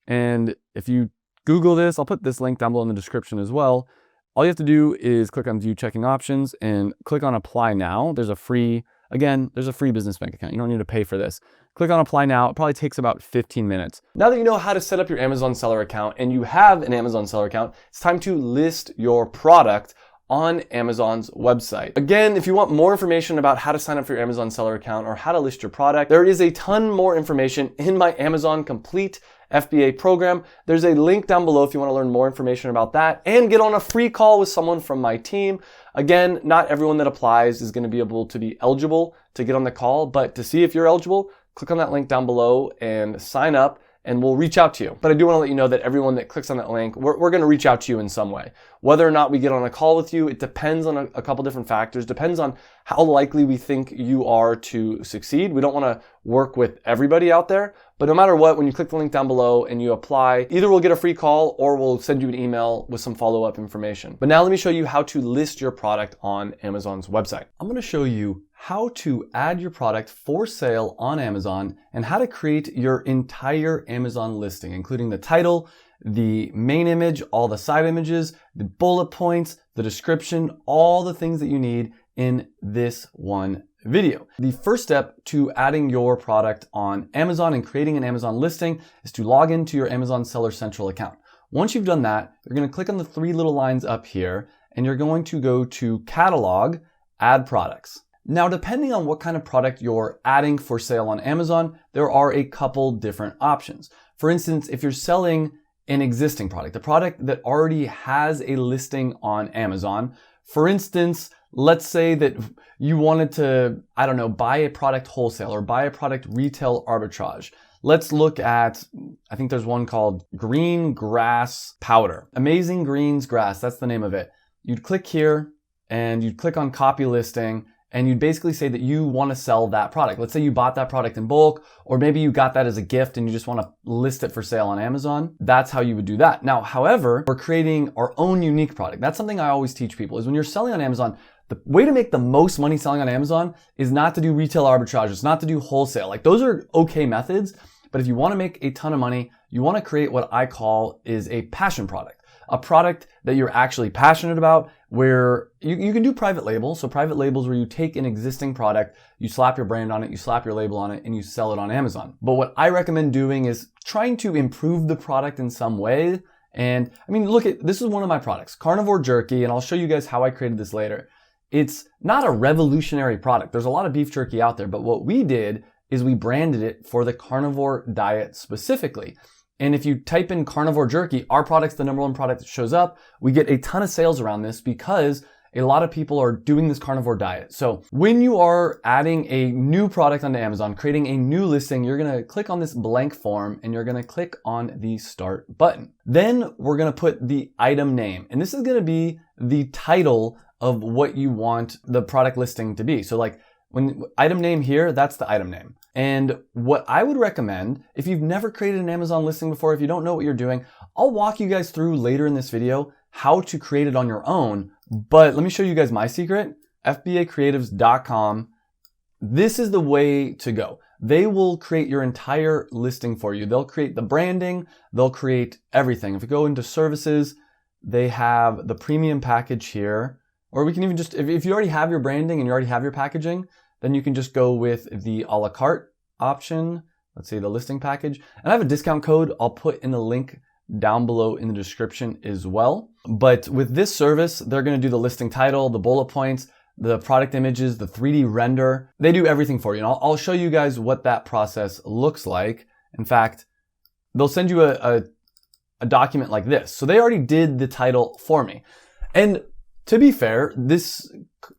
And if you Google this, I'll put this link down below in the description as well. All you have to do is click on view checking options and click on apply now. There's a free business bank account. You don't need to pay for this. Click on apply now. It probably takes about 15 minutes.
Now that you know how to set up your Amazon seller account and you have an Amazon seller account, it's time to list your product on Amazon's website. Again, if you want more information about how to sign up for your Amazon seller account or how to list your product, there is a ton more information in my Amazon Complete FBA program. There's a link down below if you want to learn more information about that and get on a free call with someone from my team. Again, not everyone that applies is going to be able to be eligible to get on the call, but to see if you're eligible, click on that link down below and sign up and we'll reach out to you. But I do want to let you know that everyone that clicks on that link, we're going to reach out to you in some way. Whether or not we get on a call with you, it depends on a couple different factors. Depends on how likely we think you are to succeed. We don't want to work with everybody out there, but no matter what, when you click the link down below and you apply, either we'll get a free call or we'll send you an email with some follow-up information. But now let me show you how to list your product on Amazon's website. I'm going to show you how to add your product for sale on Amazon and how to create your entire Amazon listing, including the title, the main image, all the side images, the bullet points, the description, all the things that you need in this one video. The first step to adding your product on Amazon and creating an Amazon listing is to log into your Amazon Seller Central account. Once you've done that, you're going to click on the three little lines up here and you're going to go to Catalog, Add Products. Now, depending on what kind of product you're adding for sale on Amazon, there are a couple different options. For instance, if you're selling an existing product, a product that already has a listing on Amazon, For instance, let's say that you wanted to, I don't know, buy a product wholesale or buy a product retail arbitrage. Let's look at, I think there's one called green grass powder. Amazing Greens Grass, that's the name of it. You'd click here and you'd click on copy listing and you'd basically say that you want to sell that product. Let's say you bought that product in bulk, or maybe you got that as a gift and you just want to list it for sale on Amazon. That's how you would do that. Now, however, we're creating our own unique product. That's something I always teach people is when you're selling on Amazon, the way to make the most money selling on Amazon is not to do retail arbitrage. It's not to do wholesale. Like those are okay methods. But if you want to make a ton of money, you want to create what I call is a passion product. A product that you're actually passionate about, where you can do private labels. So private labels where you take an existing product, you slap your brand on it, you slap your label on it, and you sell it on Amazon. But what I recommend doing is trying to improve the product in some way. And I mean, look at, this is one of my products, carnivore jerky, and I'll show you guys how I created this later. It's not a revolutionary product. There's a lot of beef jerky out there, but what we did is we branded it for the carnivore diet specifically. And if you type in carnivore jerky, our product's the #1 product that shows up. We get a ton of sales around this because a lot of people are doing this carnivore diet. So when you are adding a new product onto Amazon, creating a new listing, you're gonna click on this blank form and you're gonna click on the start button. Then we're gonna put the item name. And this is gonna be the title of what you want the product listing to be. So like when item name here, that's the item name. And what I would recommend, if you've never created an Amazon listing before, if you don't know what you're doing, I'll walk you guys through later in this video how to create it on your own. But let me show you guys my secret, fbacreatives.com. This is the way to go. They will create your entire listing for you. They'll create the branding, they'll create everything. If you go into services, they have the premium package here, or we can even just, if you already have your branding and you already have your packaging, then you can just go with the a la carte option. Let's say the listing package. And I have a discount code I'll put in the link down below in the description as well. But with this service, they're gonna do the listing title, the bullet points, the product images, the 3D render. They do everything for you. And I'll show you guys what that process looks like. In fact, they'll send you a document like this. So they already did the title for me. And to be fair, this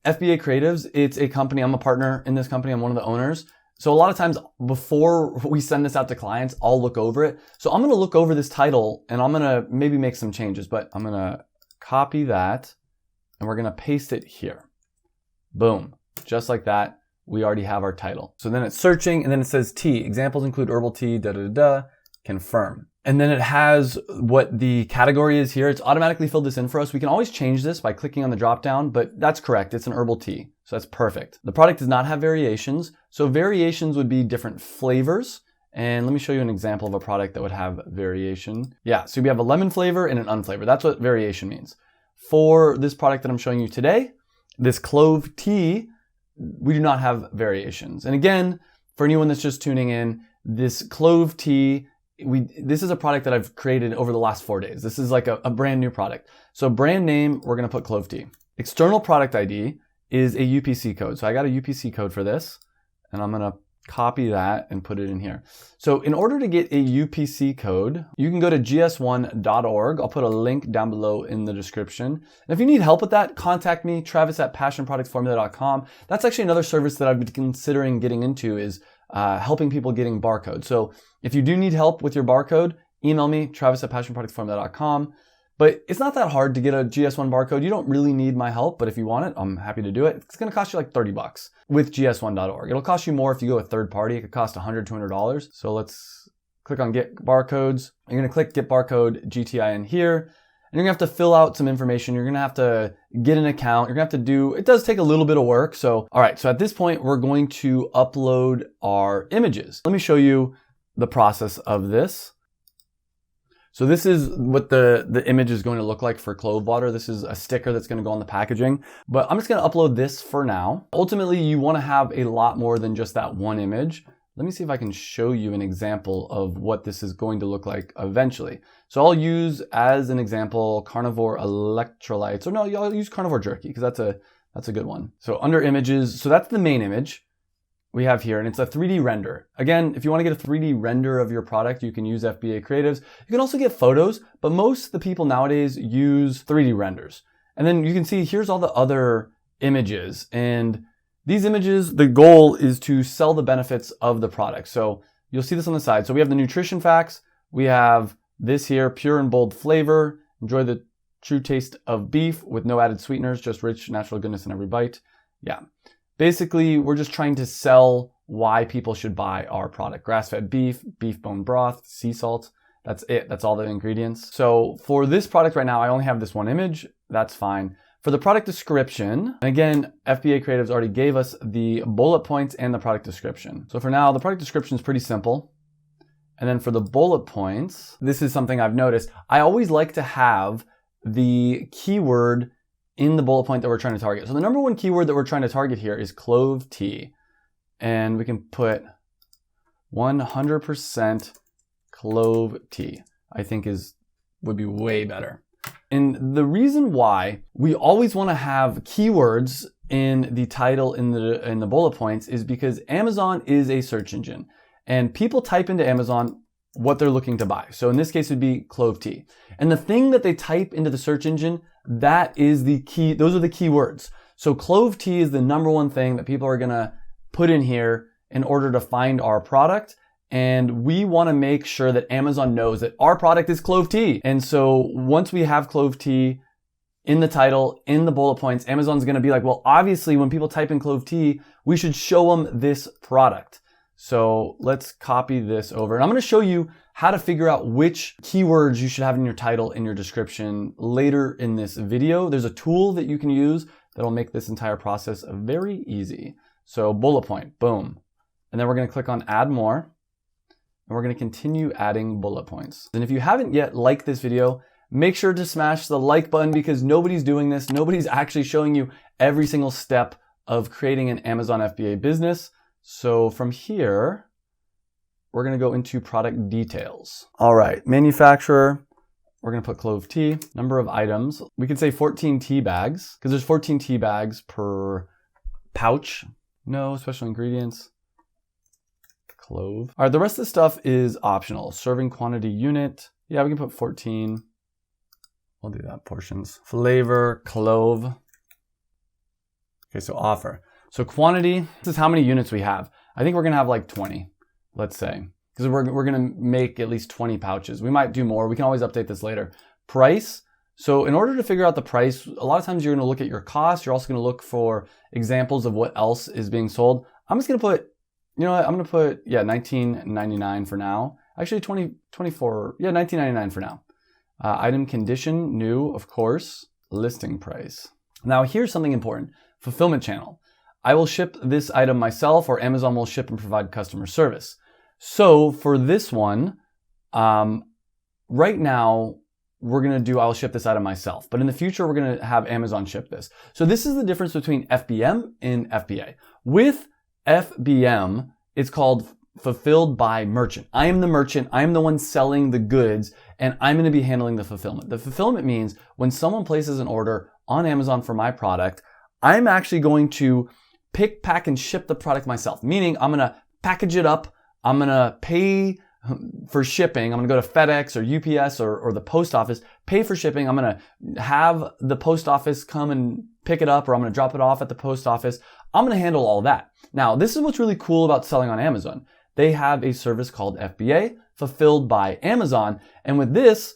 FBA Creatives, it's a company, I'm a partner in this company, I'm one of the owners. So a lot of times before we send this out to clients, I'll look over it. So I'm gonna look over this title and I'm gonna maybe make some changes, but I'm gonna copy that and we're gonna paste it here. Boom, just like that, we already have our title. So then it's searching and then it says tea. Examples include herbal tea, confirm. And then it has what the category is here. It's automatically filled this in for us. We can always change this by clicking on the drop down, but that's correct. It's an herbal tea. So that's perfect. The product does not have variations. So variations would be different flavors. And let me show you an example of a product that would have variation. Yeah, so we have a lemon flavor and an unflavored. That's what variation means. For this product that I'm showing you today, this clove tea, we do not have variations. And again, for anyone that's just tuning in, this clove tea, this is a product that I've created over the last 4 days. This is like a brand new product. So brand name, we're gonna put clove tea. External product ID is a UPC code. So I got a UPC code for this, and I'm gonna copy that and put it in here. So in order to get a UPC code, you can go to gs1.org. I'll put a link down below in the description. And if you need help with that, contact me, travis@passionproductformula.com. That's actually another service that I've been considering getting into is helping people getting barcodes. So if you do need help with your barcode, email me, travis@passionproductformula.com. But it's not that hard to get a GS1 barcode. You don't really need my help, but if you want it, I'm happy to do it. It's gonna cost you like 30 bucks with gs1.org. It'll cost you more if you go with third party. It could cost $100, $200. So let's click on get barcodes. You're gonna click get barcode GTIN here. And you're gonna have to fill out some information. You're gonna have to get an account. You're gonna have to do, it does take a little bit of work. So, all right, so at this point, we're going to upload our images. Let me show you the process of this. So this is what the image is going to look like for clove water. This is a sticker that's gonna go on the packaging, but I'm just gonna upload this for now. Ultimately, you wanna have a lot more than just that one image. Let me see if I can show you an example of what this is going to look like eventually. So I'll use as an example, carnivore electrolytes, or no, I'll use carnivore jerky because that's a good one. So under images, so that's the main image we have here, and it's a 3D render. Again, if you want to get a 3D render of your product, you can use FBA Creatives. You can also get photos, but most of the people nowadays use 3D renders. And then you can see here's all the other images. And these images, the goal is to sell the benefits of the product. So you'll see this on the side. So we have the nutrition facts. We have this here, pure and bold flavor. Enjoy the true taste of beef with no added sweeteners, just rich natural goodness in every bite. Yeah. Basically, we're just trying to sell why people should buy our product. Grass-fed beef, beef bone broth, sea salt. That's it. That's all the ingredients. So for this product right now, I only have this one image. That's fine. For the product description, and again, FBA Creatives already gave us the bullet points and the product description. So for now, the product description is pretty simple. And then for the bullet points, this is something I've noticed. I always like to have the keyword in the bullet point that we're trying to target. So the number one keyword that we're trying to target here is clove tea. And we can put 100% clove tea, I think would be way better. And the reason why we always want to have keywords in the title in the bullet points is because Amazon is a search engine and people type into Amazon what they're looking to buy. So in this case, it would be clove tea. And the thing that they type into the search engine, that is the key. Those are the keywords. So clove tea is the number one thing that people are going to put in here in order to find our product. And we want to make sure that Amazon knows that our product is clove tea. And so once we have clove tea in the title, in the bullet points, Amazon's going to be like, well, obviously when people type in clove tea, we should show them this product. So let's copy this over. And I'm going to show you how to figure out which keywords you should have in your title, in your description later in this video. There's a tool that you can use that'll make this entire process very easy. So bullet point, boom. And then we're going to click on add more. And we're going to continue adding bullet points. And if you haven't yet liked this video, make sure to smash the like button because nobody's doing this. Nobody's actually showing you every single step of creating an Amazon FBA business. So from here, we're going to go into product details. All right, manufacturer, we're going to put clove tea, number of items. We could say 14 tea bags because there's 14 tea bags per pouch. No special ingredients. Clove. All right, the rest of the stuff is optional. Serving quantity unit. Yeah, we can put 14. We'll do that. Portions. Flavor, clove. Okay, so offer. So quantity, this is how many units we have. I think we're gonna have like 20, let's say. Because we're gonna make at least 20 pouches. We might do more, we can always update this later. Price, so in order to figure out the price, a lot of times you're gonna look at your cost, you're also gonna look for examples of what else is being sold. I'm just gonna put, you know what, I'm gonna put, yeah, $19.99 for now. Actually 24, yeah, $19.99 for now. Item condition, new, of course. Listing price. Now here's something important, fulfillment channel. I will ship this item myself or Amazon will ship and provide customer service. So for this one, right now, we're gonna do, I'll ship this item myself. But in the future, we're gonna have Amazon ship this. So this is the difference between FBM and FBA. With FBM, it's called fulfilled by merchant. I am the merchant, I am the one selling the goods, and I'm gonna be handling the fulfillment. The fulfillment means when someone places an order on Amazon for my product, I'm actually going to pick, pack, and ship the product myself. Meaning I'm gonna package it up, I'm gonna pay for shipping, I'm gonna go to FedEx or UPS or the post office, pay for shipping, I'm gonna have the post office come and pick it up or I'm gonna drop it off at the post office. I'm gonna handle all that. Now, this is what's really cool about selling on Amazon. They have a service called FBA, Fulfilled by Amazon. And with this,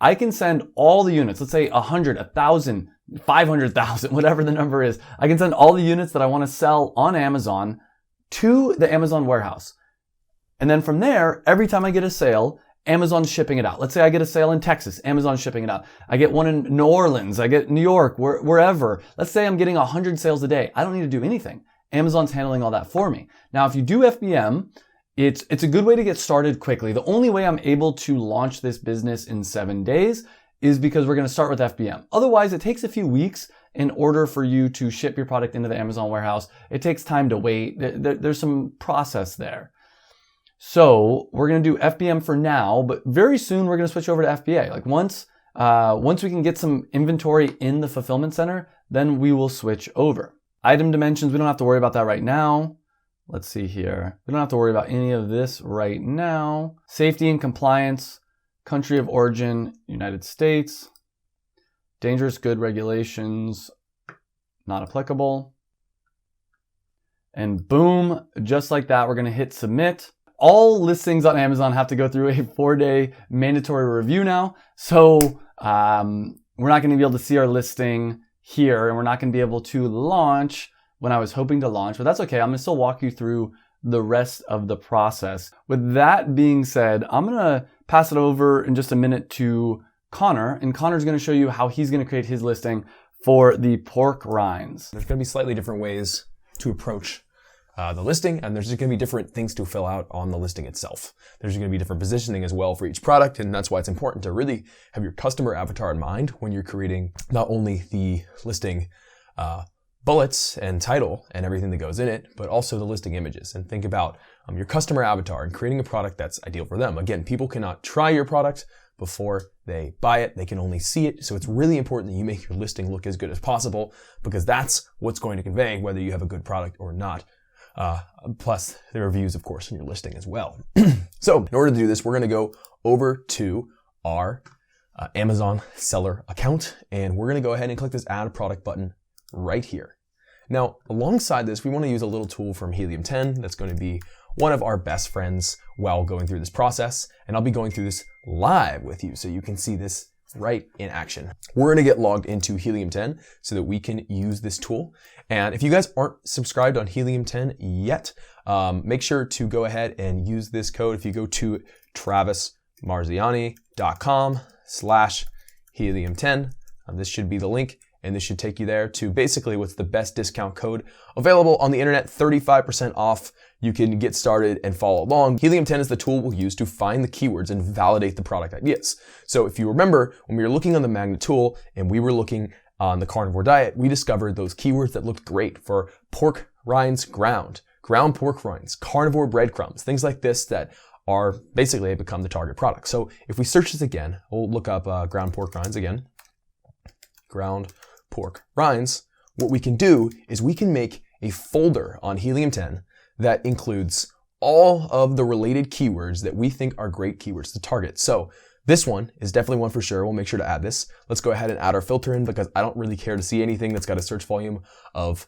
I can send all the units, let's say 100, 1,000, 500,000, whatever the number is. I can send all the units that I want to sell on Amazon to the Amazon warehouse. And then from there, every time I get a sale, Amazon's shipping it out. Let's say I get a sale in Texas, Amazon's shipping it out. I get one in New Orleans, I get New York, wherever. Let's say I'm getting 100 sales a day. I don't need to do anything. Amazon's handling all that for me. Now, if you do FBM, it's a good way to get started quickly. The only way I'm able to launch this business in 7 days is because we're going to start with FBM. Otherwise, it takes a few weeks in order for you to ship your product into the Amazon warehouse. It takes time to wait. There's some process there. So we're going to do FBM for now, but very soon we're going to switch over to FBA. Like once we can get some inventory in the fulfillment center, then we will switch over. Item dimensions, we don't have to worry about that right now. Let's see here. We don't have to worry about any of this right now. Safety and compliance, country of origin, United States.
Dangerous good regulations, not applicable. And boom, just like that, we're gonna hit submit. All listings on Amazon have to go through a 4-day mandatory review now. So we're not gonna be able to see our listing here, and we're not gonna be able to launch when I was hoping to launch, but that's okay. I'm gonna still walk you through the rest of the process. With that being said, I'm gonna pass it over in just a minute to Connor, and Connor's gonna show you how he's gonna create his listing for the pork rinds.
There's going to be slightly different ways to approach the listing, and there's just going to be different things to fill out on the listing itself. There's going to be different positioning as well for each product, and that's why it's important to really have your customer avatar in mind when you're creating not only the listing bullets and title and everything that goes in it, but also the listing images. And think about your customer avatar and creating a product that's ideal for them. Again, people cannot try your product before they buy it. They can only see it. So it's really important that you make your listing look as good as possible, because that's what's going to convey whether you have a good product or not. Plus the reviews, of course, in your listing as well. So in order to do this, we're going to go over to our Amazon seller account, and we're going to go ahead and click this add product button right here. Now, alongside this, we want to use a little tool from Helium 10 that's going to be one of our best friends while going through this process. And I'll be going through this live with you so you can see this right in action. We're going to get logged into Helium 10 so that we can use this tool. And if you guys aren't subscribed on Helium 10 yet, make sure to go ahead and use this code. If you go to travismarziani.com/Helium10, this should be the link. And this should take you there to basically what's the best discount code available on the internet, 35% off. You can get started and follow along. Helium 10 is the tool we'll use to find the keywords and validate the product ideas. So if you remember, when we were looking on the magnet tool and we were looking on the carnivore diet, we discovered those keywords that looked great for pork rinds ground pork rinds, carnivore breadcrumbs, things like this that are basically become the target product. So if we search this again, we'll look up ground pork rinds again. Ground pork rinds, what we can do is we can make a folder on Helium 10 that includes all of the related keywords that we think are great keywords to target. So this one is definitely one for sure. We'll make sure to add this. Let's go ahead and add our filter in, because I don't really care to see anything that's got a search volume of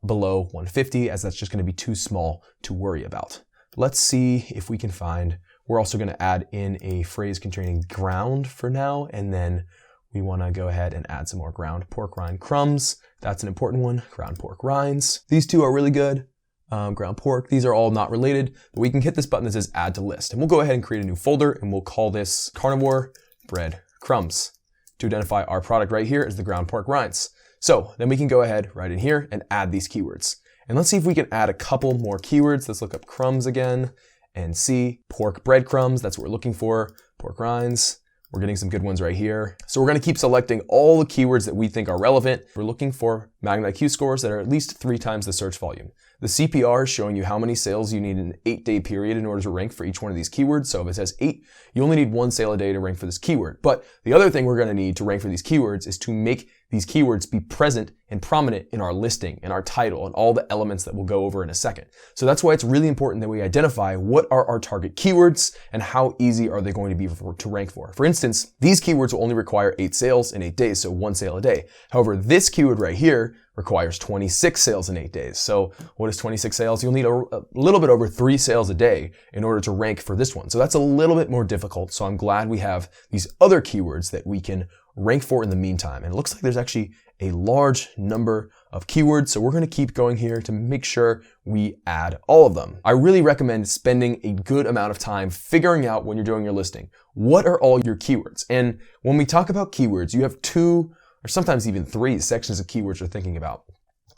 below 150, as that's just going to be too small to worry about. Let's see if we can find, we're also going to add in a phrase containing ground for now, and then we want to go ahead and add some more ground pork rind crumbs. That's an important one. Ground pork rinds. These two are really good. Ground pork. These are all not related, but we can hit this button that says add to list. And we'll go ahead and create a new folder, and we'll call this carnivore bread crumbs to identify our product right here as the ground pork rinds. So then we can go ahead right in here and add these keywords. And let's see if we can add a couple more keywords. Let's look up crumbs again and see pork breadcrumbs. That's what we're looking for. Pork rinds. We're getting some good ones right here. So we're going to keep selecting all the keywords that we think are relevant. We're looking for Magnet IQ scores that are at least 3 times the search volume. The CPR is showing you how many sales you need in an 8-day period in order to rank for each one of these keywords. So if it says 8, you only need 1 sale a day to rank for this keyword. But the other thing we're going to need to rank for these keywords is to make these keywords be present and prominent in our listing, in our title, and all the elements that we'll go over in a second. So that's why it's really important that we identify what are our target keywords and how easy are they going to be to rank for. For instance, these keywords will only require 8 sales in 8 days, so 1 sale a day. However, this keyword right here requires 26 sales in 8 days. So what is 26 sales? You'll need a little bit over 3 sales a day in order to rank for this one. So that's a little bit more difficult. So I'm glad we have these other keywords that we can rank for in the meantime. And it looks like there's actually a large number of keywords. So we're going to keep going here to make sure we add all of them. I really recommend spending a good amount of time figuring out when you're doing your listing, what are all your keywords? And when we talk about keywords, you have 2 or sometimes even 3 sections of keywords you're thinking about.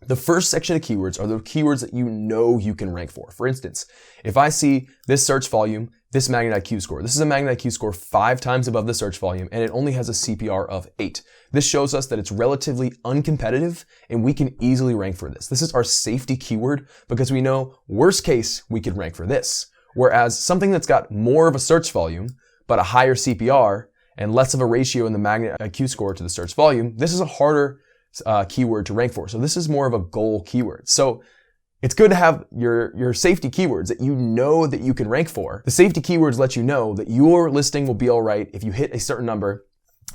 The first section of keywords are the keywords that you know you can rank for. For instance, if I see this search volume, this Magnet IQ score, this is a Magnet IQ score 5 times above the search volume, and it only has a CPR of 8. This shows us that it's relatively uncompetitive, and we can easily rank for this. This is our safety keyword because we know worst case, we could rank for this. Whereas something that's got more of a search volume, but a higher CPR, and less of a ratio in the Magnet IQ score to the search volume, this is a harder keyword to rank for. So this is more of a goal keyword. So it's good to have your safety keywords that you know that you can rank for. The safety keywords let you know that your listing will be all right if you hit a certain number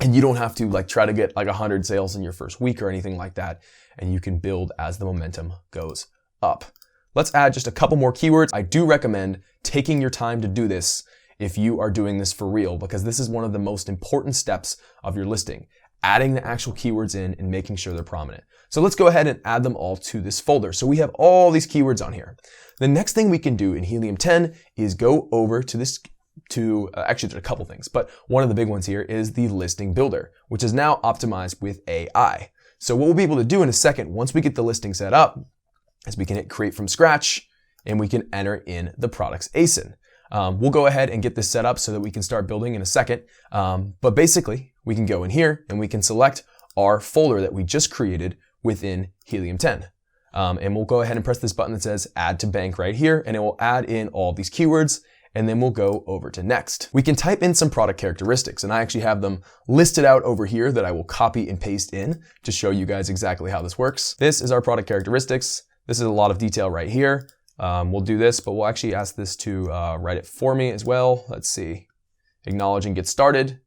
And you don't have to like try to get like 100 sales in your first week or anything like that. And you can build as the momentum goes up. Let's add just a couple more keywords. I do recommend taking your time to do this if you are doing this for real, because this is one of the most important steps of your listing, adding the actual keywords in and making sure they're prominent. So let's go ahead and add them all to this folder. So we have all these keywords on here. The next thing we can do in Helium 10 is go over to this actually did a couple things, but one of the big ones here is the listing builder, which is now optimized with AI. So what we'll be able to do in a second, once we get the listing set up, is we can hit create from scratch and we can enter in the product's ASIN. We'll go ahead and get this set up so that we can start building in a second. But basically we can go in here and we can select our folder that we just created within Helium 10. And we'll go ahead and press this button that says add to bank right here, and it will add in all these keywords. And then we'll go over to next. We can type in some product characteristics, and I actually have them listed out over here that I will copy and paste in to show you guys exactly how this works. This is our product characteristics. This is a lot of detail right here. We'll do this, but we'll actually ask this to write it for me as well. Let's see. Acknowledge and get started.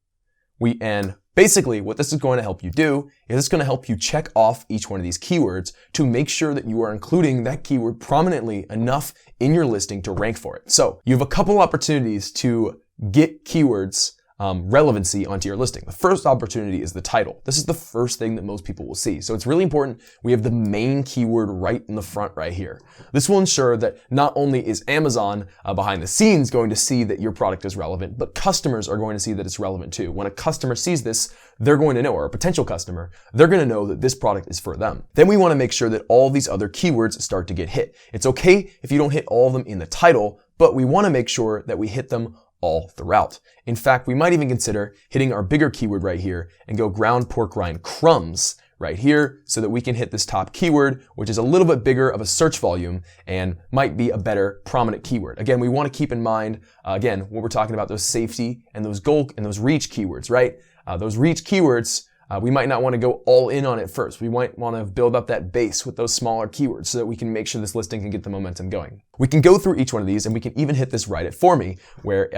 And basically what this is going to help you do is it's going to help you check off each one of these keywords to make sure that you are including that keyword prominently enough in your listing to rank for it. So you have a couple opportunities to get keywords relevancy onto your listing. The first opportunity is the title. This is the first thing that most people will see. So it's really important we have the main keyword right in the front right here. This will ensure that not only is Amazon behind the scenes going to see that your product is relevant, but customers are going to see that it's relevant too. When a customer sees this, they're going to know, or a potential customer, they're going to know that this product is for them. Then we want to make sure that all these other keywords start to get hit. It's okay if you don't hit all of them in the title, but we want to make sure that we hit them all throughout. In fact, we might even consider hitting our bigger keyword right here and go ground pork rind crumbs right here so that we can hit this top keyword, which is a little bit bigger of a search volume and might be a better prominent keyword. Again, we want to keep in mind, again, what we're talking about, those safety and those goal and those reach keywords, right? Those reach keywords, we might not want to go all in on it first. We might want to build up that base with those smaller keywords so that we can make sure this listing can get the momentum going. We can go through each one of these and we can even hit this write it for me, where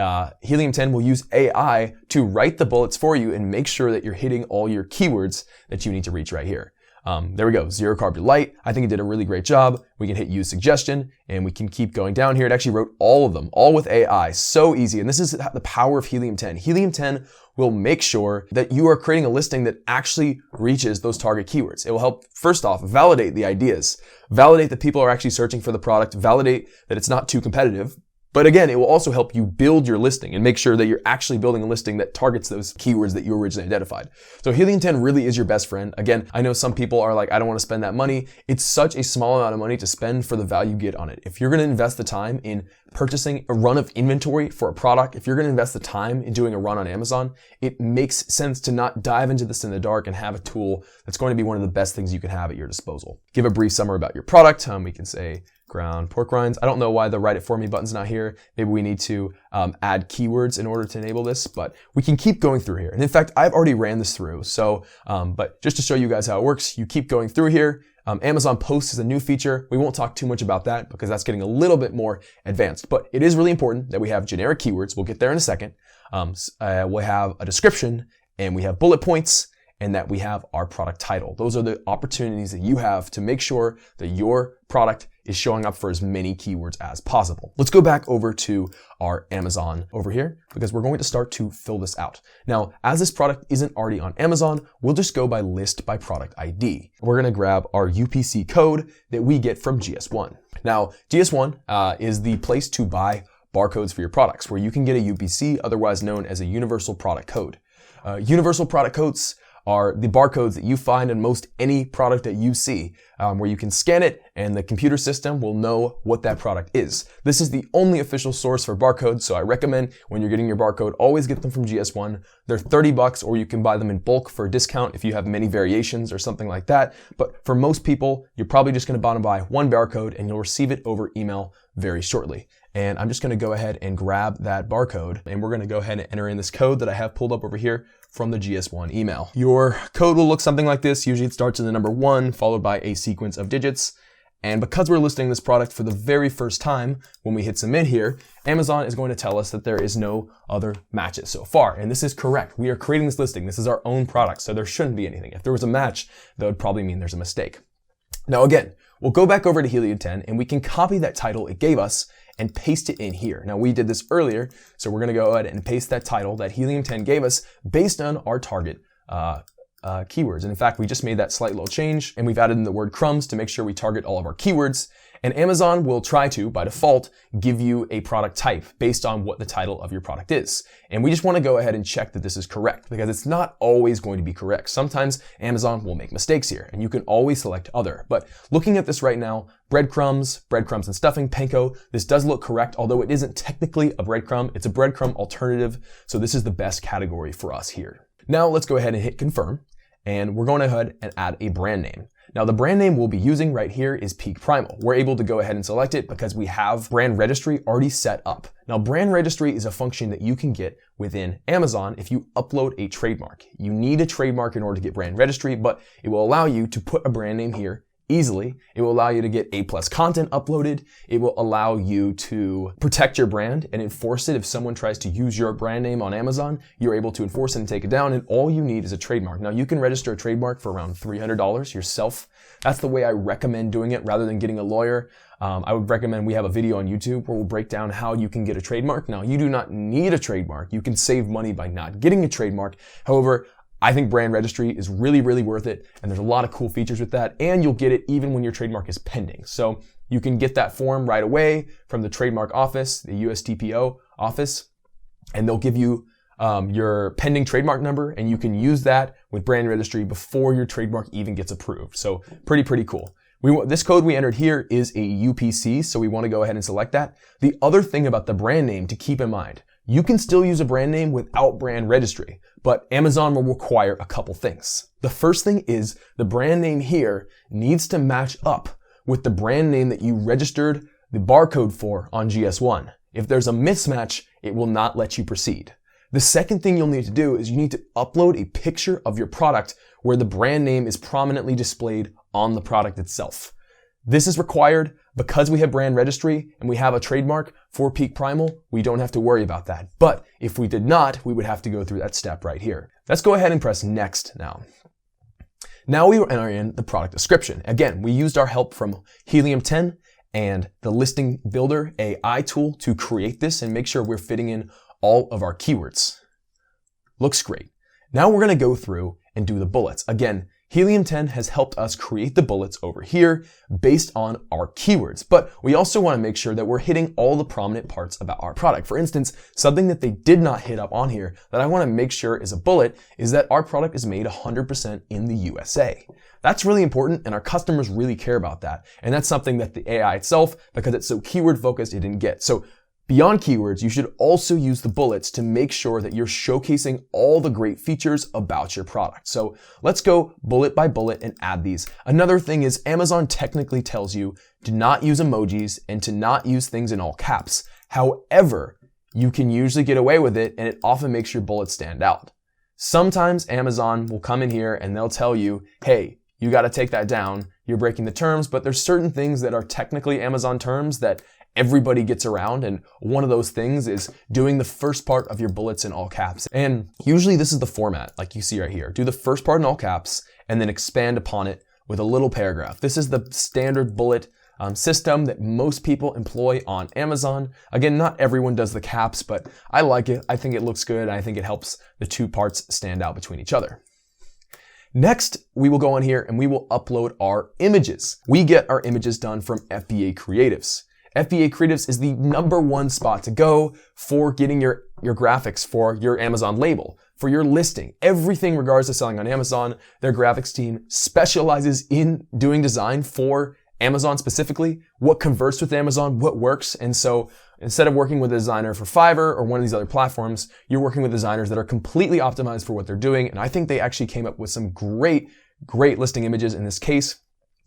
Helium 10 will use AI to write the bullets for you and make sure that you're hitting all your keywords that you need to reach right here. There we go, zero carb to light. I think it did a really great job. We can hit use suggestion and we can keep going down here. It actually wrote all of them, all with AI. So easy. And this is the power of Helium 10. Helium 10 will make sure that you are creating a listing that actually reaches those target keywords. It will help, first off, validate the ideas, validate that people are actually searching for the product, validate that it's not too competitive. But again, it will also help you build your listing and make sure that you're actually building a listing that targets those keywords that you originally identified. So Helium 10 really is your best friend. Again, I know some people are like, I don't want to spend that money. It's such a small amount of money to spend for the value you get on it. If you're going to invest the time in purchasing a run of inventory for a product, if you're going to invest the time in doing a run on Amazon, it makes sense to not dive into this in the dark and have a tool that's going to be one of the best things you can have at your disposal. Give a brief summary about your product. We can say, ground pork rinds. I don't know why the write it for me button's not here. Maybe we need to add keywords in order to enable this, but we can keep going through here. And in fact, I've already ran this through. So, but just to show you guys how it works, you keep going through here. Amazon Posts is a new feature. We won't talk too much about that because that's getting a little bit more advanced, but it is really important that we have generic keywords. We'll get there in a second. We'll have a description and we have bullet points, and that we have our product title. Those are the opportunities that you have to make sure that your product is showing up for as many keywords as possible. Let's go back over to our Amazon over here because we're going to start to fill this out. Now, as this product isn't already on Amazon, we'll just go by list by product ID. We're gonna grab our UPC code that we get from GS1. Now, GS1 is the place to buy barcodes for your products, where you can get a UPC, otherwise known as a universal product code. Universal product codes are the barcodes that you find in most any product that you see, where you can scan it and the computer system will know what that product is. This is the only official source for barcodes, so I recommend when you're getting your barcode, always get them from GS1. They're $30, or you can buy them in bulk for a discount if you have many variations or something like that. But for most people, you're probably just gonna want to buy one barcode and you'll receive it over email very shortly. And I'm just gonna go ahead and grab that barcode, and we're gonna go ahead and enter in this code that I have pulled up over here from the GS1 email. Your code will look something like this. Usually it starts in the number 1 followed by a sequence of digits. And because we're listing this product for the very first time, when we hit submit here, Amazon is going to tell us that there is no other matches so far. And this is correct. We are creating this listing. This is our own product, so there shouldn't be anything. If there was a match, that would probably mean there's a mistake. Now again, we'll go back over to Helium 10 and we can copy that title it gave us and paste it in here. Now we did this earlier, so we're gonna go ahead and paste that title that Helium 10 gave us based on our target keywords. And in fact, we just made that slight little change and we've added in the word crumbs to make sure we target all of our keywords. And Amazon will try to, by default, give you a product type based on what the title of your product is. And we just want to go ahead and check that this is correct because it's not always going to be correct. Sometimes Amazon will make mistakes here and you can always select other. But looking at this right now, breadcrumbs and stuffing, panko, this does look correct, although it isn't technically a breadcrumb. It's a breadcrumb alternative. So this is the best category for us here. Now let's go ahead and hit confirm. And we're going ahead and add a brand name. Now the brand name we'll be using right here is Peak Primal. We're able to go ahead and select it because we have brand registry already set up. Now brand registry is a function that you can get within Amazon if you upload a trademark. You need a trademark in order to get brand registry, but it will allow you to put a brand name here easily. It will allow you to get A+ content uploaded. It will allow you to protect your brand and enforce it. If someone tries to use your brand name on Amazon, you're able to enforce it and take it down, and all you need is a trademark. Now you can register a trademark for around $300 yourself. That's the way I recommend doing it rather than getting a lawyer. I would recommend we have a video on YouTube where we'll break down how you can get a trademark. Now you do not need a trademark. You can save money by not getting a trademark. However, I think brand registry is really, really worth it. And there's a lot of cool features with that. And you'll get it even when your trademark is pending. So you can get that form right away from the trademark office, the USTPO office, and they'll give you your pending trademark number. And you can use that with brand registry before your trademark even gets approved. So pretty cool. This code we entered here is a UPC. So we want to go ahead and select that. The other thing about the brand name to keep in mind, you can still use a brand name without brand registry, but Amazon will require a couple things. The first thing is the brand name here needs to match up with the brand name that you registered the barcode for on GS1. If there's a mismatch, it will not let you proceed. The second thing you'll need to do is you need to upload a picture of your product where the brand name is prominently displayed on the product itself. This is required because we have brand registry and we have a trademark for Peak Primal. We don't have to worry about that. But if we did not, we would have to go through that step right here. Let's go ahead and press next now. Now we will enter in the product description. Again, we used our help from Helium 10 and the Listing Builder AI tool to create this and make sure we're fitting in all of our keywords. Looks great. Now we're going to go through and do the bullets. Again, Helium 10 has helped us create the bullets over here based on our keywords, but we also want to make sure that we're hitting all the prominent parts about our product. For instance, something that they did not hit up on here that I want to make sure is a bullet is that our product is made 100% in the USA. That's really important and our customers really care about that. And that's something that the AI itself, because it's so keyword focused, it didn't get. So beyond keywords, you should also use the bullets to make sure that you're showcasing all the great features about your product. So let's go bullet by bullet and add these. Another thing is Amazon technically tells you to not use emojis and to not use things in all caps. However, you can usually get away with it and it often makes your bullets stand out. Sometimes Amazon will come in here and they'll tell you, hey, you got to take that down. You're breaking the terms, but there's certain things that are technically Amazon terms that everybody gets around, and one of those things is doing the first part of your bullets in all caps. And usually this is the format, like you see right here. Do the first part in all caps, and then expand upon it with a little paragraph. This is the standard bullet system that most people employ on Amazon. Again, not everyone does the caps, but I like it. I think it looks good. I think it helps the two parts stand out between each other. Next, we will go on here and we will upload our images. We get our images done from FBA Creatives. FBA Creatives is the #1 spot to go for getting your graphics for your Amazon label, for your listing, everything in regards to selling on Amazon. Their graphics team specializes in doing design for Amazon specifically, what converts with Amazon, what works. And so instead of working with a designer for Fiverr or one of these other platforms, you're working with designers that are completely optimized for what they're doing. And I think they actually came up with some great listing images in this case.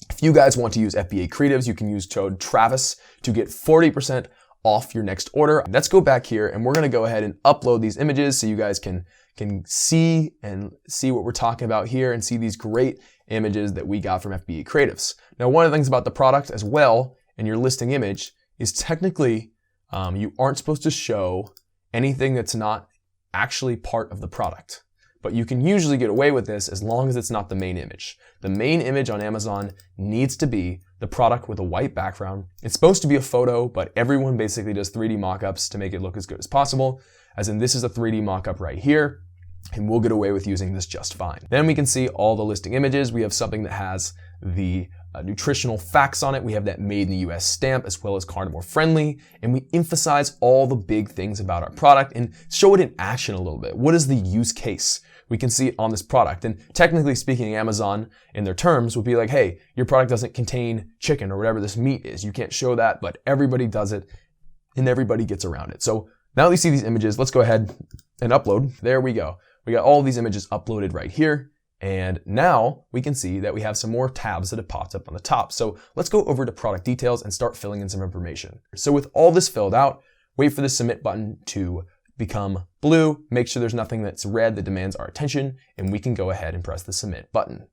If you guys want to use FBA Creatives, you can use code Travis to get 40% off your next order. Let's go back here and we're going to go ahead and upload these images so you guys can can see what we're talking about here and see these great images that we got from FBA Creatives. Now, one of the things about the product as well in your listing image is technically you aren't supposed to show anything that's not actually part of the product. But you can usually get away with this as long as it's not the main image. The main image on Amazon needs to be the product with a white background. It's supposed to be a photo, but everyone basically does 3D mockups to make it look as good as possible. As in, this is a 3D mockup right here, and we'll get away with using this just fine. Then we can see all the listing images. We have something that has the nutritional facts on it. We have that made in the US stamp as well as carnivore friendly, and we emphasize all the big things about our product and show it in action a little bit. What is the use case? We can see it on this product. And technically speaking, Amazon in their terms would be like, hey, your product doesn't contain chicken or whatever this meat is. You can't show that, but everybody does it and everybody gets around it. So now that you see these images, let's go ahead and upload. There we go. We got all these images uploaded right here. And now we can see that we have some more tabs that have popped up on the top. So let's go over to product details and start filling in some information. So with all this filled out, wait for the submit button to become blue, make sure there's nothing that's red that demands our attention, and we can go ahead and press the submit button.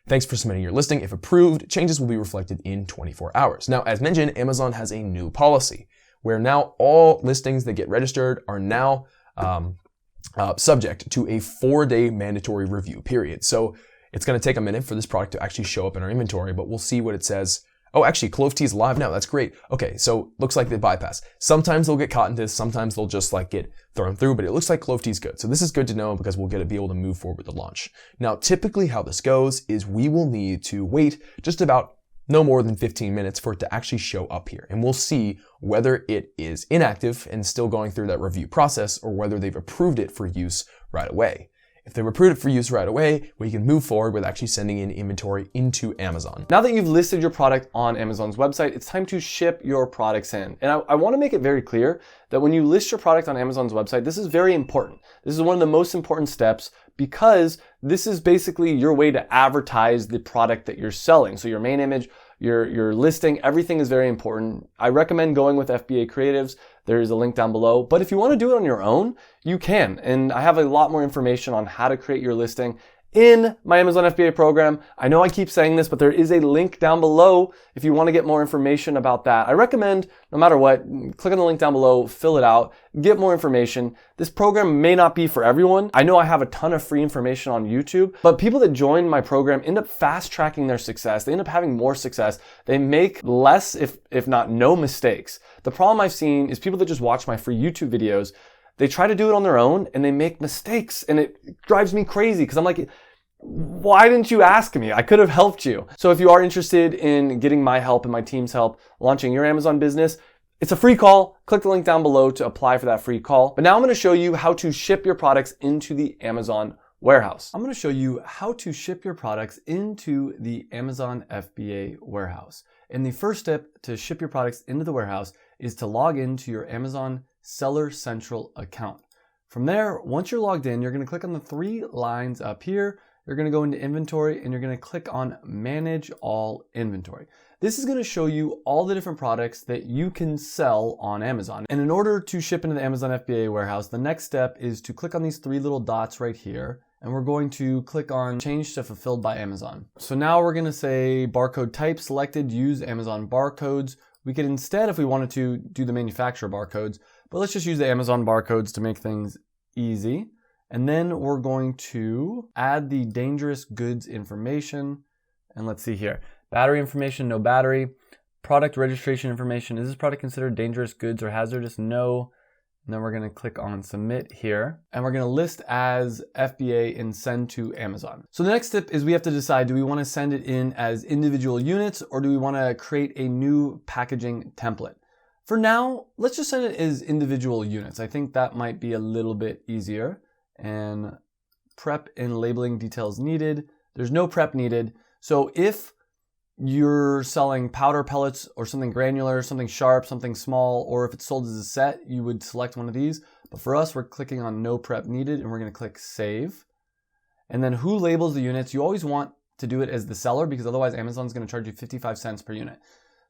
Thanks for submitting your listing. If approved, changes will be reflected in 24 hours. Now, as mentioned, Amazon has a new policy where now all listings that get registered are now subject to a 4-day mandatory review period. So it's going to take a minute for this product to actually show up in our inventory, but we'll see what it says. Oh, actually, clove tea is live now. That's great. Okay, so looks like they bypass. Sometimes they'll get caught in this. Sometimes they'll just like get thrown through, but it looks like clove tea is good. So this is good to know because we'll be able to move forward with the launch. Now, typically how this goes is we will need to wait just about no more than 15 minutes for it to actually show up here. And we'll see whether it is inactive and still going through that review process or whether they've approved it for use right away. If they've approved it for use right away, we can move forward with actually sending in inventory into Amazon.
Now that you've listed your product on Amazon's website, it's time to ship your products in. And I want to make it very clear that when you list your product on Amazon's website, this is very important. This is one of the most important steps because this is basically your way to advertise the product that you're selling. So your main image, your listing, everything is very important. I recommend going with FBA Creatives. There is a link down below. But if you want to do it on your own, you can. And I have a lot more information on how to create your listing in my Amazon FBA program. I know I keep saying this, but there is a link down below if you want to get more information about that. I recommend, no matter what, click on the link down below, fill it out, get more information. This program may not be for everyone. I know I have a ton of free information on YouTube, but people that join my program end up fast tracking their success. They end up having more success. They make less, if not no mistakes. The problem I've seen is people that just watch my free YouTube videos, they try to do it on their own and they make mistakes and it drives me crazy because I'm like, why didn't you ask me? I could have helped you. So if you are interested in getting my help and my team's help launching your Amazon business, it's a free call. Click the link down below to apply for that free call. But now I'm going to show you how to ship your products into the Amazon warehouse. I'm going to show you how to ship your products into the Amazon FBA warehouse. And the first step to ship your products into the warehouse is to log into your Amazon Seller Central account. From there, once you're logged in, you're going to click on the 3 lines up here. You're going to go into inventory and you're going to click on manage all inventory. This is going to show you all the different products that you can sell on Amazon. And in order to ship into the Amazon FBA warehouse, the next step is to click on these 3 little dots right here. And we're going to click on change to fulfilled by Amazon. So now we're going to say barcode type selected, use Amazon barcodes. We could instead, if we wanted to, do the manufacturer barcodes, but let's just use the Amazon barcodes to make things easy. And then we're going to add the dangerous goods information. And let's see here. Battery information, no battery. Product registration information. Is this product considered dangerous goods or hazardous? No. And then we're going to click on submit here. And we're going to list as FBA and send to Amazon. So the next step is we have to decide, do we want to send it in as individual units or do we want to create a new packaging template? For now, let's just send it as individual units. I think that might be a little bit easier. And prep and labeling details needed. There's no prep needed. So if you're selling powder pellets or something granular, something sharp, something small, or if it's sold as a set, you would select one of these. But for us, we're clicking on no prep needed and we're going to click save. And then who labels the units? You always want to do it as the seller because otherwise Amazon's going to charge you 55 cents per unit.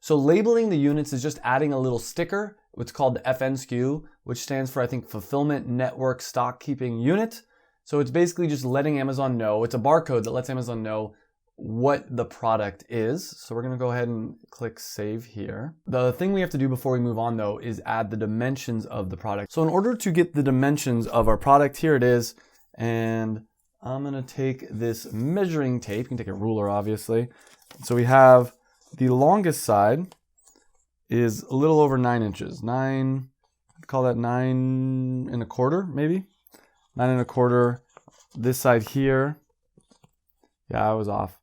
So labeling the units is just adding a little sticker, what's called the FN SKU, which stands for, I think, Fulfillment Network Stock Keeping Unit.
So it's basically just letting Amazon know, it's a barcode that lets Amazon know what the product is. So we're gonna go ahead and click save here. The thing we have to do before we move on though is add the dimensions of the product. So in order to get the dimensions of our product, here it is. And I'm gonna take this measuring tape. You can take a ruler, obviously. So we have the longest side is a little over 9 inches. Call that 9 1/4, maybe? 9 1/4. This side here, yeah, I was off.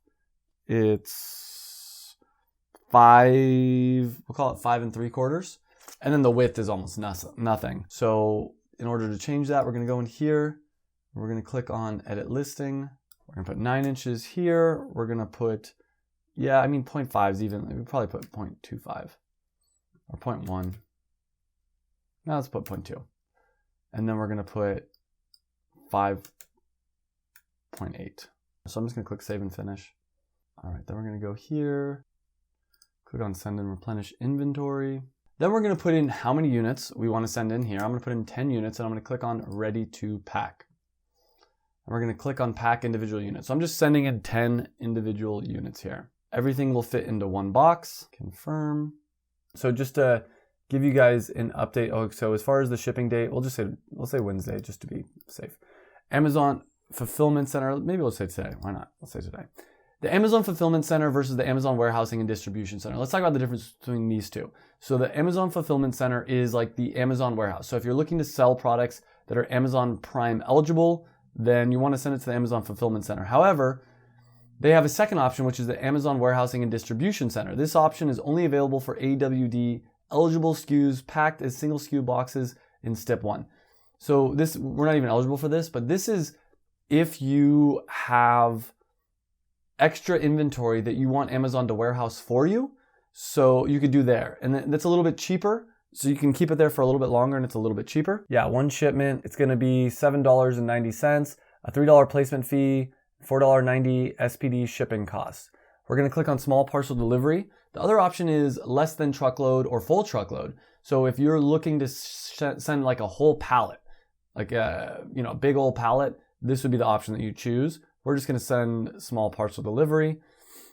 It's 5, we'll call it 5 3/4. And then the width is almost nothing. So in order to change that, we're gonna go in here. We're gonna click on edit listing. We're gonna put 9 inches here. We're gonna put, 0.5 is even, we probably put 0.25 or 0.1. Now let's put 0.2. And then we're gonna put 5.8. So I'm just gonna click save and finish. All right, then we're gonna go here, click on send and replenish inventory. Then we're gonna put in how many units we wanna send in here. I'm gonna put in 10 units and I'm gonna click on ready to pack. And we're gonna click on pack individual units. So I'm just sending in 10 individual units here. Everything will fit into one box, confirm. So just to give you guys an update, so as far as the shipping date, we'll say Wednesday just to be safe. Amazon Fulfillment Center, maybe we'll say today, why not? Let's say today. The Amazon Fulfillment Center versus the Amazon Warehousing and Distribution Center. Let's talk about the difference between these two. So the Amazon Fulfillment Center is like the Amazon warehouse. So if you're looking to sell products that are Amazon Prime eligible, then you want to send it to the Amazon Fulfillment Center. However, they have a second option, which is the Amazon Warehousing and Distribution Center. This option is only available for AWD eligible SKUs packed as single SKU boxes in step 1. So this, we're not even eligible for this, but this is if you have extra inventory that you want Amazon to warehouse for you. So you could do there. And that's a little bit cheaper. So you can keep it there for a little bit longer and it's a little bit cheaper. Yeah, one shipment, it's gonna be $7.90, a $3 placement fee, $4.90 SPD shipping costs. We're gonna click on small parcel delivery. The other option is less than truckload or full truckload. So if you're looking to send like a whole pallet, like a big old pallet, this would be the option that you choose. We're just gonna send small parcel delivery.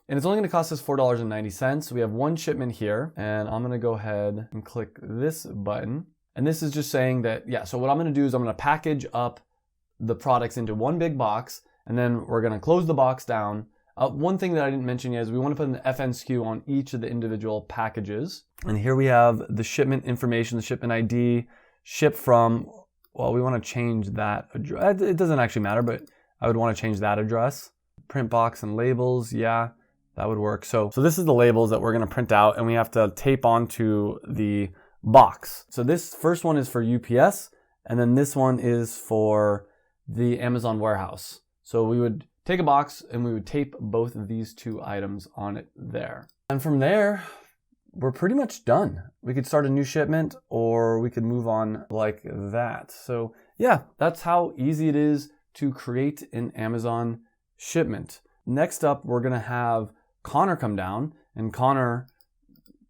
And it's only gonna cost us $4.90. We have one shipment here, and I'm gonna go ahead and click this button. And this is just saying that, so what I'm gonna do is I'm gonna package up the products into one big box, and then we're gonna close the box down. One thing that I didn't mention yet is we wanna put an FN SKU on each of the individual packages. And here we have the shipment information, the shipment ID, ship from, well, we wanna change that address. It doesn't actually matter, but I would wanna change that address. Print box and labels, that would work. So this is the labels that we're gonna print out and we have to tape onto the box. So this first one is for UPS and then this one is for the Amazon warehouse. So we would take a box and we would tape both of these two items on it there. And from there, we're pretty much done. We could start a new shipment or we could move on like that. So that's how easy it is to create an Amazon shipment. Next up, we're gonna have Connor come down and Connor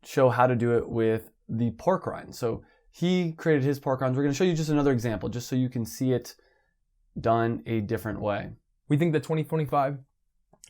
show how to do it with the pork rinds. So he created his pork rinds. We're gonna show you just another example, just so you can see it done a different way.
We think that 2025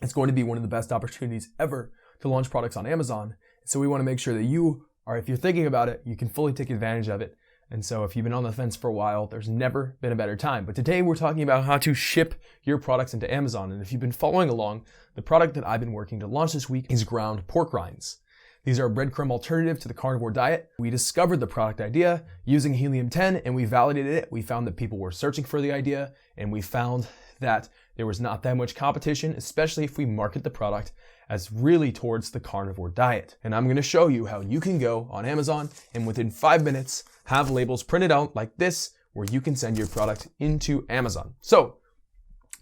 is going to be one of the best opportunities ever to launch products on Amazon. So we want to make sure that if you're thinking about it, you can fully take advantage of it. And so if you've been on the fence for a while, there's never been a better time. But today we're talking about how to ship your products into Amazon. And if you've been following along, the product that I've been working to launch this week is ground pork rinds. These are a breadcrumb alternative to the carnivore diet. We discovered the product idea using helium-10 and we validated it. We found that people were searching for the idea and we found that there was not that much competition, especially if we market the product as really towards the carnivore diet. And I'm gonna show you how you can go on Amazon and within 5 minutes have labels printed out like this where you can send your product into Amazon. So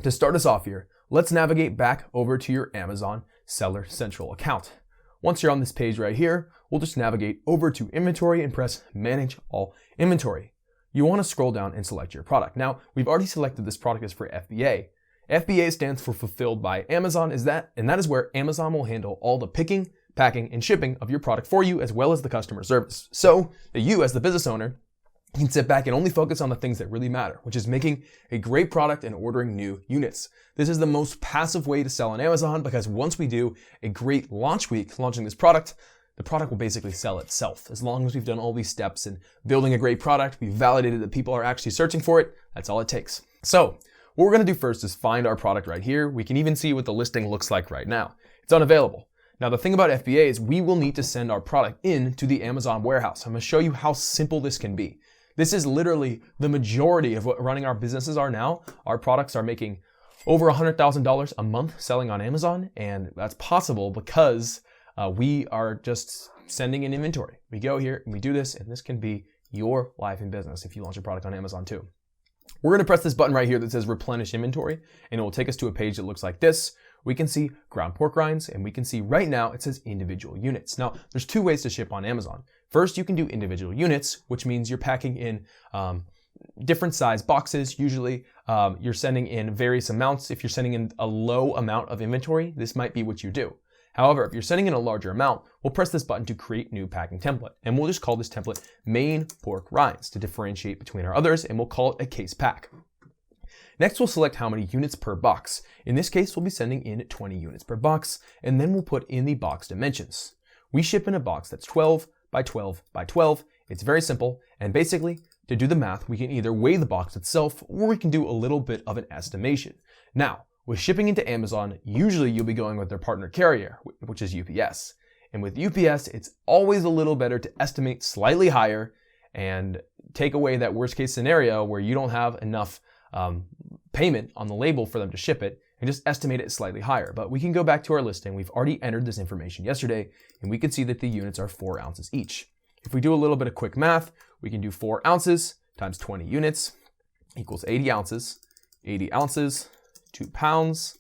to start us off here, let's navigate back over to your Amazon Seller Central account. Once you're on this page right here, we'll just navigate over to inventory and press manage all inventory. You want to scroll down and select your product. Now, we've already selected this product as for FBA. FBA stands for Fulfilled by Amazon, and that is where Amazon will handle all the picking, packing, and shipping of your product for you, as well as the customer service. So that you, as the business owner, You can sit back and only focus on the things that really matter, which is making a great product and ordering new units. This is the most passive way to sell on Amazon because once we do a great launch week launching this product, the product will basically sell itself. As long as we've done all these steps in building a great product, we've validated that people are actually searching for it, that's all it takes. So what we're gonna do first is find our product right here. We can even see what the listing looks like right now. It's unavailable. Now the thing about FBA is we will need to send our product into the Amazon warehouse. I'm gonna show you how simple this can be. This is literally the majority of what running our businesses are now. Our products are making over $100,000 a month selling on Amazon, and that's possible because we are just sending in inventory. We go here and we do this, and this can be your life in business if you launch a product on Amazon too. We're gonna press this button right here that says replenish inventory, and it will take us to a page that looks like this. We can see ground pork rinds, and we can see right now it says individual units. Now, there's two ways to ship on Amazon. First, you can do individual units, which means you're packing in different size boxes. Usually, you're sending in various amounts. If you're sending in a low amount of inventory, this might be what you do. However, if you're sending in a larger amount, we'll press this button to create new packing template. And we'll just call this template main pork rinds to differentiate between our others, and we'll call it a case pack. Next, we'll select how many units per box. In this case, we'll be sending in 20 units per box, and then we'll put in the box dimensions. We ship in a box that's 12 by 12 by 12. It's very simple, and basically, to do the math, we can either weigh the box itself, or we can do a little bit of an estimation. Now, with shipping into Amazon, usually you'll be going with their partner carrier, which is UPS. And with UPS, it's always a little better to estimate slightly higher and take away that worst case scenario where you don't have enough payment on the label for them to ship it, and just estimate it slightly higher. But we can go back to our listing. We've already entered this information yesterday, and we can see that the units are 4 ounces each. If we do a little bit of quick math, we can do 4 ounces times 20 units equals 80 ounces. 80 ounces, 2 pounds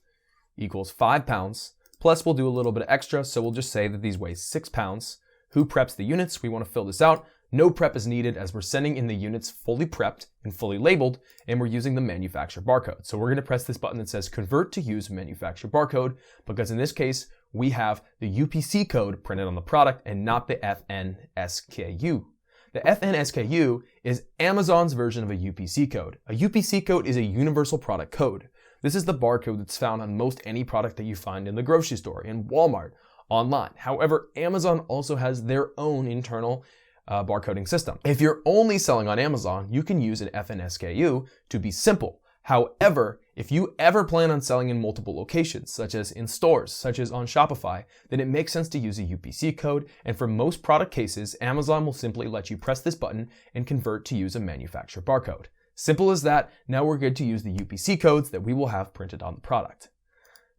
equals 5 pounds. Plus we'll do a little bit of extra, so we'll just say that these weigh 6 pounds. Who preps the units? We want to fill this out. No prep is needed as we're sending in the units fully prepped and fully labeled, and we're using the manufacturer barcode. So we're going to press this button that says convert to use manufacturer barcode, because in this case, we have the UPC code printed on the product and not the FNSKU. The FNSKU is Amazon's version of a UPC code. A UPC code is a universal product code. This is the barcode that's found on most any product that you find in the grocery store, in Walmart, online. However, Amazon also has their own internal barcoding system. If you're only selling on Amazon, you can use an FNSKU to be simple. However, if you ever plan on selling in multiple locations, such as in stores, such as on Shopify, then it makes sense to use a UPC code. And for most product cases, Amazon will simply let you press this button and convert to use a manufacturer barcode. Simple as that. Now we're good to use the UPC codes that we will have printed on the product.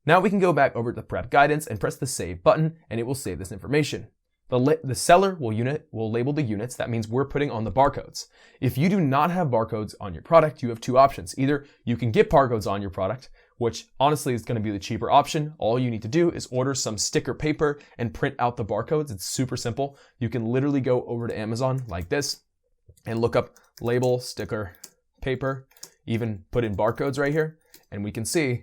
Now we can go back over to the prep guidance and press the save button, and it will save this information. The seller will label the units. That means we're putting on the barcodes. If you do not have barcodes on your product, you have two options. Either you can get barcodes on your product, which honestly is going to be the cheaper option. All you need to do is order some sticker paper and print out the barcodes. It's super simple. You can literally go over to Amazon like this and look up label, sticker, paper, even put in barcodes right here, and we can see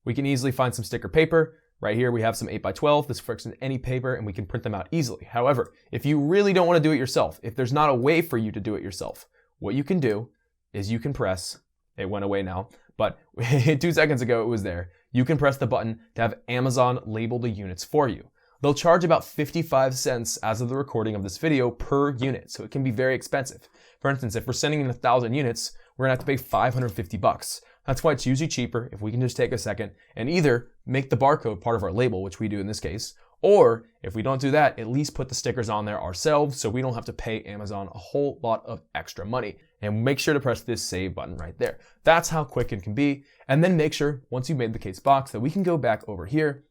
we can easily find some sticker paper. Right here we have some 8x12. This works in any paper and we can print them out easily. However, if you really don't want to do it yourself, if there's not a way for you to do it yourself, what you can do is you can press, it went away now, but 2 seconds ago it was there. You can press the button to have Amazon label the units for you. They'll charge about 55 cents as of the recording of this video per unit, so it can be very expensive. For instance, if we're sending in 1,000 units, we're gonna have to pay $550. That's why it's usually cheaper if we can just take a second and either make the barcode part of our label, which we do in this case, or if we don't do that, at least put the stickers on there ourselves so we don't have to pay Amazon a whole lot of extra money. And make sure to press this save button right there. That's how quick it can be. And then make sure, once you've made the case box, that we can go back over here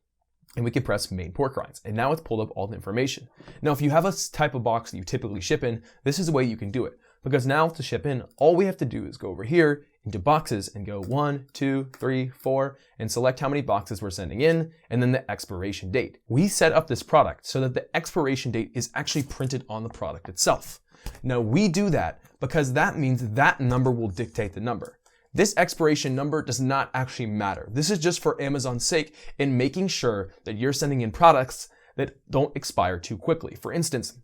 and we can press main pork rinds. And now it's pulled up all the information. Now, if you have a type of box that you typically ship in, this is the way you can do it. Because now to ship in, all we have to do is go over here into boxes and go 1, 2, 3, 4, and select how many boxes we're sending in, and then the expiration date. We set up this product so that the expiration date is actually printed on the product itself. Now we do that because that means that number will dictate the number. This expiration number does not actually matter. This is just for Amazon's sake in making sure that you're sending in products that don't expire too quickly. For instance,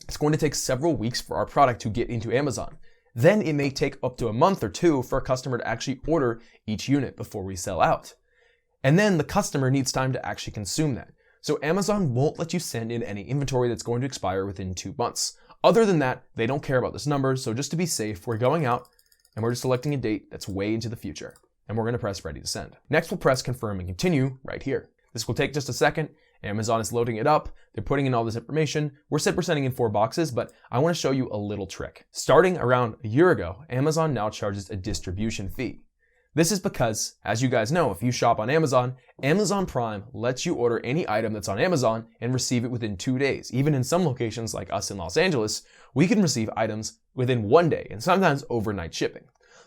it's going to take several weeks for our product to get into Amazon. Then it may take up to a month or two for a customer to actually order each unit before we sell out. And then the customer needs time to actually consume that. So Amazon won't let you send in any inventory that's going to expire within 2 months. Other than that, they don't care about this number. So just to be safe, we're going out and we're just selecting a date that's way into the future. And we're going to press ready to send. Next, we'll press confirm and continue right here. This will take just a second. Amazon is loading it up. They're putting in all this information. We're sending in 4 boxes, but I want to show you a little trick. Starting around a year ago, Amazon now charges a distribution fee. This is because, as you guys know, if you shop on Amazon, Amazon Prime lets you order any item that's on Amazon and receive it within 2 days. Even in some locations like us in Los Angeles, we can receive items within 1 day and sometimes overnight shipping.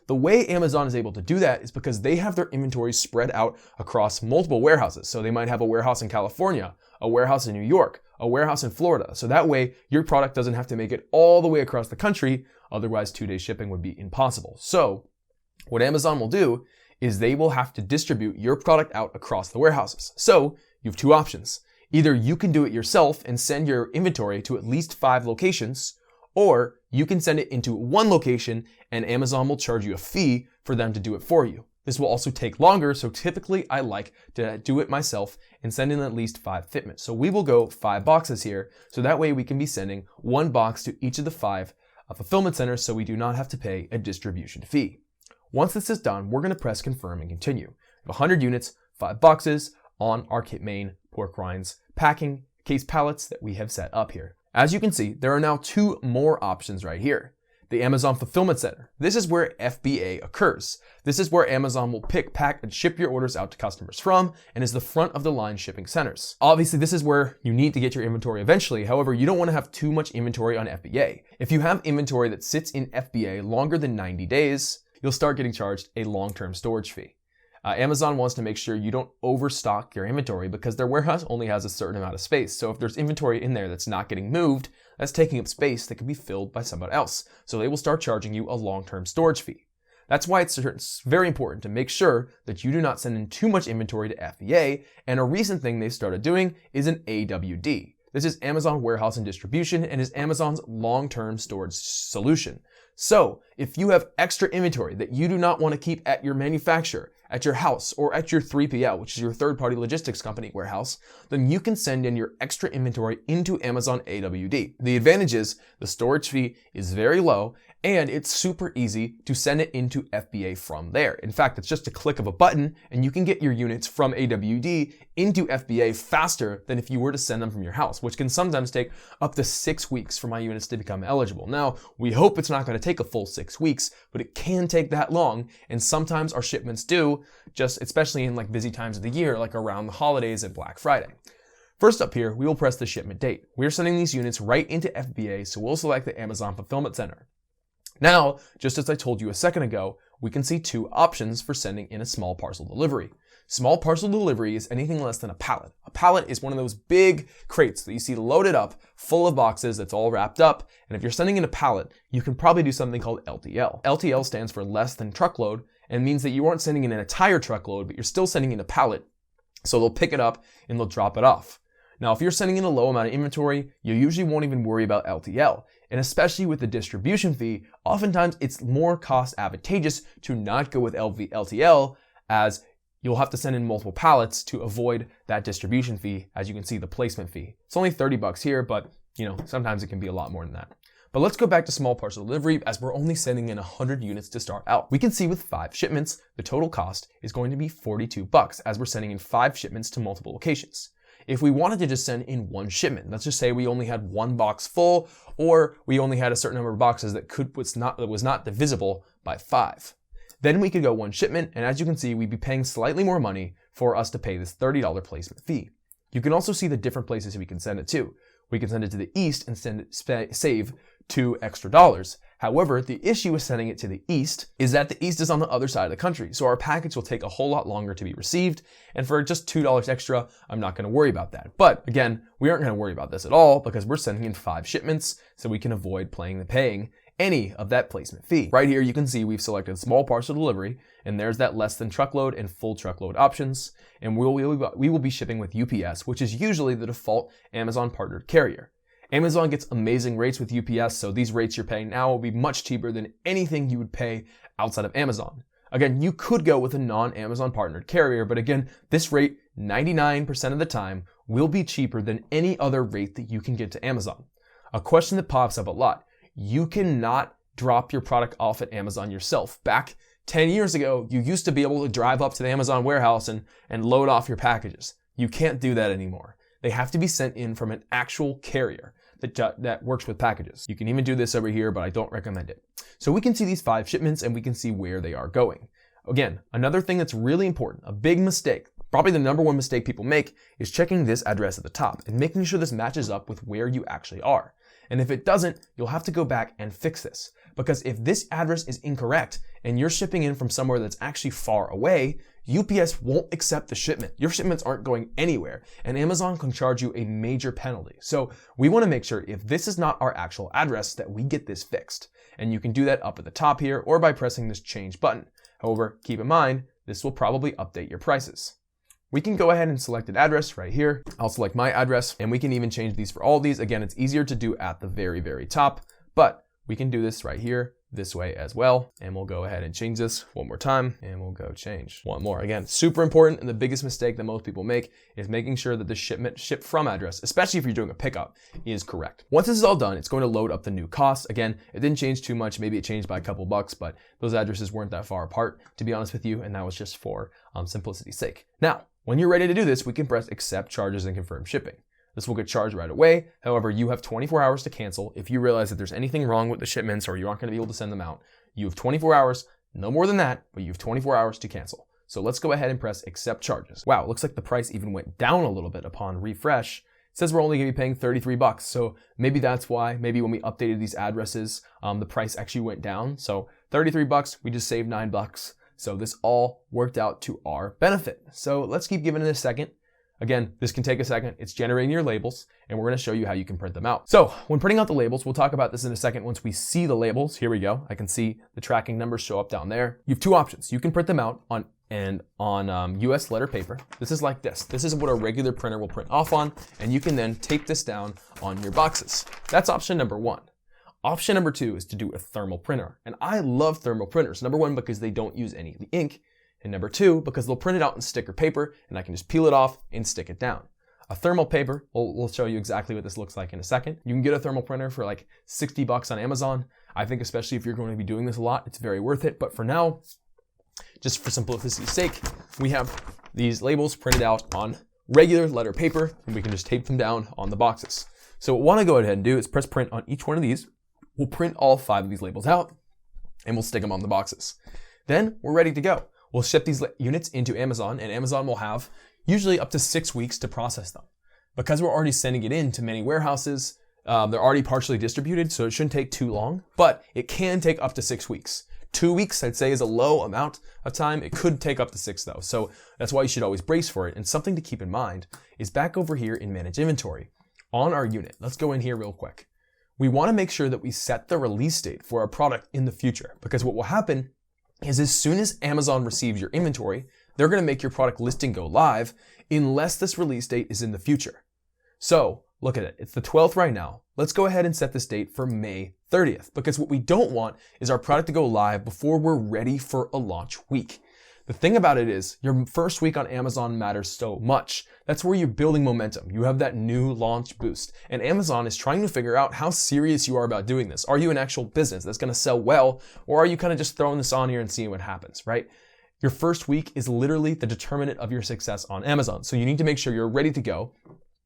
The way Amazon is able to do that is because they have their inventory spread out across multiple warehouses. So they might have a warehouse in California, a warehouse in New York, a warehouse in Florida. So that way your product doesn't have to make it all the way across the country. Otherwise 2-day shipping would be impossible. So what Amazon will do is they will have to distribute your product out across the warehouses. So you have 2 options. Either you can do it yourself and send your inventory to at least 5 locations, or you can send it into 1 location and Amazon will charge you a fee for them to do it for you. This will also take longer, so typically I like to do it myself and send in at least 5 fitments. So we will go 5 boxes here, so that way we can be sending 1 box to each of the 5 fulfillment centers so we do not have to pay a distribution fee. Once this is done, we're going to press confirm and continue. We have 100 units, 5 boxes on our kit main pork rinds packing case pallets that we have set up here. As you can see, there are now 2 more options right here. The Amazon Fulfillment Center. This is where FBA occurs. This is where Amazon will pick, pack, and ship your orders out to customers from, and is the front of the line shipping centers. Obviously, this is where you need to get your inventory eventually. However, you don't want to have too much inventory on FBA. If you have inventory that sits in FBA longer than 90 days, you'll start getting charged a long-term storage fee. Amazon wants to make sure you don't overstock your inventory because their warehouse only has a certain amount of space. So if there's inventory in there that's not getting moved, that's taking up space that can be filled by someone else. So they will start charging you a long-term storage fee. That's why it's very important to make sure that you do not send in too much inventory to FBA. And a recent thing they started doing is an AWD. This is Amazon Warehouse and Distribution and is Amazon's long-term storage solution. So if you have extra inventory that you do not want to keep at your manufacturer, at your house, or at your 3PL, which is your third-party logistics company warehouse, then you can send in your extra inventory into Amazon AWD. The advantage is the storage fee is very low and it's super easy to send it into FBA from there. In fact, it's just a click of a button and you can get your units from AWD into FBA faster than if you were to send them from your house, which can sometimes take up to 6 weeks for my units to become eligible. Now, we hope it's not going to take a full 6 weeks, but it can take that long. And sometimes our shipments do, just especially in like busy times of the year, like around the holidays and Black Friday. First up here, we will press the shipment date. We're sending these units right into FBA, so we'll select the Amazon Fulfillment Center. Now, just as I told you a second ago, we can see 2 options for sending in a small parcel delivery. Small parcel delivery is anything less than a pallet. A pallet is one of those big crates that you see loaded up, full of boxes that's all wrapped up. And if you're sending in a pallet, you can probably do something called LTL. LTL stands for less than truckload and means that you aren't sending in an entire truckload, but you're still sending in a pallet. So they'll pick it up and they'll drop it off. Now, if you're sending in a low amount of inventory, you usually won't even worry about LTL. And especially with the distribution fee, oftentimes it's more cost advantageous to not go with LTL, as you'll have to send in multiple pallets to avoid that distribution fee. As you can see, the placement fee. It's only $30 here, but sometimes it can be a lot more than that. But let's go back to small parcel delivery, as we're only sending in 100 units to start out. We can see with 5 shipments, the total cost is going to be $42, as we're sending in 5 shipments to multiple locations. If we wanted to just send in 1 shipment, let's just say we only had 1 box full, or we only had a certain number of boxes that was not divisible by 5. Then we could go 1 shipment, and as you can see, we'd be paying slightly more money for us to pay this $30 placement fee. You can also see the different places we can send it to. We can send it to the east and save $2 extra. However, the issue with sending it to the east is that the east is on the other side of the country, so our package will take a whole lot longer to be received, and for just $2 extra, I'm not going to worry about that. But again, we aren't going to worry about this at all because we're sending in 5 shipments, so we can avoid paying any of that placement fee. Right here, you can see we've selected small parcel delivery, and there's that less than truckload and full truckload options, and we will be shipping with UPS, which is usually the default Amazon partnered carrier. Amazon gets amazing rates with UPS, so these rates you're paying now will be much cheaper than anything you would pay outside of Amazon. Again, you could go with a non-Amazon partnered carrier, but again, this rate 99% of the time will be cheaper than any other rate that you can get to Amazon. A question that pops up a lot: you cannot drop your product off at Amazon yourself. Back 10 years ago, you used to be able to drive up to the Amazon warehouse and load off your packages. You can't do that anymore. They have to be sent in from an actual carrier that works with packages. You can even do this over here, but I don't recommend it. So we can see these 5 shipments and we can see where they are going. Again, another thing that's really important, a big mistake, probably the number one mistake people make, is checking this address at the top and making sure this matches up with where you actually are. And if it doesn't, you'll have to go back and fix this. Because if this address is incorrect and you're shipping in from somewhere that's actually far away, UPS won't accept the shipment. Your shipments aren't going anywhere, and Amazon can charge you a major penalty. So we want to make sure if this is not our actual address that we get this fixed. And you can do that up at the top here or by pressing this change button. However, keep in mind, this will probably update your prices. We can go ahead and select an address right here. I'll select my address, and we can even change these for all these. Again, it's easier to do at the very, very top, but we can do this right here this way as well. And we'll go ahead and change this one more time, and we'll go change one more. Again, super important, and the biggest mistake that most people make is making sure that the shipment shipped from address, especially if you're doing a pickup, is correct. Once this is all done, it's going to load up the new costs. Again, it didn't change too much. Maybe it changed by a couple bucks, but those addresses weren't that far apart, to be honest with you, and that was just for simplicity's sake. Now, when you're ready to do this, we can press accept charges and confirm shipping. This will get charged right away. However, you have 24 hours to cancel. If you realize that there's anything wrong with the shipments or you aren't going to be able to send them out, you have 24 hours, no more than that, but you have 24 hours to cancel. So let's go ahead and press accept charges. Wow, it looks like the price even went down a little bit upon refresh. It says we're only going to be paying 33 bucks. So maybe that's why, maybe when we updated these addresses, the price actually went down. So 33 bucks, we just saved 9 bucks. So this all worked out to our benefit. So let's keep giving it a second. Again, this can take a second. It's generating your labels, and we're going to show you how you can print them out. So when printing out the labels, we'll talk about this in a second once we see the labels. Here we go. I can see the tracking numbers show up down there. You have 2 options. You can print them out on US letter paper. This is like this. This is what a regular printer will print off on, and you can then tape this down on your boxes. That's option number 1. Option number 2 is to do a thermal printer. And I love thermal printers. Number 1, because they don't use any of the ink. And number 2, because they'll print it out in sticker paper and I can just peel it off and stick it down. A thermal paper, we'll show you exactly what this looks like in a second. You can get a thermal printer for like 60 bucks on Amazon. I think especially if you're going to be doing this a lot, it's very worth it. But for now, just for simplicity's sake, we have these labels printed out on regular letter paper and we can just tape them down on the boxes. So what we want to go ahead and do is press print on each one of these. We'll print all 5 of these labels out and we'll stick them on the boxes. Then we're ready to go. We'll ship these units into Amazon, and Amazon will have usually up to 6 weeks to process them. Because we're already sending it in to many warehouses, they're already partially distributed, so it shouldn't take too long, but it can take up to 6 weeks. 2 weeks, I'd say, is a low amount of time. It could take up to 6 though, so that's why you should always brace for it. And something to keep in mind is back over here in Manage Inventory, on our unit. Let's go in here real quick. We want to make sure that we set the release date for our product in the future, because what will happen is as soon as Amazon receives your inventory, they're going to make your product listing go live unless this release date is in the future. So look at it. It's the 12th right now. Let's go ahead and set this date for May 30th, because what we don't want is our product to go live before we're ready for a launch week. The thing about it is your first week on Amazon matters so much. That's where you're building momentum. You have that new launch boost. And Amazon is trying to figure out how serious you are about doing this. Are you an actual business that's going to sell well? Or are you kind of just throwing this on here and seeing what happens, right? Your first week is literally the determinant of your success on Amazon. So you need to make sure you're ready to go.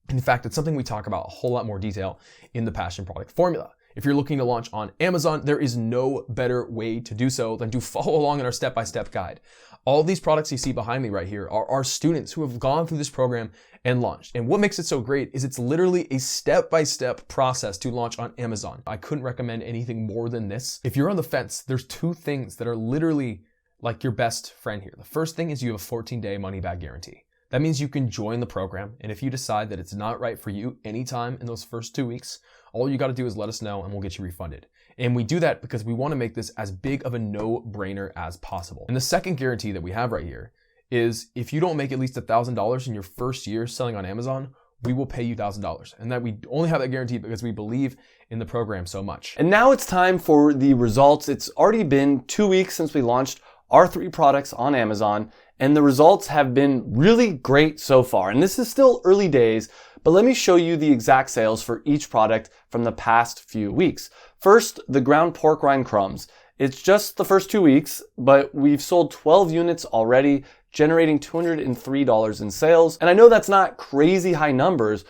In fact, it's something we talk about a whole lot more detail in the Passion Product Formula. If you're looking to launch on Amazon, there is no better way to do so than to follow along in our step-by-step guide. All these products you see behind me right here are our students who have gone through this program and launched. And what makes it so great is it's literally a step-by-step process to launch on Amazon. I couldn't recommend anything more than this. If you're on the fence, there's 2 things that are literally like your best friend here. The first thing is you have a 14-day money-back guarantee. That means you can join the program, and if you decide that it's not right for you anytime in those first 2 weeks, all you got to do is let us know and we'll get you refunded. And we do that because we want to make this as big of a no-brainer as possible. And the second guarantee that we have right here is if you don't make at least $1,000 in your first year selling on Amazon, we will pay you $1,000. And that we only have that guarantee because we believe in the program so much.
And now it's time for the results. It's already been 2 weeks since we launched our 3 products on Amazon, and the results have been really great so far. And this is still early days, but let me show you the exact sales for each product from the past few weeks. First, the ground pork rind crumbs. It's just the first 2 weeks, but we've sold 12 units already, generating $203 in sales. And I know that's not crazy high numbers,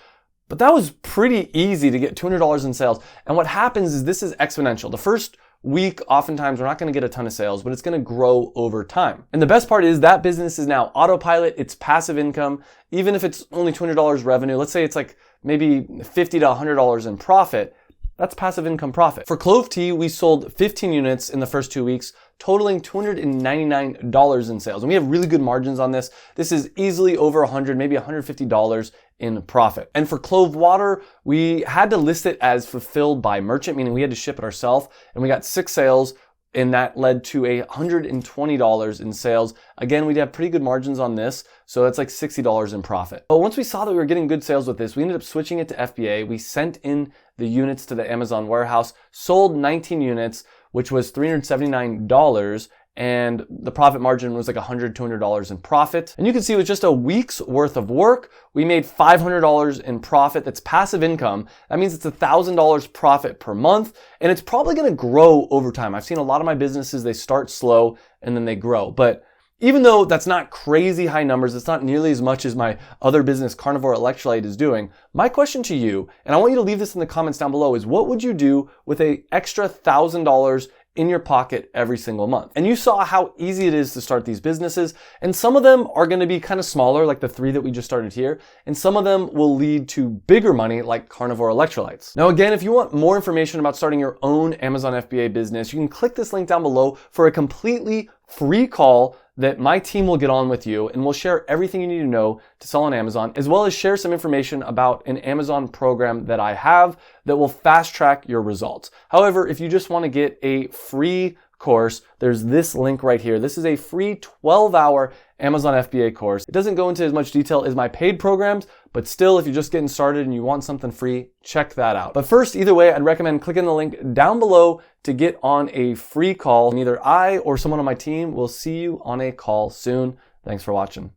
but that was pretty easy to get $200 in sales. And what happens is this is exponential. The first week, oftentimes we're not going to get a ton of sales, but it's going to grow over time. And the best part is that business is now autopilot. It's passive income. Even if it's only $200 revenue, let's say it's like maybe $50 to $100 in profit, that's passive income profit. For clove tea, we sold 15 units in the first 2 weeks, totaling $299 in sales. And we have really good margins on this. This is easily over $100, maybe $150 in profit. And for clove water, we had to list it as fulfilled by merchant, meaning we had to ship it ourselves, and we got 6 sales, and that led to $120 in sales. Again, we have pretty good margins on this, so that's like $60 in profit. But once we saw that we were getting good sales with this, we ended up switching it to FBA. We sent in the units to the Amazon warehouse, sold 19 units, which was $379, and the profit margin was like $100, $200 in profit. And you can see with just a week's worth of work, we made $500 in profit. That's passive income. That means it's $1,000 profit per month, and it's probably gonna grow over time. I've seen a lot of my businesses, they start slow and then they grow. But even though that's not crazy high numbers, it's not nearly as much as my other business, Carnivore Electrolyte, is doing. My question to you, and I want you to leave this in the comments down below, is what would you do with an extra $1,000 in your pocket every single month? And you saw how easy it is to start these businesses, and some of them are going to be kind of smaller, like the 3 that we just started here, and some of them will lead to bigger money, like Carnivore Electrolytes. Now again, if you want more information about starting your own Amazon FBA business, you can click this link down below for a completely free call that my team will get on with you, and we'll share everything you need to know to sell on Amazon, as well as share some information about an Amazon program that I have that will fast track your results. However, if you just want to get a free course, there's this link right here. This is a free 12-hour Amazon FBA course. It doesn't go into as much detail as my paid programs, but still, if you're just getting started and you want something free, check that out. But first, either way, I'd recommend clicking the link down below to get on a free call. And either I or someone on my team will see you on a call soon. Thanks for watching.